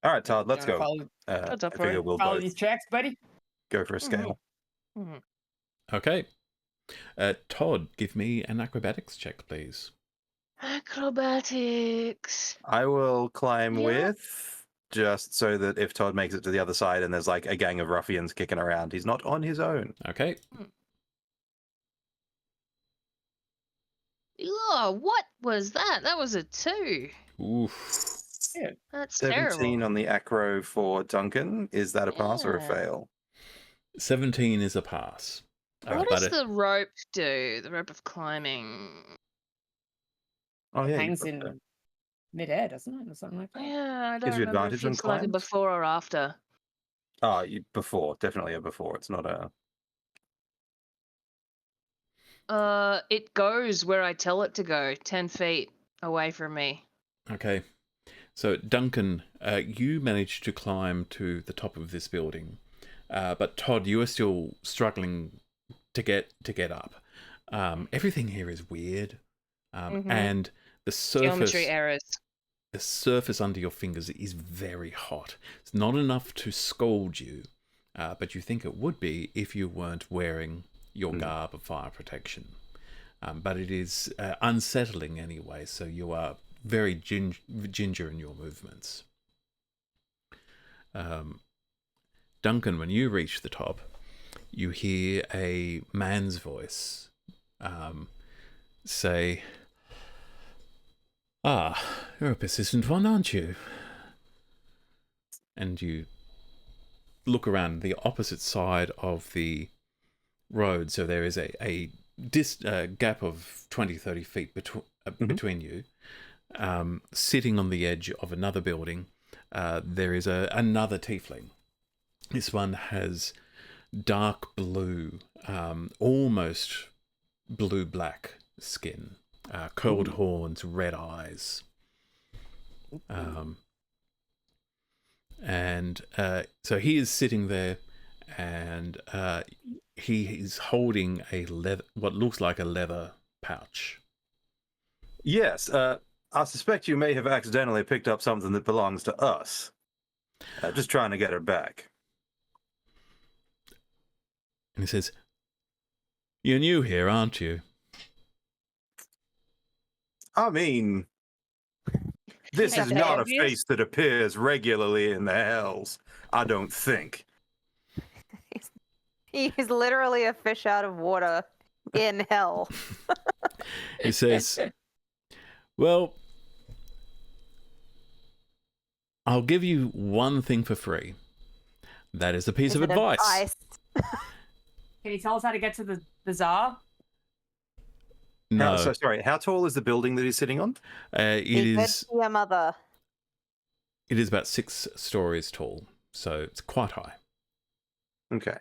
All right, Todd, let's You wanna go. That's up I for figure it. we'll Follow both these tracks, buddy. go for a scale. Mhm. Okay. Todd, give me an acrobatics check, please. Acrobatics. I will climb Yeah. with, just so that if Todd makes it to the other side and there's like a gang of ruffians kicking around, he's not on his own. Okay. Oh, what was that? That was a 2. Oof. Yeah. That's 17 terrible. on the acro for Duncan. Is that a pass or a Yeah. fail? 17 is a pass. What but does the rope do? The rope of climbing. Oh yeah, Hangs in mid-air, doesn't it? Or something like that. Yeah, I don't Gives you remember advantage if on it's like a climbs? before or after. Before, definitely a before. It's not a. It goes where I tell it to go, 10 feet away from me. Okay. So, Duncan, you managed to climb to the top of this building. But Todd, you are still struggling to get up. Everything here is weird. And the Geometry errors. the surface under your fingers is very hot. It's not enough to scald you, but you think it would be if you weren't wearing your garb of fire protection. But it is unsettling anyway, so you are very ginger in your movements. Duncan, when you reach the top, you hear a man's voice say, "Ah, you're a persistent one, aren't you?" And you look around the opposite side of the road, so there is a gap of 20-30 feet between you. Sitting on the edge of another building, there is another tiefling. This one has dark blue, almost blue-black skin, curled horns, red eyes. So he is sitting there, and he is holding what looks like a leather pouch. Yes, I suspect you may have accidentally picked up something that belongs to us. Just trying to get her back. And he says, "You're new here, aren't you?" I mean, this Is is that not a obvious? face that appears regularly in the hells. I don't think. He's literally a fish out of water in hell. He says, "Well, I'll give you one thing for free. That is a piece of Is it advice." Can you tell us how to get to the bazaar? No, Sorry, how tall is the building that he's sitting on? it Be good is to your mother. about 6 stories tall, so it's quite high. Okay.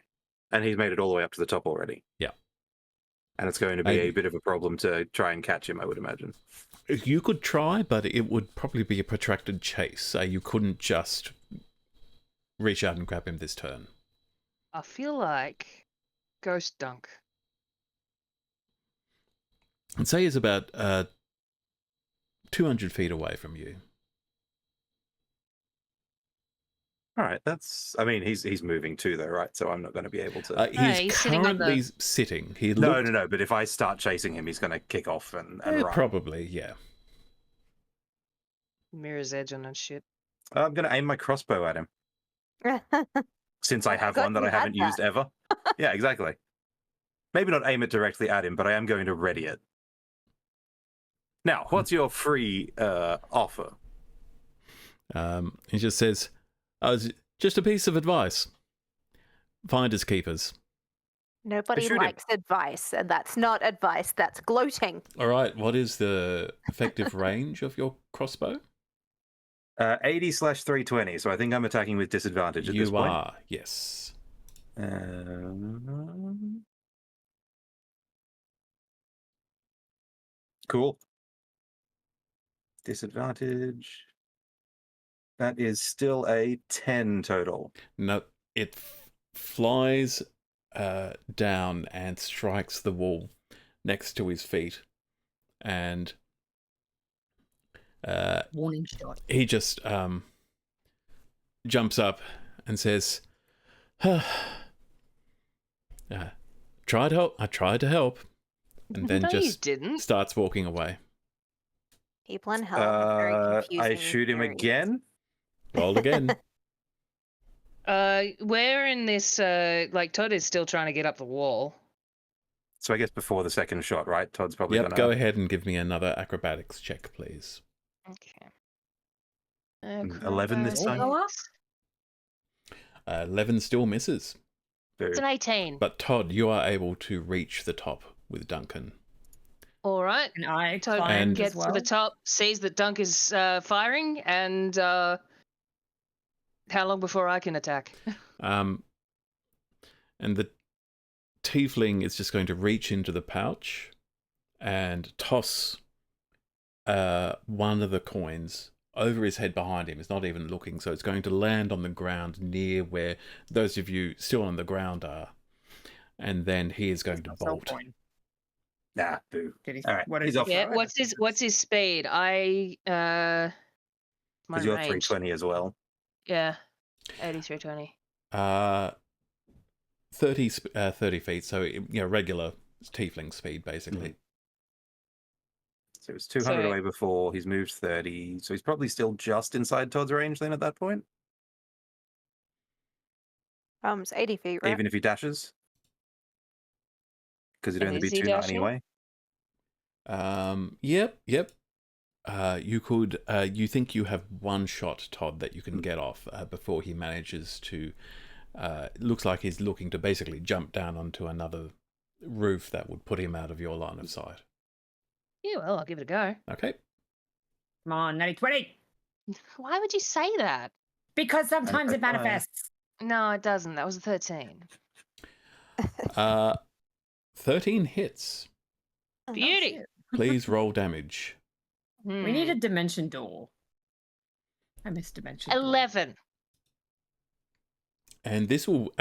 And he's made it all the way up to the top already. Yeah. And it's going to be a bit of a problem to try and catch him, I would imagine. You could try, but it would probably be a protracted chase. You couldn't just reach out and grab him this turn. I feel like Ghost dunk. I'd say he's about 200 feet away from you. All right, I mean, he's moving too, though, right? So I'm not going to be able to. He's sitting on currently sitting. He No, looked... no. But if I start chasing him, he's going to kick off and run. Probably, yeah. Mirror's edge on that shit. I'm going to aim my crossbow at him since I have forgot one that you I haven't had used ever. Yeah, exactly. Maybe not aim it directly at him, but I am going to ready it. Now, what's your free offer? He just says, just a piece of advice. Finders keepers. Nobody Shoot him. likes advice, and that's not advice, that's gloating. All right, what is the effective range of your crossbow? 80/320, so I think I'm attacking with disadvantage at this You point. are, yes. Cool. Disadvantage. That is still a 10 total. No, it flies down and strikes the wall next to his feet. And Warning shot. he just jumps up and says, I tried to help. And then No, you just didn't. starts walking away. People in hell have very confusing I shoot him theories. again. Roll again. Where in this, like, Todd is still trying to get up the wall. So I guess before the second shot, right? Todd's probably Yep, gonna go ahead and give me another acrobatics check, please. Okay. 11 this time? Acrobatics. 11 still misses. It's an 18. But Todd, you are able to reach the top with Duncan. All right. And I Todd climb gets as well. to the top, sees that Dunk is firing, and how long before I can attack? And the tiefling is just going to reach into the pouch and toss one of the coins over his head behind him. It's not even looking, so it's going to land on the ground near where those of you still on the ground are. And then he is going to bolt. Nah, boo. Did he, All right, what he's did off. he Yeah. throw? What's his speed? My Because you're range. 320 as well. Yeah. 8320. 30 feet, so regular tiefling speed, basically. So it was 200 So- away before. He's moved 30. So he's probably still just inside Todd's range then at that point, It's 80 feet, right? even if he dashes. Because it'd And only be is he 290 dashing? away. Yep. You could. You think you have one shot, Todd, that you can get off before he manages to. Looks like he's looking to basically jump down onto another roof that would put him out of your line of sight. Yeah, well, I'll give it a go. Okay. Come on, natty 20. Why would you say that? Because sometimes it Fine. manifests. No, it doesn't. That was a 13. 13 hits. Oh, Beauty. shit. Please roll damage. We need a dimension door. I missed dimension door. 11. And this will.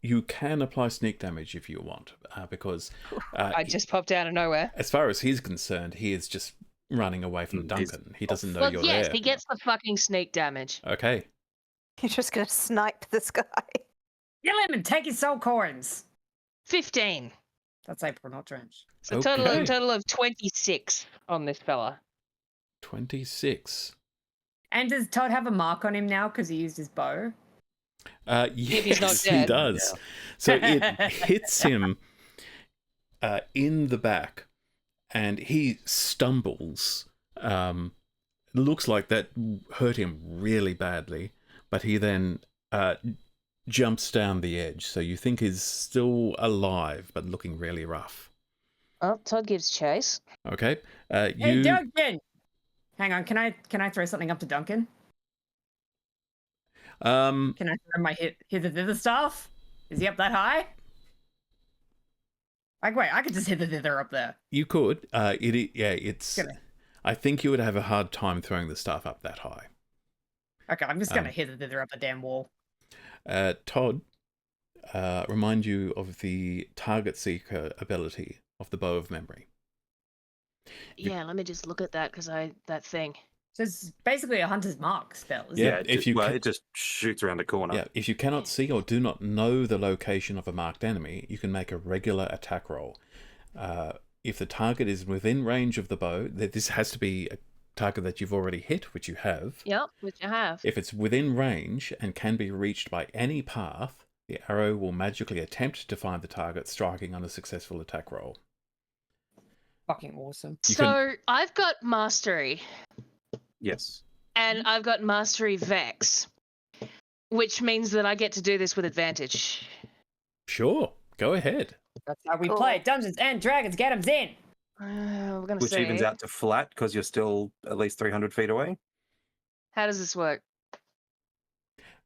You can apply sneak damage if you want, because I just popped out of nowhere. as far as he's concerned, he is just running away from He's Duncan. He doesn't know Well, you're yes, there. he gets the fucking sneak damage. Okay. You're just gonna snipe this guy. Kill him and take his soul coins. 15. That's April, not Trench. So Okay. total of 26 on this fella. 26. And does Todd have a mark on him now because he used his bow? he's not Yes, he dead. does. So it hits him in the back, and he stumbles. Looks like that hurt him really badly, but he then jumps down the edge. So you think he's still alive, but looking really rough. Oh, Todd gives chase. Okay. Hey, You Duncan! Hang on, can I throw something up to Duncan? Can I throw my hither thither staff? Is he up that high? Like, wait, I could just hither thither up there. you could. It's. Gonna- I think you would have a hard time throwing the staff up that high. Okay, I'm just gonna hither thither up the damn wall. Todd, remind you of the target seeker ability of the Bow of Memory. Yeah, let me just look at that because that thing. So it's basically a hunter's mark spell. Isn't Yeah, it? It just shoots around a corner. Yeah, if you cannot see or do not know the location of a marked enemy, you can make a regular attack roll. If the target is within range of the bow, this has to be a target that you've already hit, which you have. Yep, which I have. If it's within range and can be reached by any path, the arrow will magically attempt to find the target, striking on a successful attack roll. Fucking awesome. So I've got mastery. Yes. And I've got mastery Vex, which means that I get to do this with advantage. Sure, go ahead. That's how we Cool. play Dungeons and Dragons. Get 'em in. We're gonna Which see. evens out to flat because you're still at least 300 feet away. How does this work?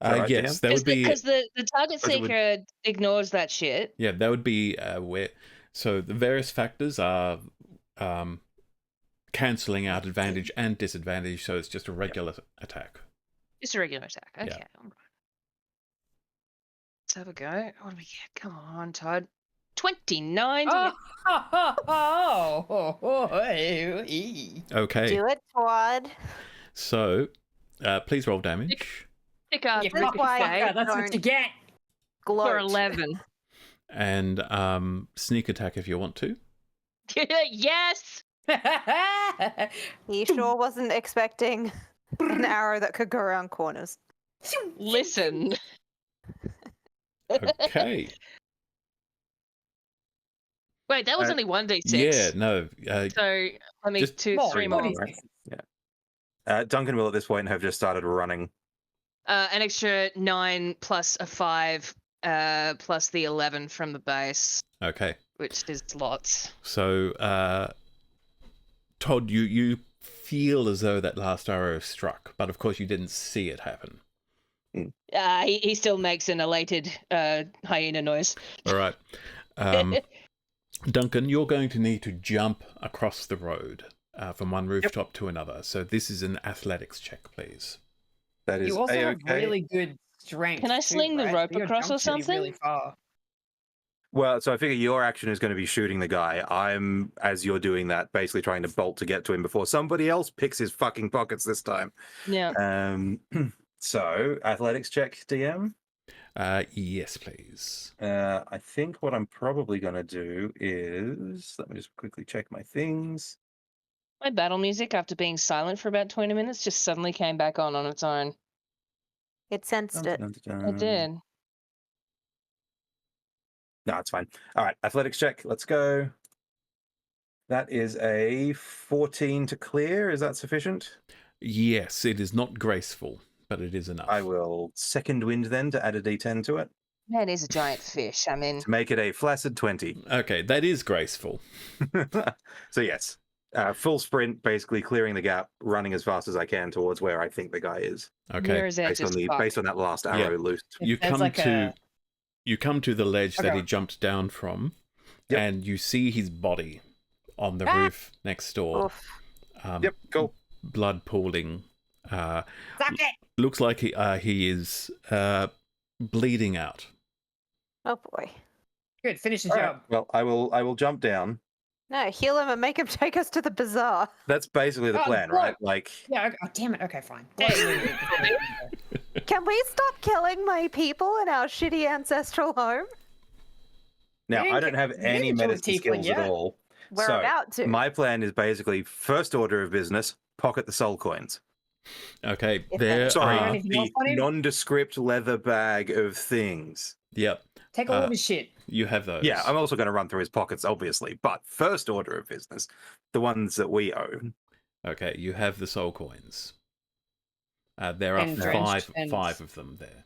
that right, Yes, DM? that would be. Because the target Or it would- seeker ignores that shit. Yeah, that would be where. So the various factors are cancelling out advantage and disadvantage, so it's just a regular attack. Just a regular attack. Okay. Yeah. All right. Let's have a go. What do we get? Come on, Todd. 29. Okay, Do it, Todd. so please roll damage. Pick up You That's fucking why fucker, that's what don't- you get. Gloat. for 11. And sneak attack if you want to. Yes. He sure wasn't expecting an arrow that could go around corners. Listen. Okay. Wait, that was only 1d6. Yeah, no. So let me Just two, more, 3 more more. d6. Yeah. Duncan will at this point have just started running. An extra 9 plus a 5 plus the 11 from the base, Okay. which is lots. So, Todd, you feel as though that last arrow struck, but of course you didn't see it happen. He still makes an elated hyena noise. All right. Duncan, you're going to need to jump across the road from one rooftop to another. So this is an athletics check, please. That is You also have A-okay. really good strength. Can I too, sling the right? rope Your across or jump should be Really something? far. Well, so I figure your action is going to be shooting the guy. I'm, as you're doing that, basically trying to bolt to get to him before somebody else picks his fucking pockets this time. Yeah. So, athletics check, DM. Yes, please. I think what I'm probably going to do is, let me just quickly check my things. My battle music, after being silent for about 20 minutes, just suddenly came back on its own. It sensed it. I did. No, it's fine. All right, athletics check. Let's go. That is a 14 to clear. Is that sufficient? Yes, it is not graceful, but it is enough. I will second wind then to add a d10 to it That is a giant fish. I mean, to make it a flaccid 20. Okay, that is graceful. So yes, full sprint, basically clearing the gap, running as fast as I can towards where I think the guy is. Okay. Mirror's Edge is fucked. Based on that last arrow loosed. You There's come like to you come to the ledge that Okay. he jumped down from, Yep. and you see his body on the roof next door. Oof. Yep, cool. Blood pooling. Suck it! Looks like he is bleeding out. Oh boy. Good, finish the All right, job. well, I will jump down. No, heal him and make him take us to the bazaar. That's basically the Oh, plan, look. right? Like, Yeah, okay. Oh, damn it. Okay, fine. Can we stop killing my people in our shitty ancestral home? now didn't I don't get- have we any didn't do a medicine tiefling skills yet. at all. We're So, about to. My plan is basically first order of business: pocket the soul coins. Okay, If there Sorry, are. Anything else the on him? nondescript leather bag of things. Yep, Take all of his shit. you have those. Yeah, I'm also going to run through his pockets, obviously. But first order of business, the ones that we own. Okay, you have the soul coins. There are And drenched and- five of them there.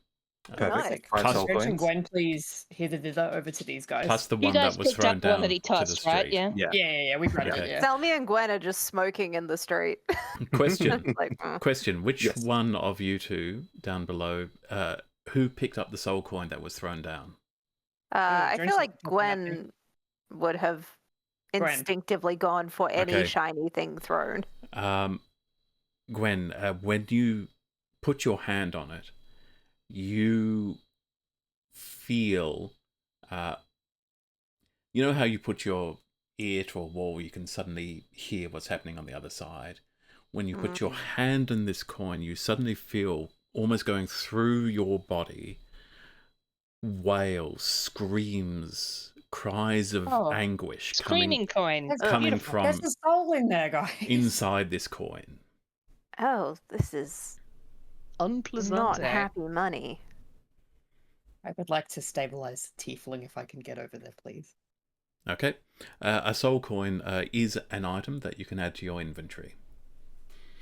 Perfect. Nice. 5 Plus- soul Drench and coins. Gwen, please hear the over to these guys. Plus the you one guys that was picked thrown up down one that he to the tossed, street. right? Yeah. Yeah. Yeah, we brought Okay. it. Yeah. Selmy and Gwen are just smoking in the street. Question. Like, Question. Which Yes. one of you two down below, who picked up the soul coin that was thrown down? I Drench feel like is not happy. Gwen would have Gwen. instinctively gone for any Okay. shiny thing thrown. Gwen, when you put your hand on it, you feel, you know how you put your ear to a wall, you can suddenly hear what's happening on the other side. When you put your hand in this coin, you suddenly feel almost going through your body, wails, screams, cries of Oh, anguish Screaming coin. That's coming Beautiful. from There's a soul in there, guys. inside this coin. Oh, this is Unpleasant. not happy money. I would like to stabilize the tiefling if I can get over there, please. Okay. A soul coin is an item that you can add to your inventory.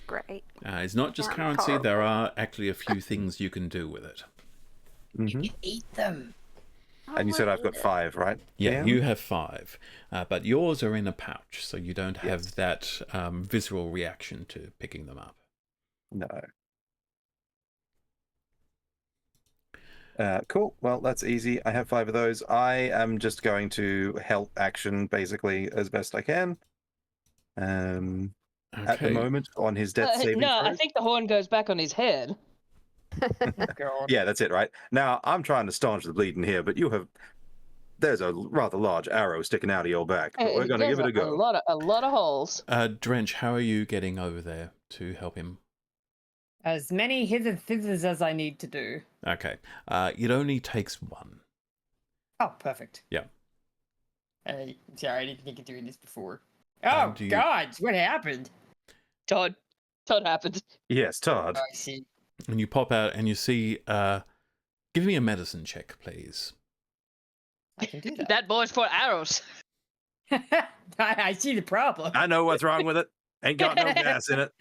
Great. It's not just Not currency, there horrible. are actually a few things you can do with it. Mhm. You eat them. And you said I've got 5, right? Yeah, DM? you have 5, but yours are in a pouch, so you don't have Yes. that visceral reaction to picking them up. No. Cool. Well, that's easy. I have 5 of those. I am just going to help action basically as best I can. At the Okay. moment on his death saving no, throw. I think the horn goes back on his head. God. Yeah, that's it, right? Now, I'm trying to staunch the bleeding here, but there's a rather large arrow sticking out of your back, but we're going to There's give it a go. A lot of holes. Drench, how are you getting over there to help him? As many hither thithers as I need to do. Okay. It only takes 1. Oh, perfect. Yeah. Sorry, I didn't think of doing this before. And Oh, do you- God, what happened? Todd happened. Yes, Todd. Oh, I see. And you pop out and you see, give me a medicine check, please. I can do that. That boy's for arrows. I see the problem. I know what's wrong with it. Ain't got no gas in it.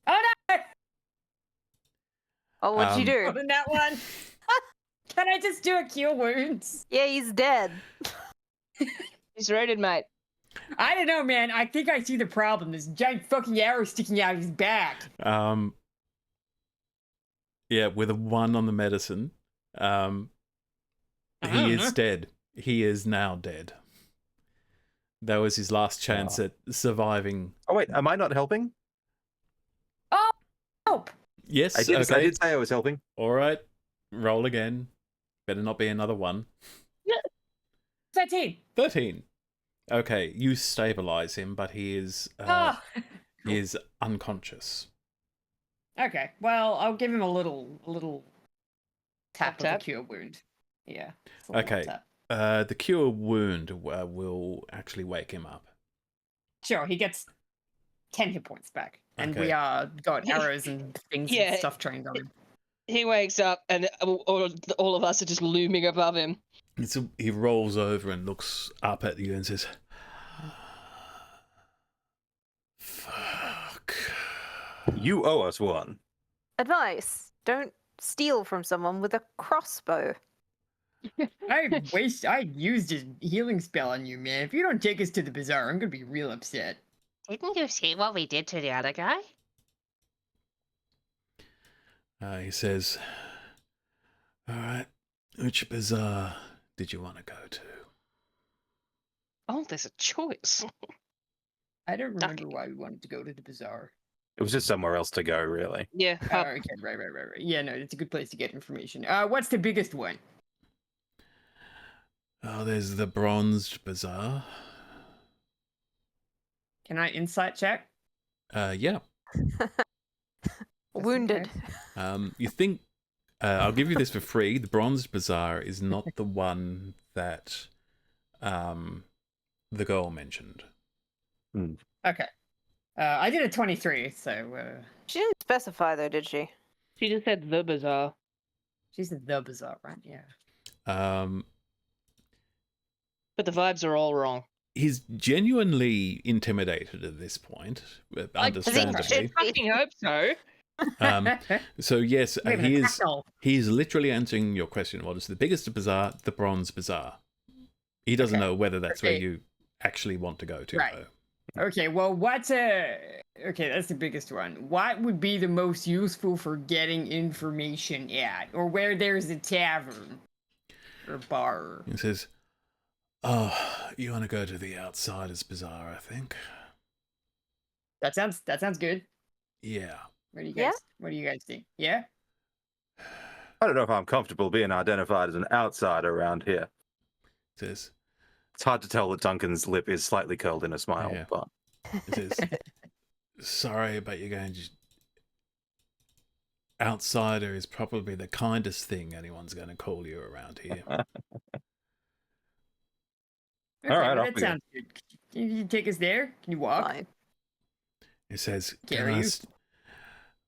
Oh, no! Oh, what'd you do? On that one. Can I just do a cure wounds? Yeah, he's dead. He's rated, mate. I don't know, man. I think I see the problem. There's a giant fucking arrow sticking out of his back. Yeah, with a 1 on the medicine, he is dead. He is now dead. That was his last chance at surviving. Oh, wait, am I not helping? Oh, help! Yes, I did okay. say I was helping. All right, roll again. Better not be another 1. 13. 13. Okay, you stabilize him, but he is he is unconscious. Okay, well, I'll give him a little tap of Tap? the cure wound. Yeah. it's a little Okay. tap. The cure wound will actually wake him up. Sure, he gets 10 hit points back. And we Okay. got arrows and things Yeah. and stuff trained on him. He wakes up and all of us are just looming above him. He rolls over and looks up at you and says, "Fuck." You owe us one. Advice: don't steal from someone with a crossbow. I used a healing spell on you, man. If you don't take us to the bazaar, I'm gonna be real upset. Didn't you see what we did to the other guy? He says, "All right, which bazaar did you want to go to?" Oh, there's a choice. I don't remember why we wanted to go to the bazaar. It was just somewhere else to go, really. Yeah. Oh, okay, right. Yeah, no, it's a good place to get information. What's the biggest one? Oh, there's the Bronzed Bazaar. Can I insight check? Yeah. Wounded. You think I'll give you this for free. The Bronzed Bazaar is not the one that the girl mentioned. Okay. I did a 23, so She didn't specify though, did she? She just said the bazaar. she's at the bazaar, right? Yeah. But the vibes are all wrong. He's genuinely intimidated at this point, understandably. I fucking hope so. So yes, We have an attack. he is literally answering your question. What is the biggest bazaar? The Bronze Bazaar. He doesn't know whether that's where Okay. you actually want to go to. Right. Though. Okay, well, okay, that's the biggest one. What would be the most useful for getting information at, or where there's a tavern or bar? He says, "Oh, you want to go to the Outsiders Bazaar? I think." That sounds good. Yeah. What do you Yeah? guys? What do you guys think? Yeah. I don't know if I'm comfortable being identified as an outsider around here. Says, It's hard to tell that Duncan's lip is slightly curled in a smile, Yeah. but it says, sorry, but you're going to... Outsider is probably the kindest thing anyone's going to call you around here. Okay, All right, well, off that we go. sounds good. Can you take us there? Can you walk? Fine. It says, Carry you?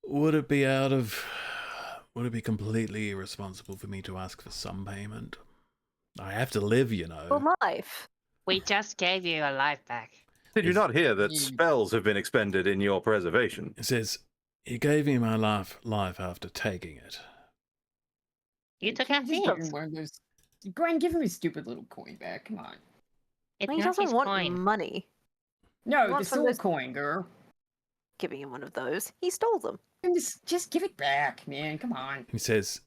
would it be completely irresponsible for me to ask for some payment? I have to live, you know. For life. We just gave you a life back. Did you Is- not hear that Mm. spells have been expended in your preservation? It says, he gave me my life after taking it. You took Can our you just give him fields. one of those? Go ahead and give him his stupid little coin back. Come on. It's He not doesn't his want coin. money. No, the wants one of soul those- coin, girl. Giving him one of those. He stole them. And just give it back, man. Come on. He says,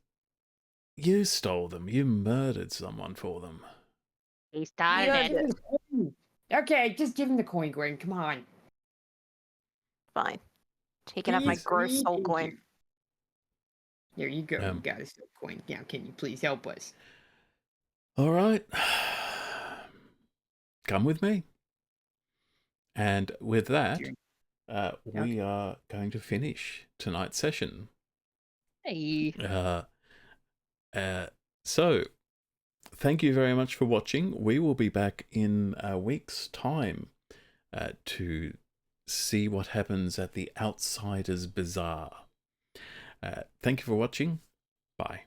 you stole them. You murdered someone for them. He started Yeah, it. Give him the coin. Okay, just give him the coin, Gwen. Come on. Fine. Taking up my Please, gross please, soul thank coin. you. There you go. Um, You got a soul coin. Now, can you please help us? All right. Come with me. And with that, we are going to finish tonight's session. Hey. So, thank you very much for watching. We will be back in a week's time to see what happens at the Outsiders Bazaar. Thank you for watching. Bye.